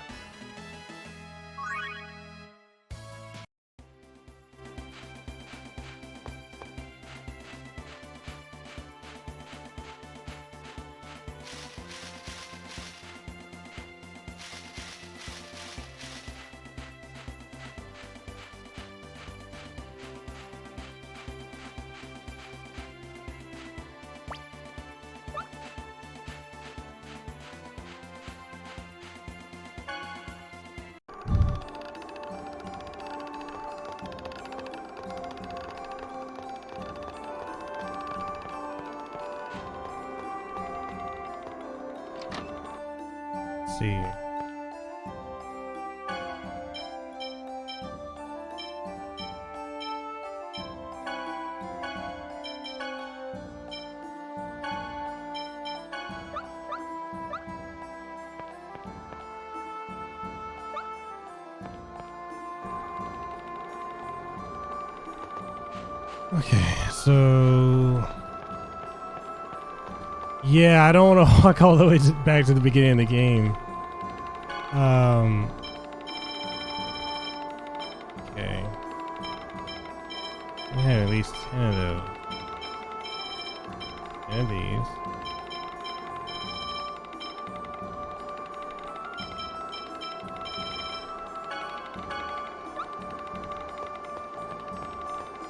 Let's see. Okay, so yeah, I don't want to walk all the way back to the beginning of the game. Okay. I had at least 10 of those. 10 of these.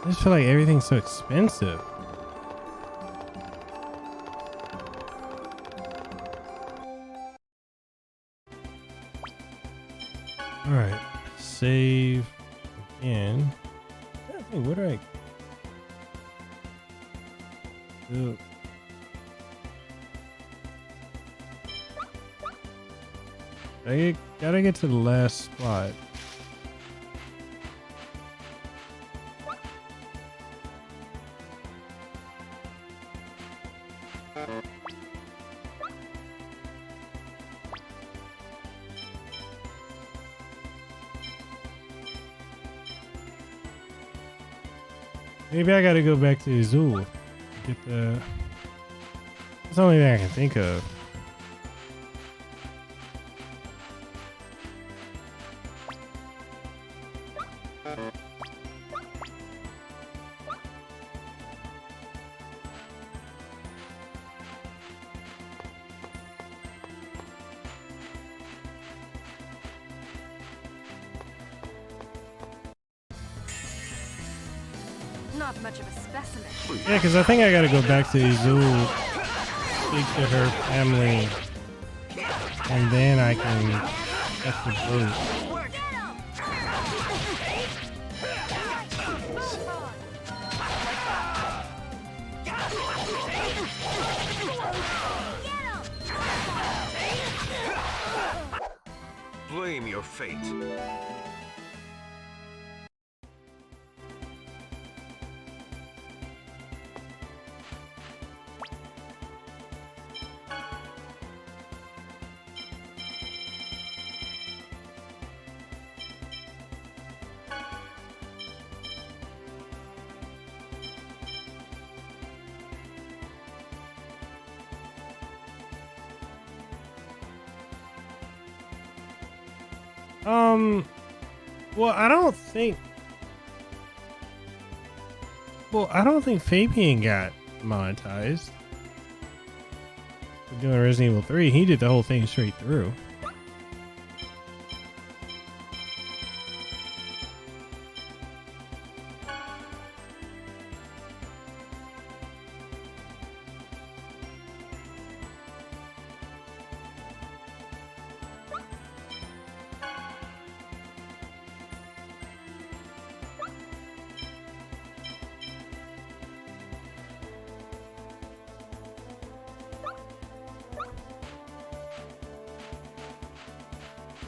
I just feel like everything's so expensive. All right, save again. Hey, what do I do? Gotta get to the last spot. Maybe I gotta go back to Azul. Get the... That's the only thing I can think of. Not much of a specimen. Yeah, because I think I gotta go back to Azul, speak to her family, and then I can get the boat. Blame your fate. Well, I don't think Fabian got monetized. We're doing Resident Evil 3. He did the whole thing straight through.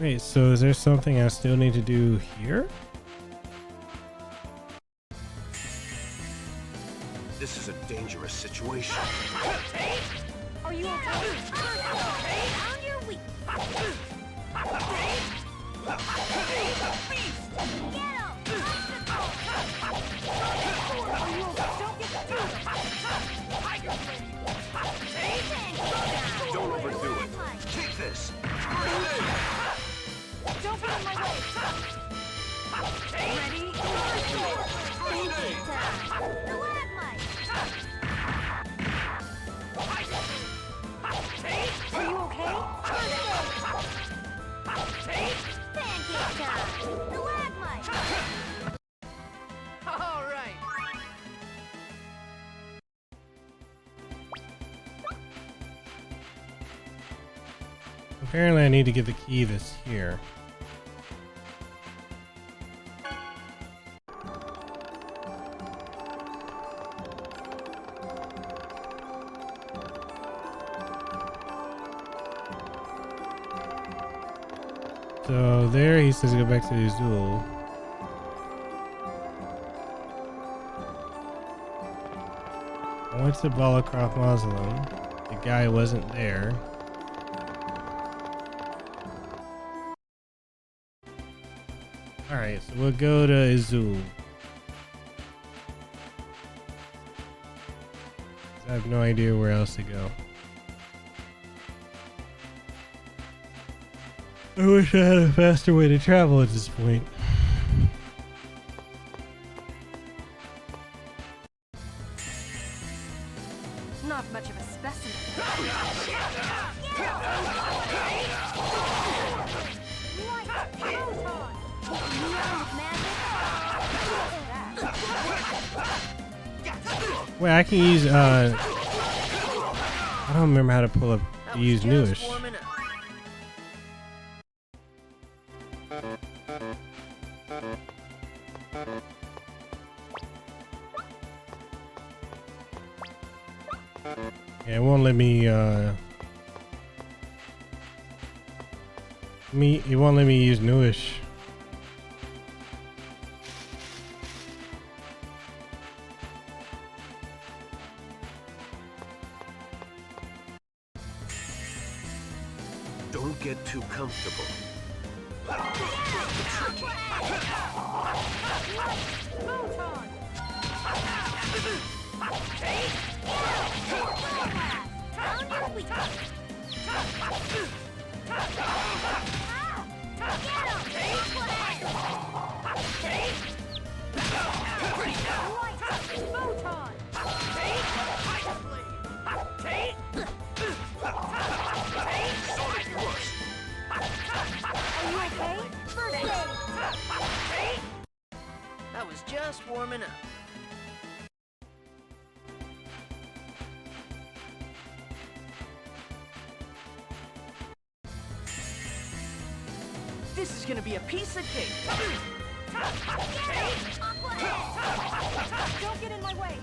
Wait, so is there something I still need to do here? This is a dangerous situation. Are you okay? On your feet. Get him! Are you okay? Don't get through him. Don't overdo it. Take this. Don't get in my way. Ready? The lamplight. Are you okay? Pancake time. The lamplight. All right. Apparently I need to get the key that's here. So there he says go back to Azul. I went to Balacroft Mausoleum. The guy wasn't there. Alright, so we'll go to Azul. I have no idea where else to go. I wish I had a faster way to travel at this point. Not much of a specimen. Wait, I can use I don't remember how to pull up use newish. Yeah, it won't let me It won't let me use newish. Don't get too comfortable. That was just warming up. This is gonna be a piece of cake. Don't get in my way.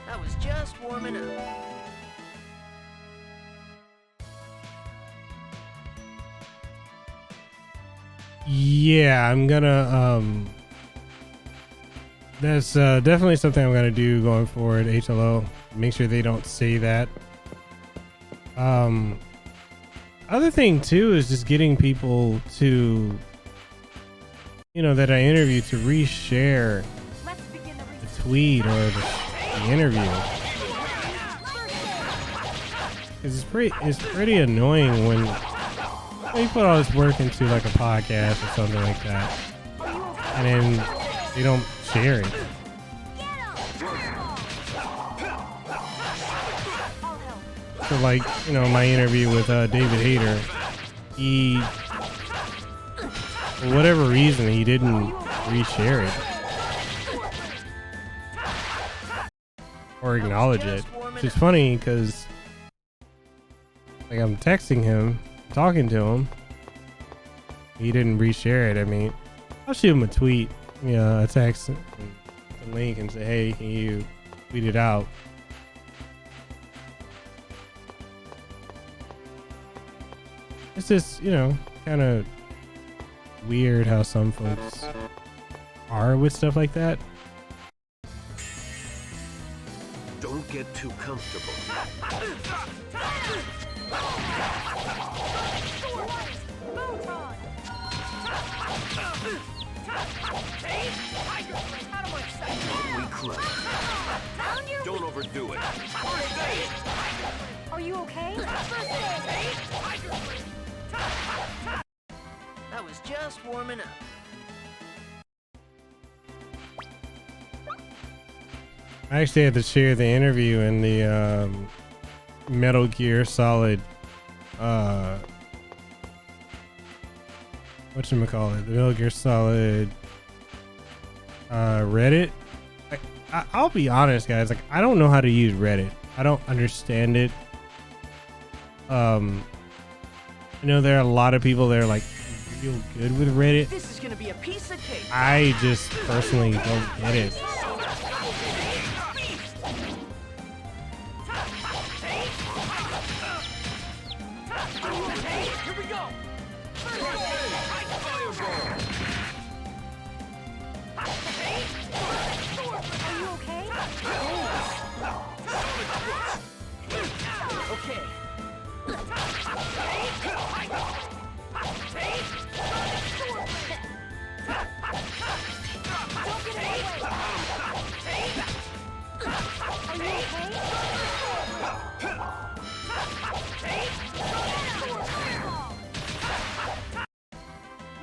That was just warming up. Yeah, I'm gonna that's definitely something I'm gonna do going forward. HLO, make sure they don't say that. Other thing too is just getting people to, you know, that I interview to reshare the tweet or the interview. It's pretty annoying when you put all this work into like a podcast or something like that, and then they don't share it. So like, you know, my interview with David Hayter, he, for whatever reason, he didn't reshare it or acknowledge it. Which is funny because like I'm texting him, talking to him, he didn't reshare it. I mean, I'll shoot him a tweet, you know, a text, and the link, and say, hey, can you tweet it out? It's just, you know, kind of weird how some folks are with stuff like that. Don't get too comfortable. Don't overdo it. Are you okay? That was just warming up. I actually had to share the interview in the Metal Gear Solid whatchamacallit, the Metal Gear Solid Reddit. I'll be honest, guys, like I don't know how to use Reddit. I don't understand it. I know there are a lot of people that are like real good with Reddit. This is gonna be a piece of cake. I just personally don't get it. Here we go. Are you okay? Okay.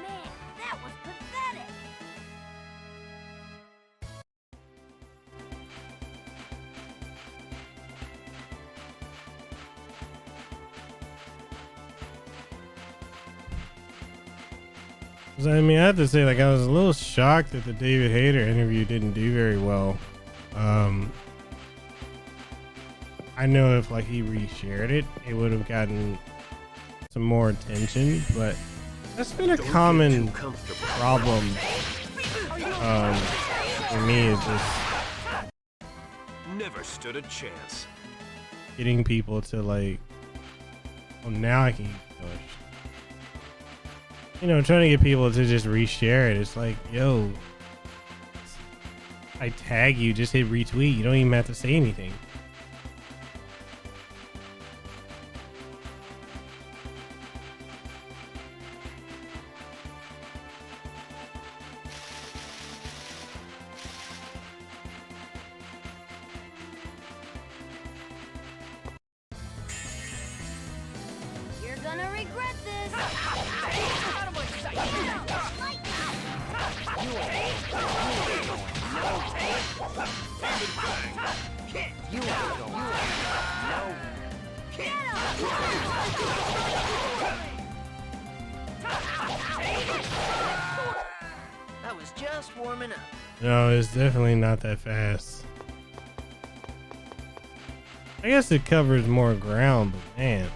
Man, that was pathetic. So, I mean, I have to say, like, I was a little shocked that the David Hayter interview didn't do very well. I know if like he reshared it, it would have gotten some more attention, but That's been a Don't get common too comfortable. problem for me, is just Never stood a chance. getting people to like, oh, now I can use push. You know, trying to get people to just reshare it. It's like, yo, I tag you, just hit retweet. You don't even have to say anything. You're gonna regret this. You ain't going. No. That was just warming up. No, it's definitely not that fast. I guess it covers more ground, but man.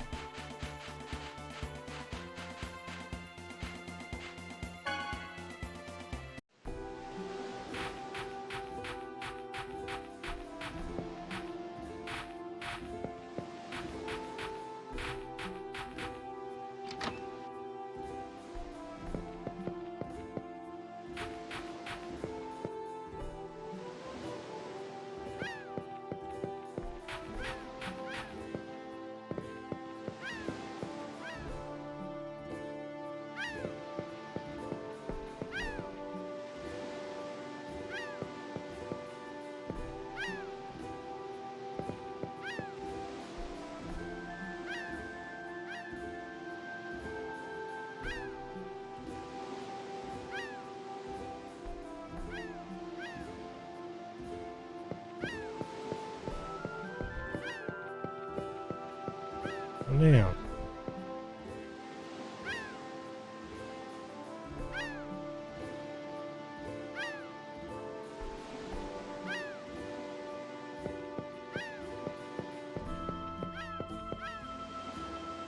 Damn.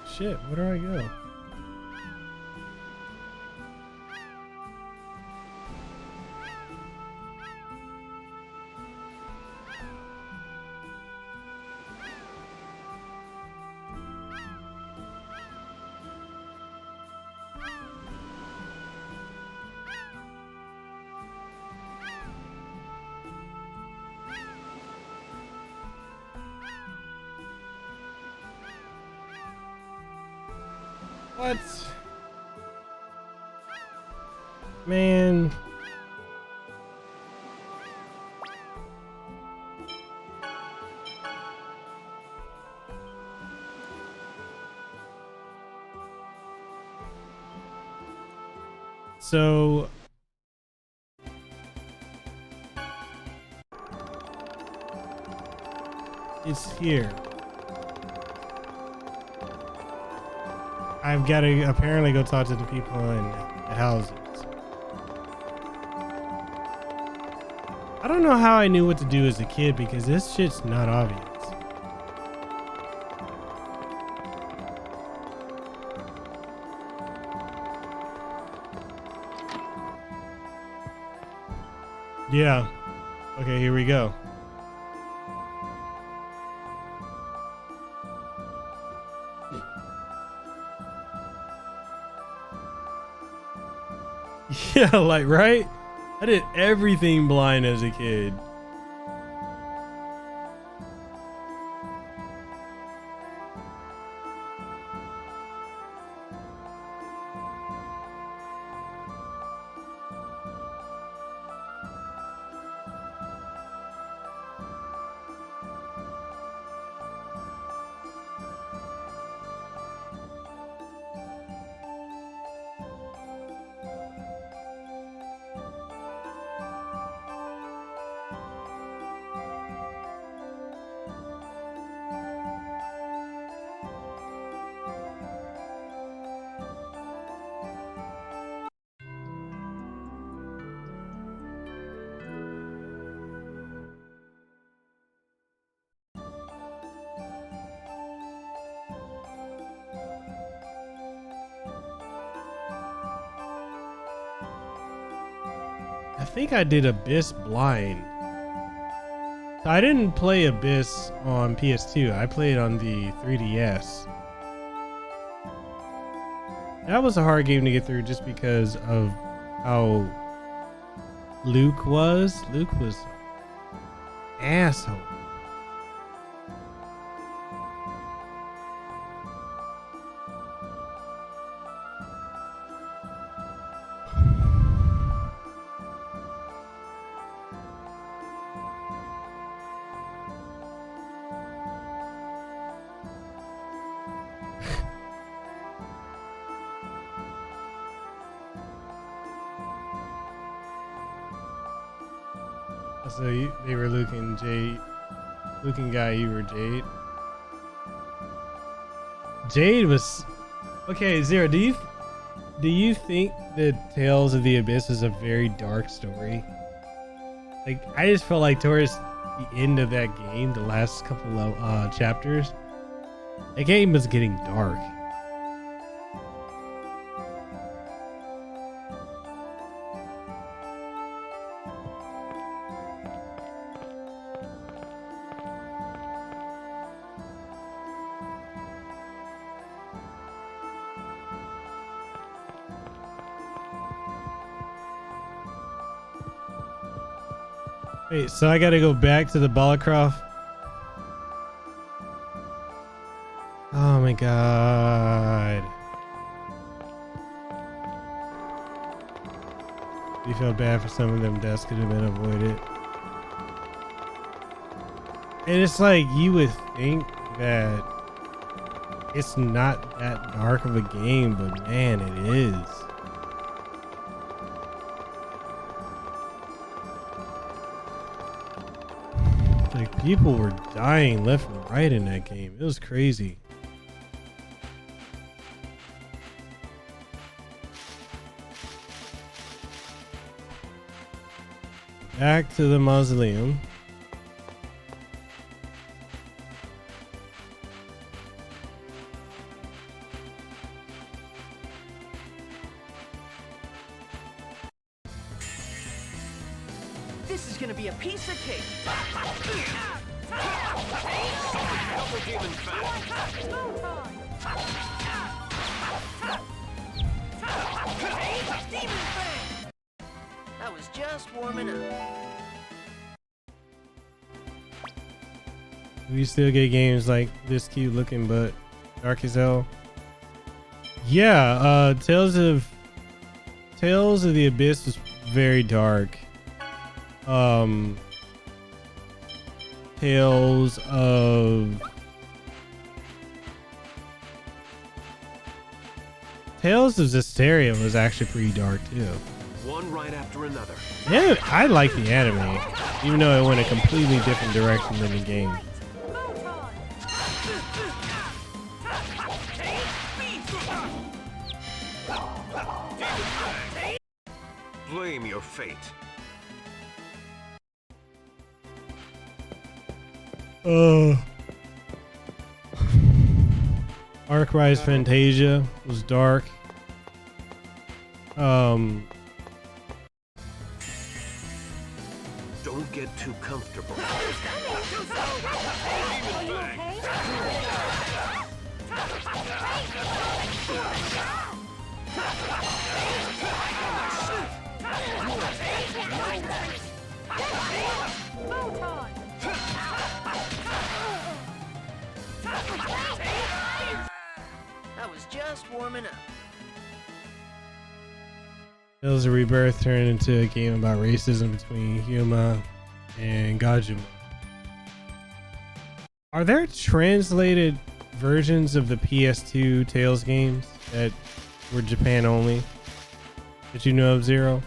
Shit, where do I go? What? Man. So it's here. I've got to apparently go talk to the people in the houses. I don't know how I knew what to do as a kid because this shit's not obvious. Yeah. Okay, here we go. Yeah, like, right? I did everything blind as a kid. think I did Abyss blind. I didn't play Abyss on PS2. I played on the 3DS. That was a hard game to get through just because of how Luke was. Luke was an asshole. So they were Luke and Jade. Luke and Guy, you were Jade. Jade was okay. Zero, do you think that Tales of the Abyss is a very dark story? Like, I just felt like towards the end of that game, the last couple of chapters, that game was getting dark. Wait, so I gotta go back to the Balacroft? Oh my god. You felt bad for some of them deaths could have been avoided. And it's like, you would think that it's not that dark of a game, but man, it is. Like, people were dying left and right in that game. It was crazy. Back to the mausoleum. This is gonna be a piece of cake. Double demon fat. Demon Fang! I was just warming up. We still get games like this cute looking but dark as hell. Yeah, Tales of the Abyss was very dark. Tales of Zestiria was actually pretty dark too. One right after another. Yeah, I like the anime, even though it went a completely different direction than the game. Blame your fate. Arc-Rise Fantasia was dark. Don't get too comfortable. I was just warming up. Tales of Rebirth turned into a game about racism between Huma and Gajuma. Are there translated versions of the PS2 Tales games that were Japan only that you know of, Zero?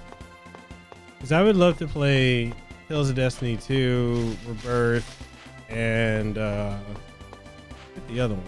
Because I would love to play Tales of Destiny 2, Rebirth, and the other one.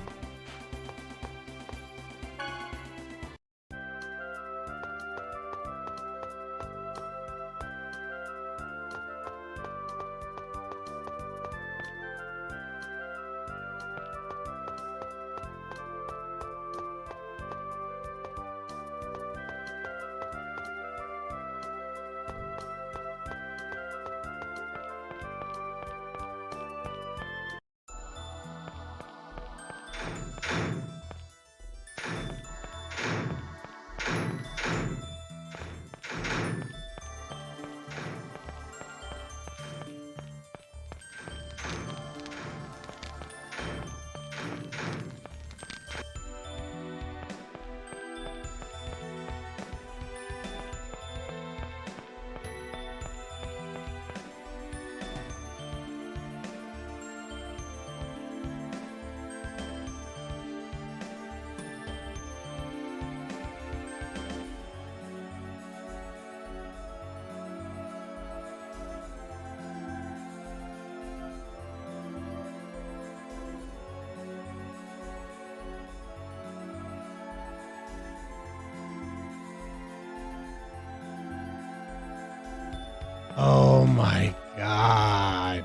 Oh my god.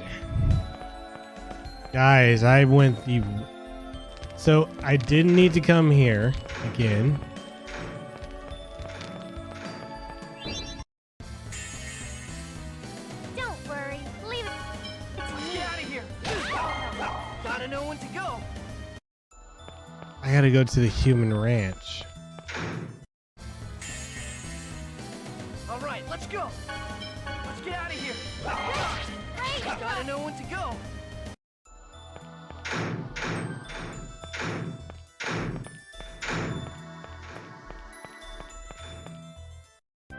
Guys, I went the... So, I didn't need to come here again. Don't worry. Leave it. It's me. Get out of here. Gotta know when to go. I gotta go to the human ranch. All right, let's go. Let's get out of here. Gotta know when to go.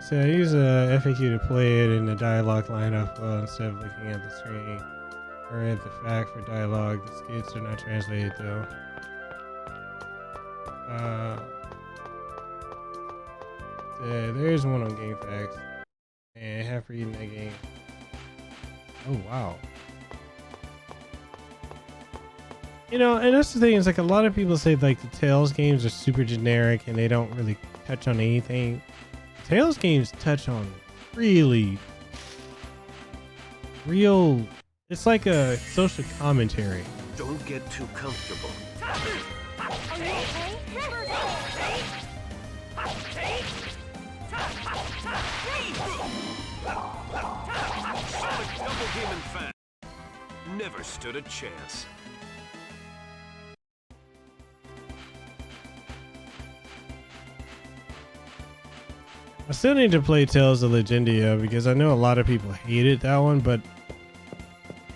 So I use a FAQ to play it in the dialogue lineup instead of looking at the screen. Or at the fact for dialogue, the skits are not translated though. There's one on GameFAQs. And half reading that game. Oh wow. You know, and that's the thing, is like a lot of people say like the Tales games are super generic and they don't really touch on anything. Tales games touch on real, it's like a social commentary. Don't get too comfortable. Are you okay? Solid double demon fan. Never stood a chance. I still need to play Tales of Legendia because I know a lot of people hated that one, but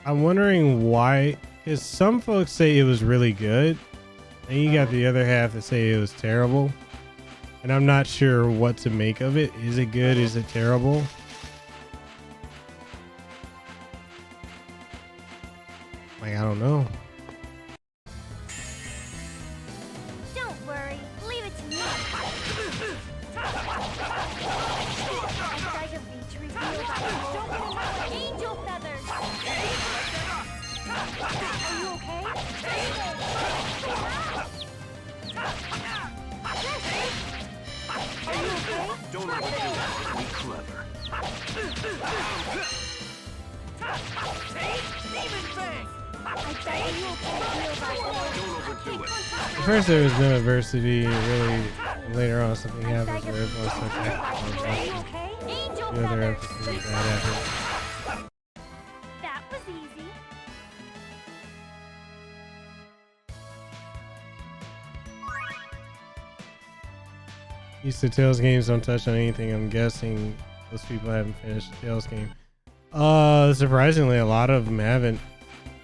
I'm wondering why, because some folks say it was really good and you got the other half that say it was terrible, and I'm not sure what to make of it. Is it good? Is it terrible? Like, I don't know. Don't worry. Leave it to me. I beg of thee to reveal thy don't get another angel feathers. Are you okay? Are you okay? Don't overdo it. Be clever. Demon Fang! I beg of you to reveal thy Don't overdo it. At first there was no adversity, really. Later on something happens where everyone starts Are you acting okay? Angel the other feathers. emphasis is bad effort. That was easy. Used to Tales games don't touch on anything. I'm guessing those people haven't finished the Tales game. Surprisingly, a lot of them haven't.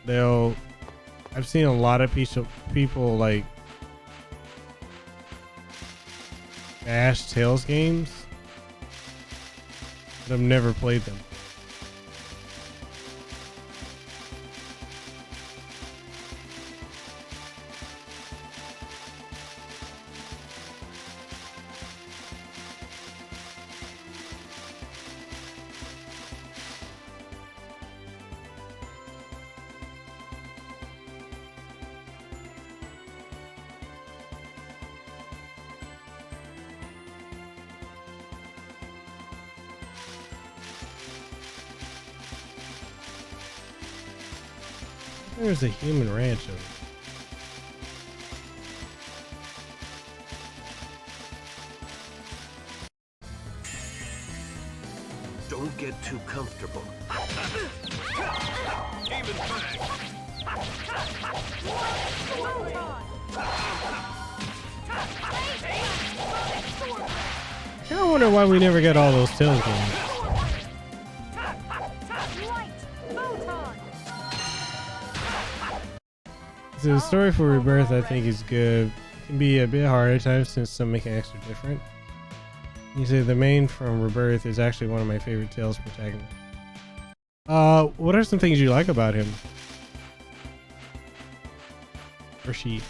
I've seen a lot of people like bash Tales games, but I've never played them. There's a human ranch over there. Don't get too comfortable. Demon Fang. I kinda wonder why we never got all those Tales games. So the story for Rebirth, I think, is good. It can be a bit hard at times since some mechanics are different. You say the main from Rebirth is actually one of my favorite Tales protagonists. What are some things you like about him? Or she?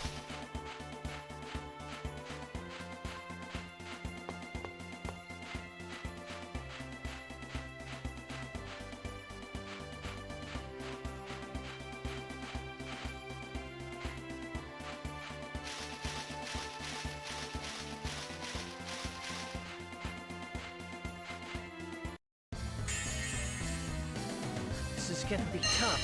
This is gonna be tough.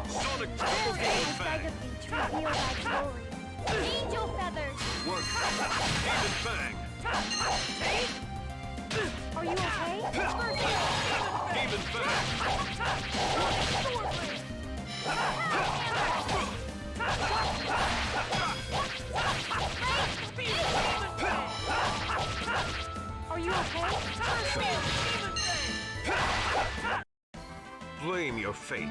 Sonic I Triple Demon beg Fang. of thee to reveal thy glory. Angel feathers. Work. Demon Fang. Are you okay? Demon Fang. Are you okay? Blame your fate.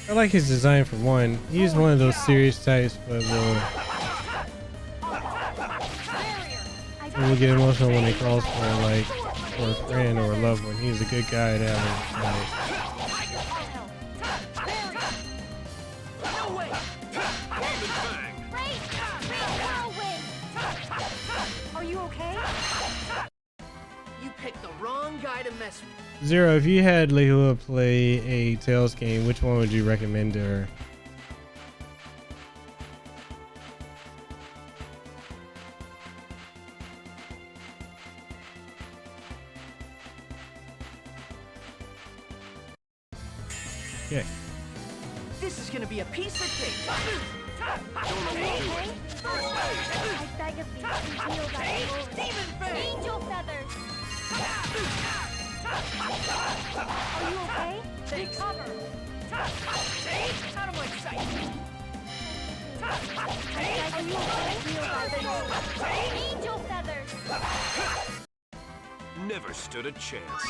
I like his design for one. He's one of those serious types, but will get emotional when he calls for like for a friend or a loved one. He's a good guy to have. Are you okay? You picked the wrong guy to mess with. Zero, if you had Lehua play a Tails game, which one would you recommend to her? Okay. This is gonna be a piece of cake. I beg of thee to reveal thy glory. Angel feathers. Are you okay? Take cover. Out of my sight. Are you okay? Reveal thy glory. Angel feathers. Never stood a chance.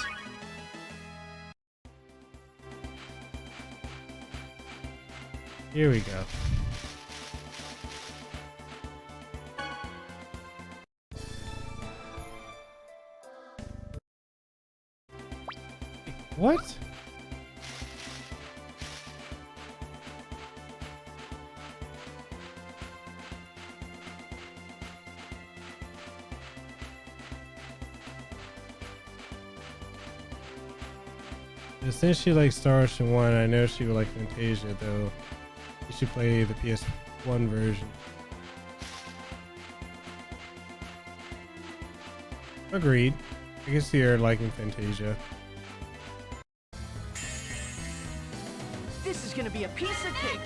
Here we go. What? Since she likes Star Ocean 1, I know she would like Fantasia, though. You should play the PS1 version. Agreed. I can see her liking Fantasia. This is gonna be a piece of cake.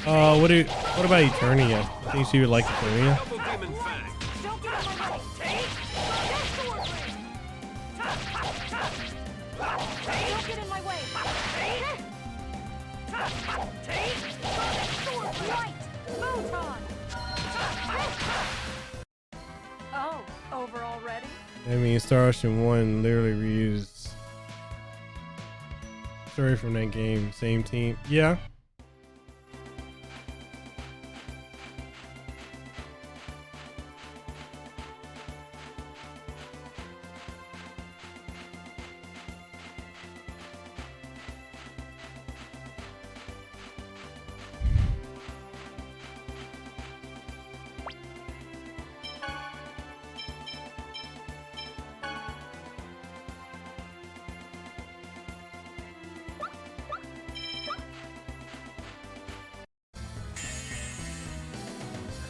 What about Eternia? I think she would like Eternia. Double Demon Fang. Don't get in my way. Don't get in my way. White photon. Oh, over already? I mean, Star Ocean 1 literally reused story from that game. Same team. Yeah.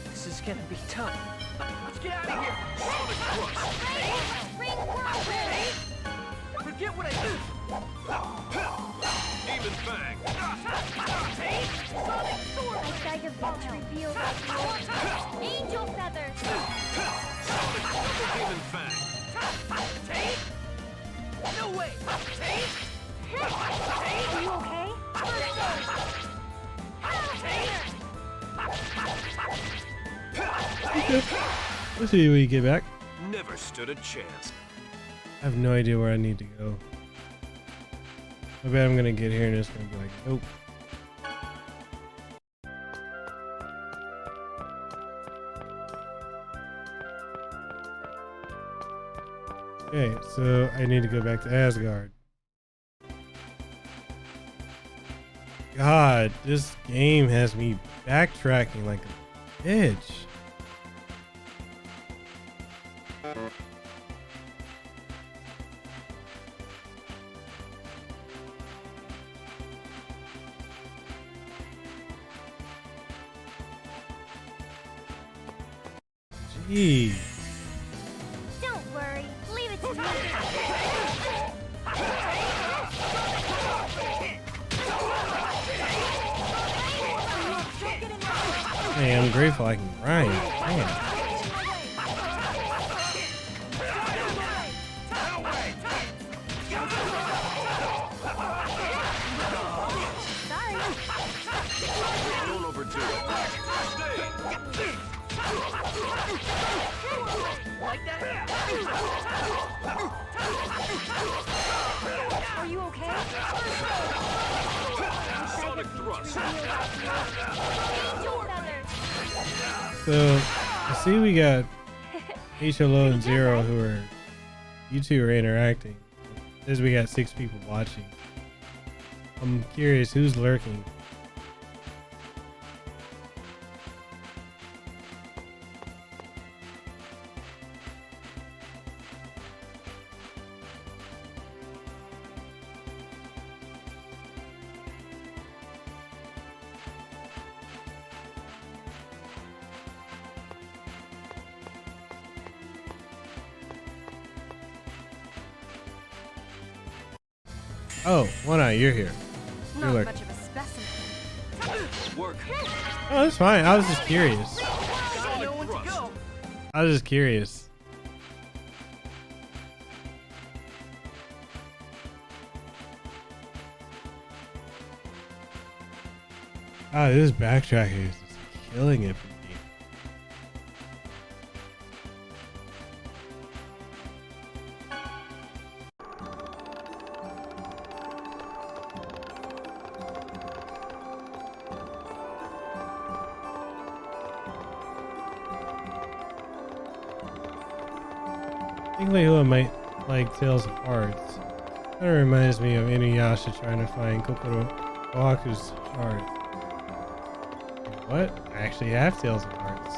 This is gonna be tough. Let's get out of here. Sonic Crush. Ring whirlwind. Forget what I did. Demon Fang. Sonic sword. I beg of thee to reveal thy glory. Angel feathers. Sonic Double Demon Fang. No way. Are you okay? Okay. Let's see when you get back. Never stood a chance. I have no idea where I need to go. I bet I'm gonna get here and it's gonna be like, nope. Okay, so I need to go back to Asgard. God, this game has me backtracking like a bitch. Jeez. Don't worry, leave it to me. Hey, I'm grateful I can grind. Man. Don't overdo it. Like that? Are you okay? Sonic thrust. So, I see we got HLO and Zero who are, you two are interacting. It says we got 6 people watching. I'm curious who's lurking. Oh, One Eye, you're here. You're Not lurking. much of a specimen. Work. Oh, that's fine. I was just curious. I know when to go. I was just curious. Ah, this backtracking is just killing it for me. Who might like Tales of Hearts. That reminds me of Inuyasha trying to find Kokoro Kawaku's heart. What? I actually have Tales of Hearts.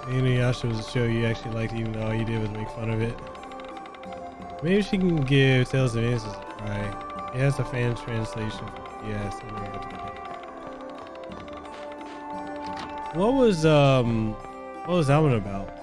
Inuyasha was a show you actually liked even though all you did was make fun of it. Maybe she can give Tales of Innocence a try. It has a fan translation for PS. What was that one about?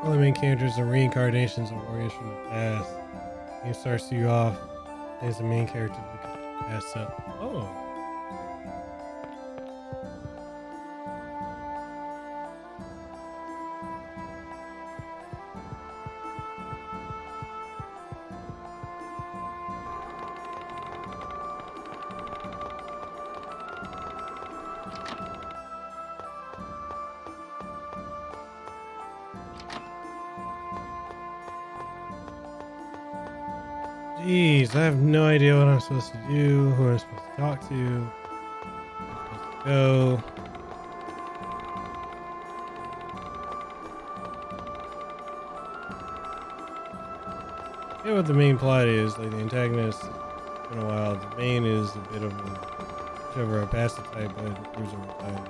All the main characters are reincarnations of warriors from the past. It starts you off as the main character pass up. Oh. Jeez, I have no idea what I'm supposed to do, who I'm supposed to talk to. I'm supposed to go. I forget what the main plot is. Like the antagonist, it's been a while. The main is a bit of a whichever a passive type, but improves over time.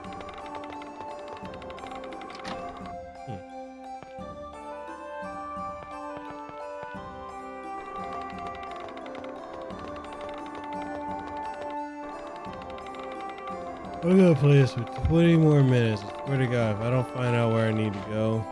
I'm gonna play this for 20 more minutes. I swear to God, if I don't find out where I need to go.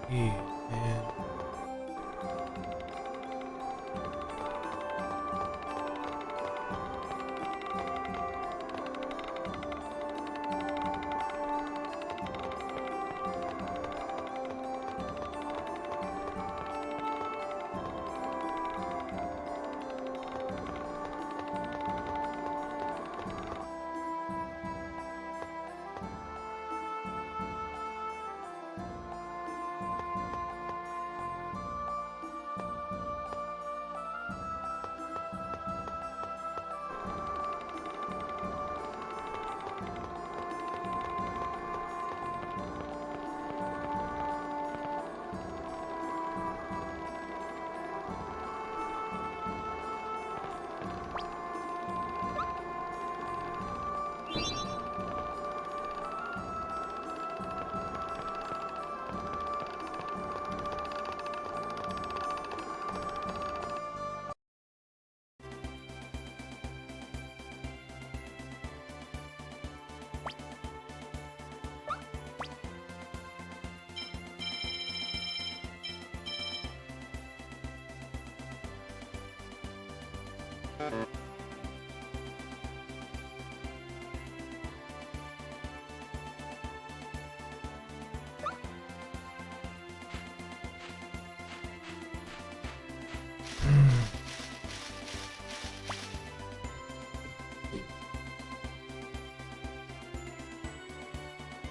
Yeah, man.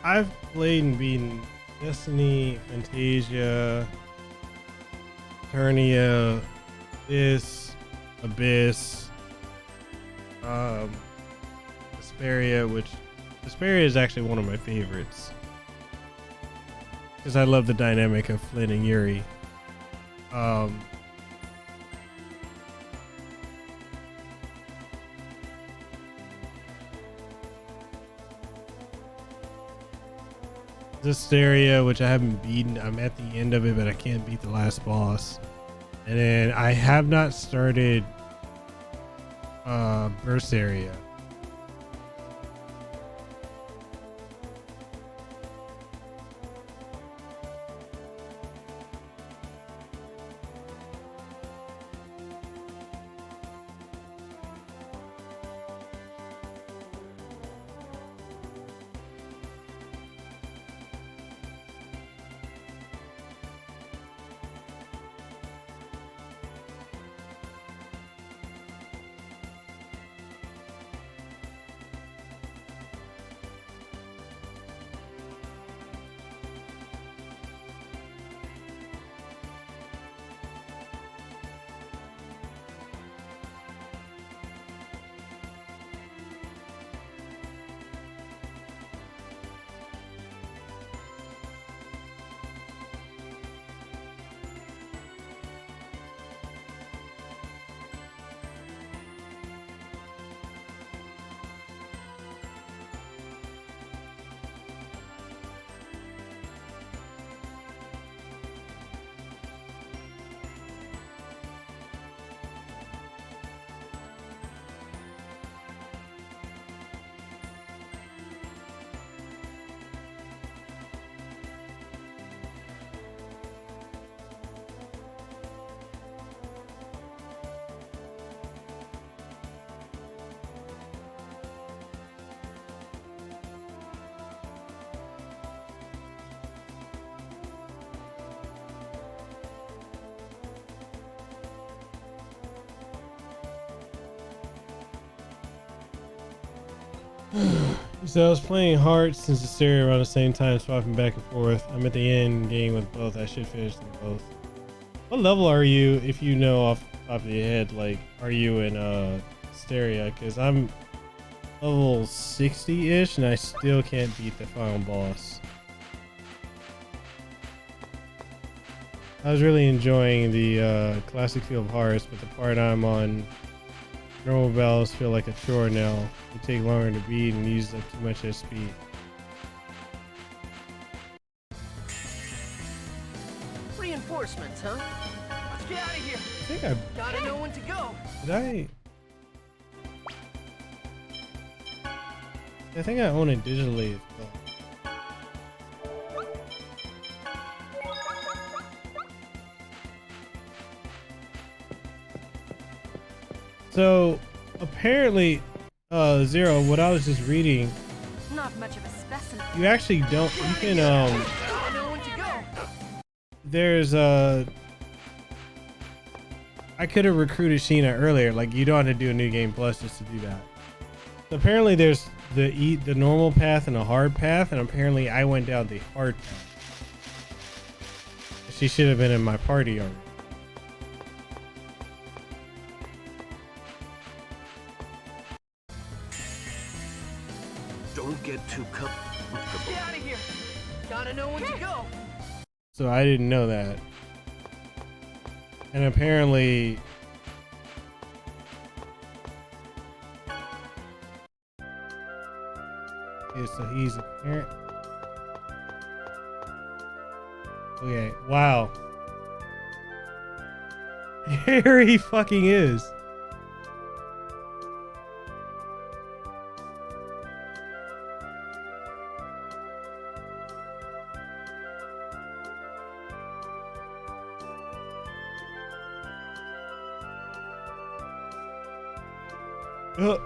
I've played and beaten Destiny, Fantasia, Eternia, Abyss, Vesperia, which Vesperia is actually one of my favorites because I love the dynamic of Flynn and Yuri. Zesteria, which I haven't beaten. I'm at the end of it, but I can't beat the last boss. And then I have not started Berseria. So I was playing Hearts since the stereo around the same time, swapping back and forth. I'm at the end game with both. I should finish them both. What level are you, if you know off the top of your head? Like, are you in stereo? Because I'm level 60-ish and I still can't beat the final boss. I was really enjoying the classic feel of Hearts, but the part I'm on, normal battles feel like a chore now. They take longer to beat and use up too much SP. Reinforcements, huh? Let's get out of here. I think I Gotta know when to go. did. I think I own it digitally as well. So apparently, Zero, what I was just reading, Not much of a specimen. you actually don't, you can, Gotta know when to go. there's I could have recruited Sheena earlier, like you don't have to do a new game plus just to do that. So apparently there's the normal path and a hard path, and apparently I went down the hard path. She should have been in my party already. Don't get too comfortable. Get out of here. Gotta know when to go. So I didn't know that. And apparently okay, so he's a parent. Okay, wow. Here he fucking is. Oh.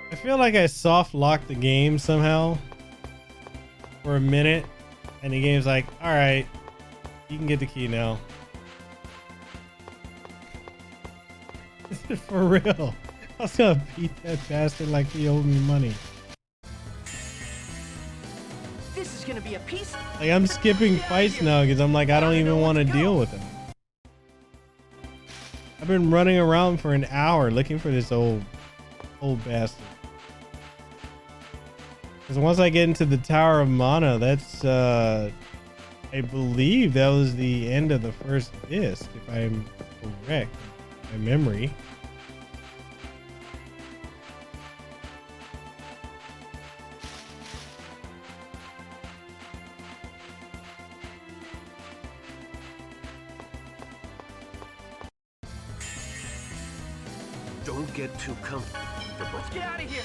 I feel like I soft locked the game somehow for a minute, and the game's like, all right, you can get the key now. For real. I was gonna beat that bastard like he owed me money. This is gonna be a piece. Like, I'm skipping fights now because I'm like, I don't even want to deal with him. I've been running around for an hour looking for this old bastard. Because once I get into the Tower of Mana, that's, I believe that was the end of the first disc, if I'm correct, my memory. Don't get too comfortable. Let's get out of here.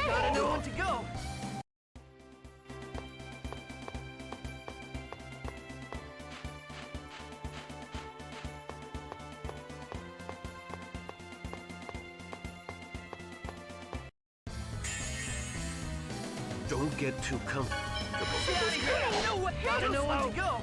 Gotta know when to go. Don't get too comfortable. Get out of here. Gotta know when to go.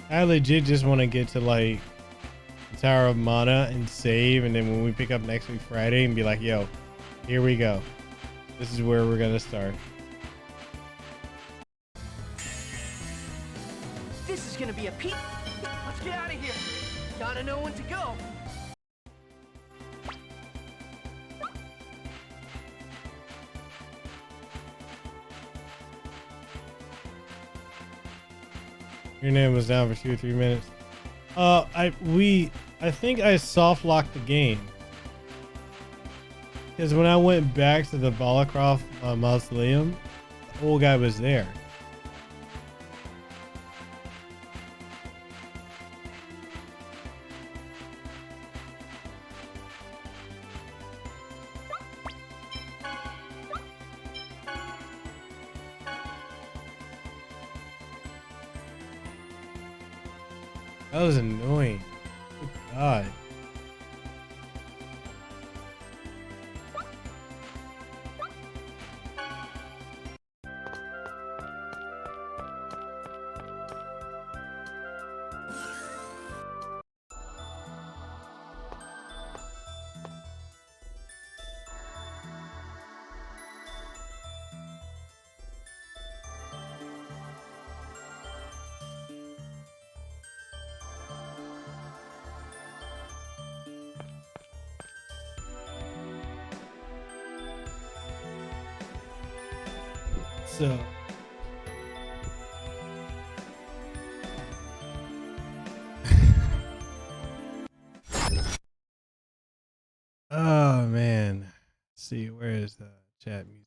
I legit just want to get to like the Tower of Mana and save, and then when we pick up next week Friday and be like, yo, here we go. This is where we're gonna start. This is gonna be a peak. Let's get out of here. Gotta know when to go. Your name was down for 2 or 3 minutes. I think I soft locked the game. Because when I went back to the Balacroft mausoleum, the old guy was there. That was annoying. Good God. So oh man, let's see, where is the chat music?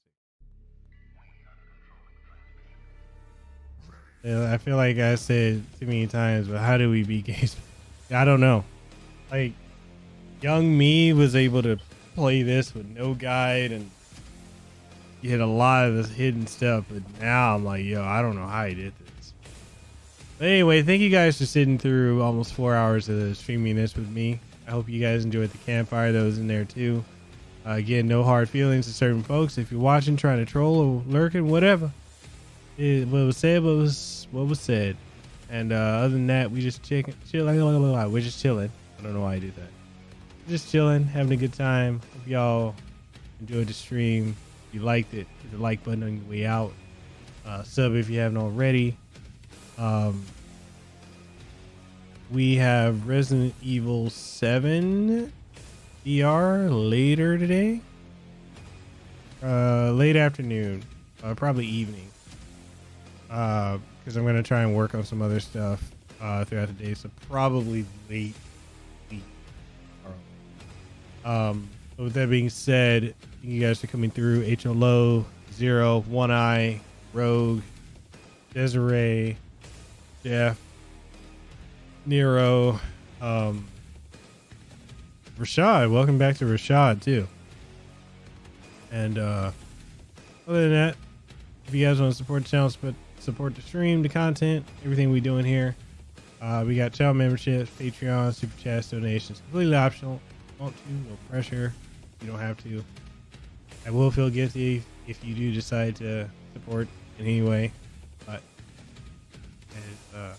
Yeah, I feel like I said too many times, but how do we beat games? I don't know. Like, young me was able to play this with no guide and get a lot of this hidden stuff, but now I'm like, yo, I don't know how he did this. But anyway, thank you guys for sitting through almost 4 hours of streaming this with me. I hope you guys enjoyed the campfire that was in there too. Again, no hard feelings to certain folks. If you're watching, trying to troll or lurking, whatever, what was said was what was said. And other than that, we just chilling. We're just chilling. I don't know why I did that. Just chilling, having a good time. Hope y'all enjoyed the stream. If you liked it, hit the like button on your way out. Sub if you haven't already. We have Resident Evil 7 VR later today. Late afternoon, probably evening. Because I'm going to try and work on some other stuff throughout the day. So probably late week tomorrow. But with that being said, thank you guys for coming through. HLO, Zero, One Eye, Rogue, Desiree, Jeff, Nero, Rashad. Welcome back to Rashad too. And other than that, if you guys want to support the channel, support the stream, the content, everything we doing here, we got channel memberships, Patreon, super chats, donations, completely optional. Want to, no pressure. You don't have to. I will feel guilty if you do decide to support in any way, but as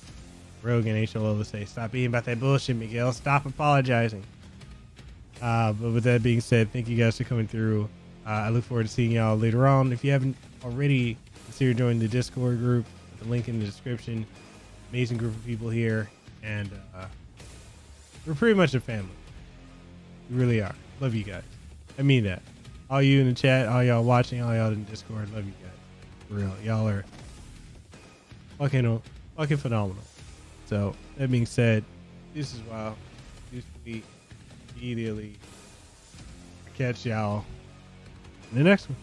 Rogue and HLO will say, stop being about that bullshit, Miguel. Stop apologizing. But with that being said, thank you guys for coming through. I look forward to seeing y'all later on. If you haven't already, consider joining the Discord group. The link in the description. Amazing group of people here, and we're pretty much a family. We really are. Love you guys. I mean that. All you in the chat, all y'all watching, all y'all in Discord, love you guys. For real. Y'all are fucking phenomenal. So, that being said, this is WoW. This week, immediately. Catch y'all in the next one.